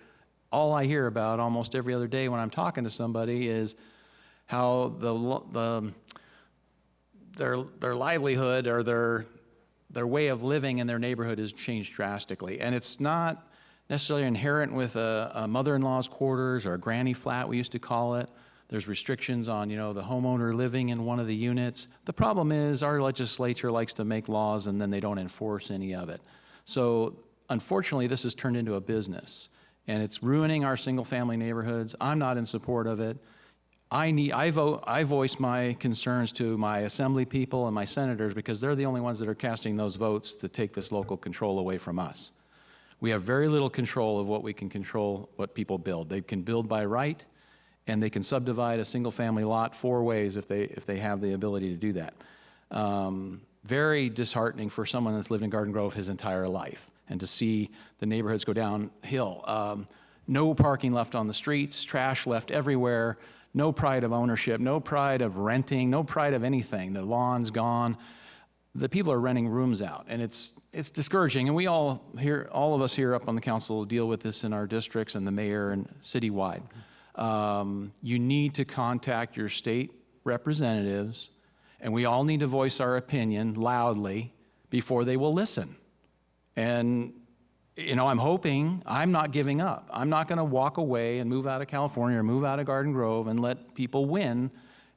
all I hear about almost every other day when I'm talking to somebody is how their livelihood or their way of living in their neighborhood has changed drastically. And it's not necessarily inherent with a mother-in-law's quarters or a granny flat, we used to call it. There's restrictions on, the homeowner living in one of the units. The problem is our legislature likes to make laws and then they don't enforce any of it. So unfortunately, this has turned into a business and it's ruining our single-family neighborhoods. I'm not in support of it. I voice my concerns to my assembly people and my senators because they're the only ones that are casting those votes to take this local control away from us. We have very little control of what we can control, what people build. They can build by right, and they can subdivide a single-family lot 4 ways if they have the ability to do that. Very disheartening for someone that's lived in Garden Grove his entire life, and to see the neighborhoods go downhill. No parking left on the streets, trash left everywhere, no pride of ownership, no pride of renting, no pride of anything. The lawn's gone. The people are renting rooms out, and it's discouraging. And we all of us here up on the council deal with this in our districts and the mayor and citywide. You need to contact your state representatives, and we all need to voice our opinion loudly before they will listen. And, I'm not giving up. I'm not going to walk away and move out of California or move out of Garden Grove and let people win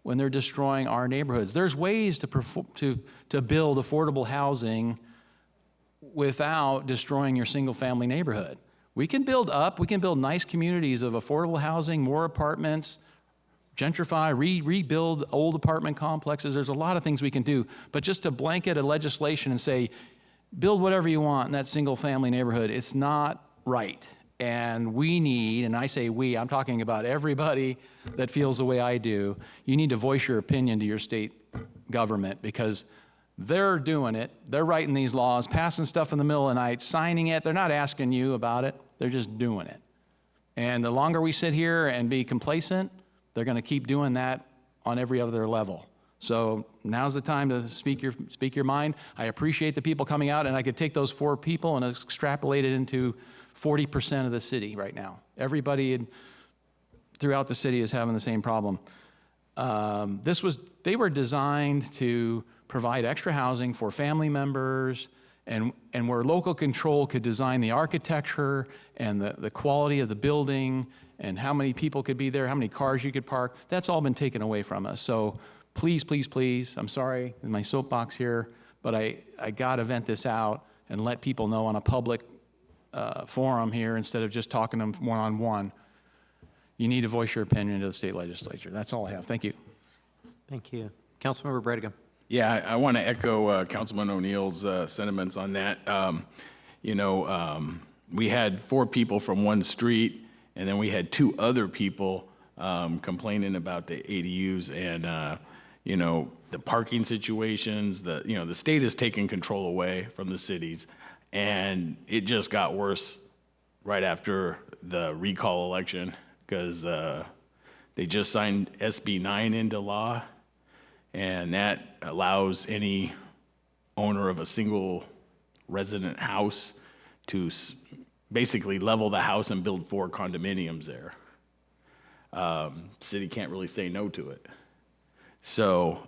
when they're destroying our neighborhoods. There's ways to build affordable housing without destroying your single-family neighborhood. We can build nice communities of affordable housing, more apartments, gentrify, rebuild old apartment complexes. There's a lot of things we can do, but just to blanket a legislation and say, build whatever you want in that single-family neighborhood, it's not right. And we need, and I say we, I'm talking about everybody that feels the way I do, you need to voice your opinion to your state government because they're doing it. They're writing these laws, passing stuff in the middle of the night, signing it. They're not asking you about it. They're just doing it. And the longer we sit here and be complacent, they're going to keep doing that on every other level. So now's the time to speak your mind. I appreciate the people coming out, and I could take those 4 people and extrapolate it into 40% of the city right now. Everybody throughout the city is having the same problem. They were designed to provide extra housing for family members and where local control could design the architecture and the quality of the building and how many people could be there, how many cars you could park. That's all been taken away from us. So please, please, please, I'm sorry in my soapbox here, but I got to vent this out and let people know on a public forum here instead of just talking to them one-on-one. You need to voice your opinion to the state legislature. That's all I have. Thank you. Thank you. Councilmember Bredegum. Yeah, I want to echo Councilman O'Neill's sentiments on that. We had 4 people from one street, and then we had 2 other people complaining about the ADUs and, the parking situations. The state has taken control away from the cities, and it just got worse right after the recall election because they just signed SB 9 into law. And that allows any owner of a single resident house to basically level the house and build 4 condominiums there. City can't really say no to it. So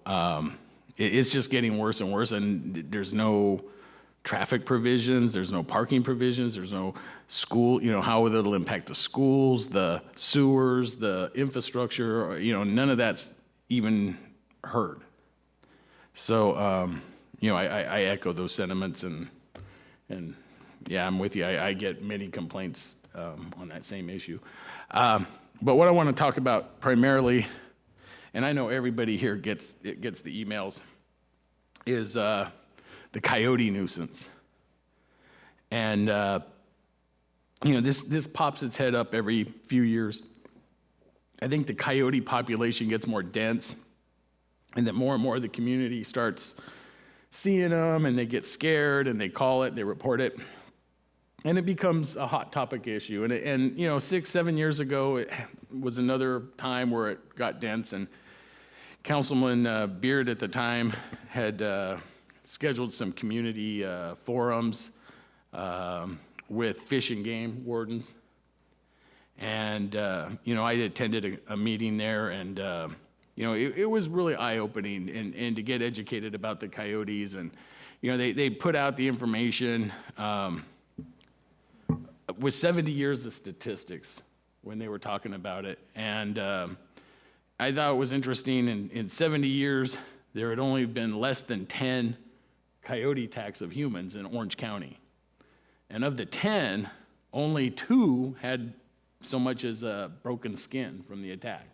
it's just getting worse and worse, and there's no traffic provisions, there's no parking provisions, there's no school, how it'll impact the schools, the sewers, the infrastructure, none of that's even heard. So, I echo those sentiments and yeah, I'm with you. I get many complaints on that same issue. But what I want to talk about primarily, and I know everybody here gets the emails, is the coyote nuisance. And, this pops its head up every few years. I think the coyote population gets more dense, and that more and more of the community starts seeing them, and they get scared, and they call it, they report it, and it becomes a hot topic issue. And 6-7 years ago, it was another time where it got dense, and Councilman Beard at the time had scheduled some community forums with fish and game wardens. And, I attended a meeting there, and, it was really eye-opening and to get educated about the coyotes. And, they put out the information with 70 years of statistics when they were talking about it. And I thought it was interesting, in 70 years, there had only been less than 10 coyote attacks of humans in Orange County. And of the 10, only 2 had so much as a broken skin from the attack.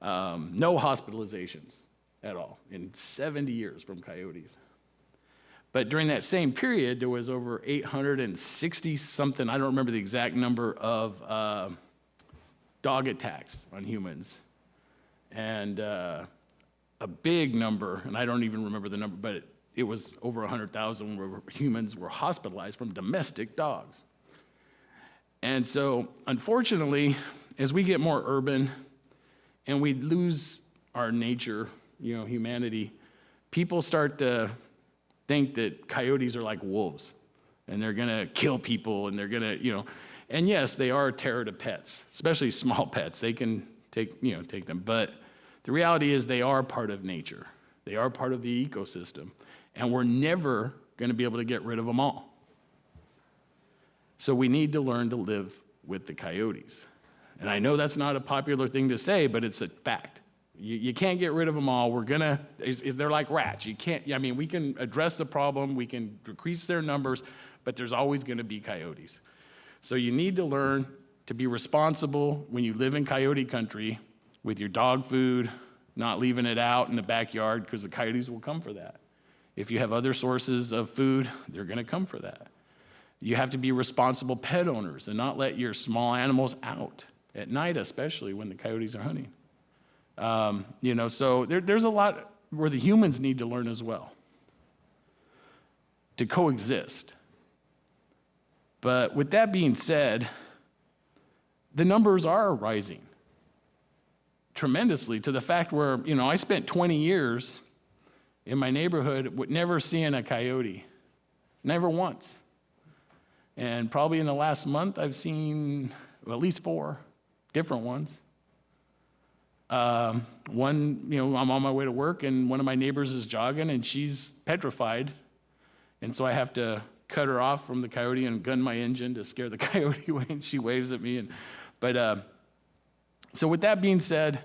No hospitalizations at all in 70 years from coyotes. But during that same period, there was over 860 something, I don't remember the exact number, of dog attacks on humans. And a big number, and I don't even remember the number, but it was over 100,000 where humans were hospitalized from domestic dogs. And so, unfortunately, as we get more urban and we lose our nature, humanity, people start to think that coyotes are like wolves and they're gonna kill people and they're gonna, and yes, they are a terror to pets, especially small pets. They can take them, but the reality is they are part of nature. They are part of the ecosystem, and we're never gonna be able to get rid of them all. So we need to learn to live with the coyotes. And I know that's not a popular thing to say, but it's a fact. You can't get rid of them all. They're like rats. We can address the problem, we can decrease their numbers, but there's always gonna be coyotes. So you need to learn to be responsible when you live in coyote country with your dog food, not leaving it out in the backyard, because the coyotes will come for that. If you have other sources of food, they're gonna come for that. You have to be responsible pet owners and not let your small animals out at night, especially when the coyotes are hunting. So there's a lot where the humans need to learn as well to coexist. But with that being said, the numbers are rising tremendously to the fact where, I spent 20 years in my neighborhood with never seeing a coyote, never once. And probably in the last month, I've seen at least 4 different ones. One, I'm on my way to work and one of my neighbors is jogging and she's petrified. And so I have to cut her off from the coyote and gun my engine to scare the coyote away, and she waves at me. So with that being said,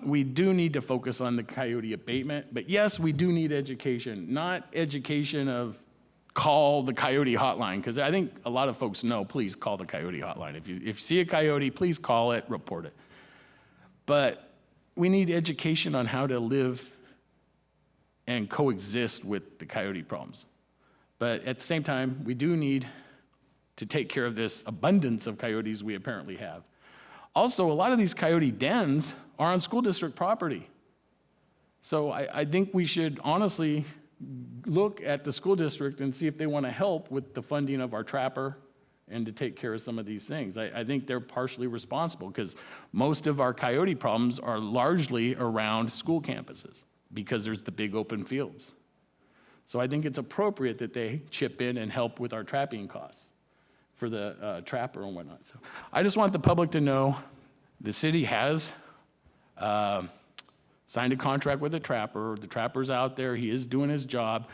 we do need to focus on the coyote abatement, but yes, we do need education, not education of call the coyote hotline, because I think a lot of folks know, please call the coyote hotline. If you see a coyote, please call it, report it. But we need education on how to live and coexist with the coyote problems. But at the same time, we do need to take care of this abundance of coyotes we apparently have. Also, a lot of these coyote dens are on school district property. So I think we should honestly look at the school district and see if they want to help with the funding of our trapper and to take care of some of these things. I think they're partially responsible because most of our coyote problems are largely around school campuses because there's the big open fields. So I think it's appropriate that they chip in and help with our trapping costs for the trapper and whatnot. So I just want the public to know the city has signed a contract with a trapper. The trapper's out there. He is doing his job.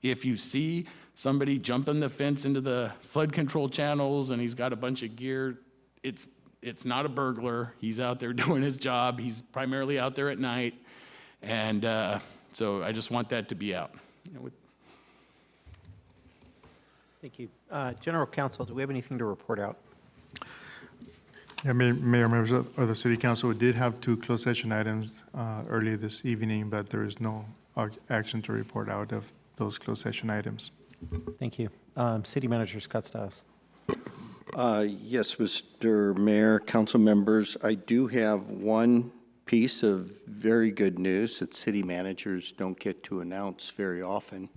If you see somebody jumping the fence into the flood control channels and he's got a bunch of gear, it's not a burglar. He's out there doing his job. He's primarily out there at night. And so I just want that to be out. Thank you. General Counsel, do we have anything to report out? Yeah, Mayor, members of the City Council, we did have 2 closed session items earlier this evening, but there is no action to report out of those closed session items. Thank you. City Manager Scott Stiles. Yes, Mr. Mayor, council members, I do have one piece of very good news that city managers don't get to announce very often,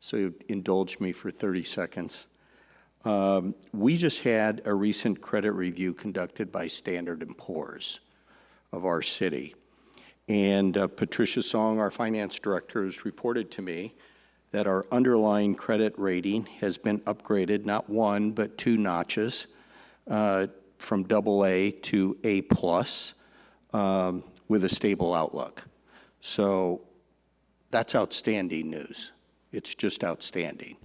so indulge me for 30 seconds. We just had a recent credit review conducted by Standard & Poor's of our city. And Patricia Song, our finance director, has reported to me that our underlying credit rating has been upgraded, not one, but 2 notches, from AA to A+, with a stable outlook. So that's outstanding news. It's just outstanding.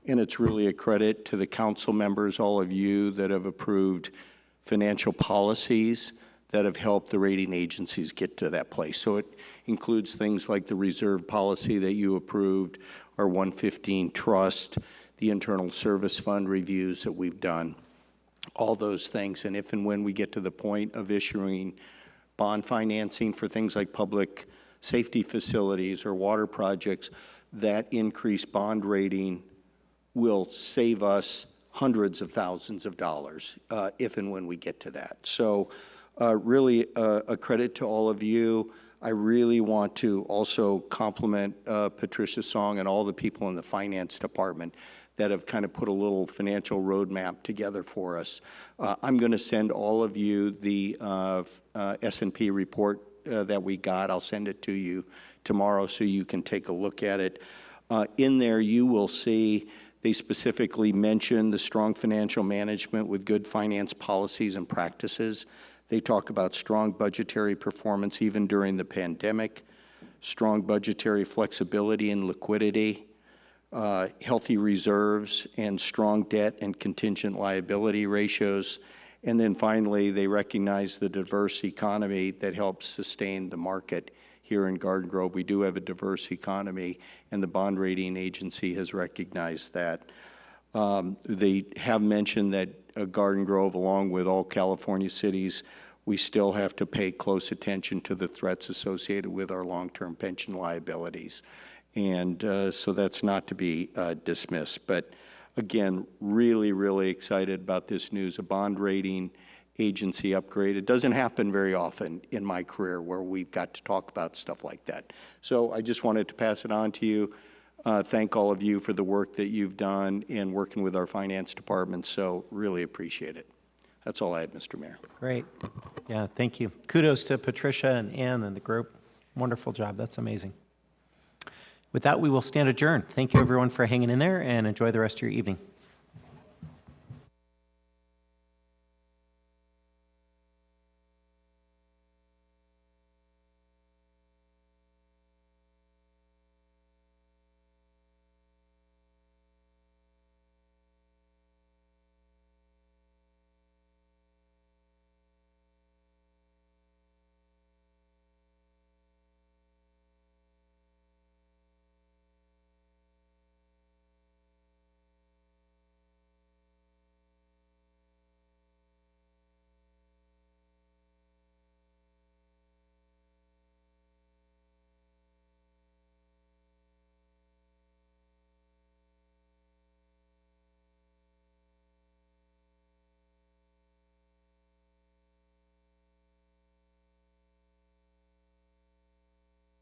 And it's really a credit to the council members, all of you that have approved financial policies that have helped the rating agencies get to that place. So it includes things like the reserve policy that you approved, our 115 trust, the internal service fund reviews that we've done, all those things. And if and when we get to the point of issuing bond financing for things like public safety facilities or water projects, that increased bond rating will save us hundreds of thousands of dollars if and when we get to that. So really a credit to all of you. I really want to also compliment Patricia Song and all the people in the finance department that have kind of put a little financial roadmap together for us. I'm going to send all of you the S&P report that we got. I'll send it to you tomorrow so you can take a look at it. In there, you will see they specifically mention the strong financial management with good finance policies and practices. They talk about strong budgetary performance even during the pandemic, strong budgetary flexibility and liquidity, healthy reserves, and strong debt and contingent liability ratios. And then finally, they recognize the diverse economy that helps sustain the market here in Garden Grove. We do have a diverse economy, and the bond rating agency has recognized that. They have mentioned that Garden Grove, along with all California cities, we still have to pay close attention to the threats associated with our long-term pension liabilities. And so that's not to be dismissed. But again, really, really excited about this news, a bond rating agency upgrade. It doesn't happen very often in my career where we've got to talk about stuff like that. So I just wanted to pass it on to you. Thank all of you for the work that you've done in working with our finance department. So really appreciate it. That's all I had, Mr. Mayor. Great. Yeah, thank you. Kudos to Patricia and Ann and the group. Wonderful job. That's amazing. With that, we will stand adjourned. Thank you, everyone, for hanging in there, and enjoy the rest of your evening.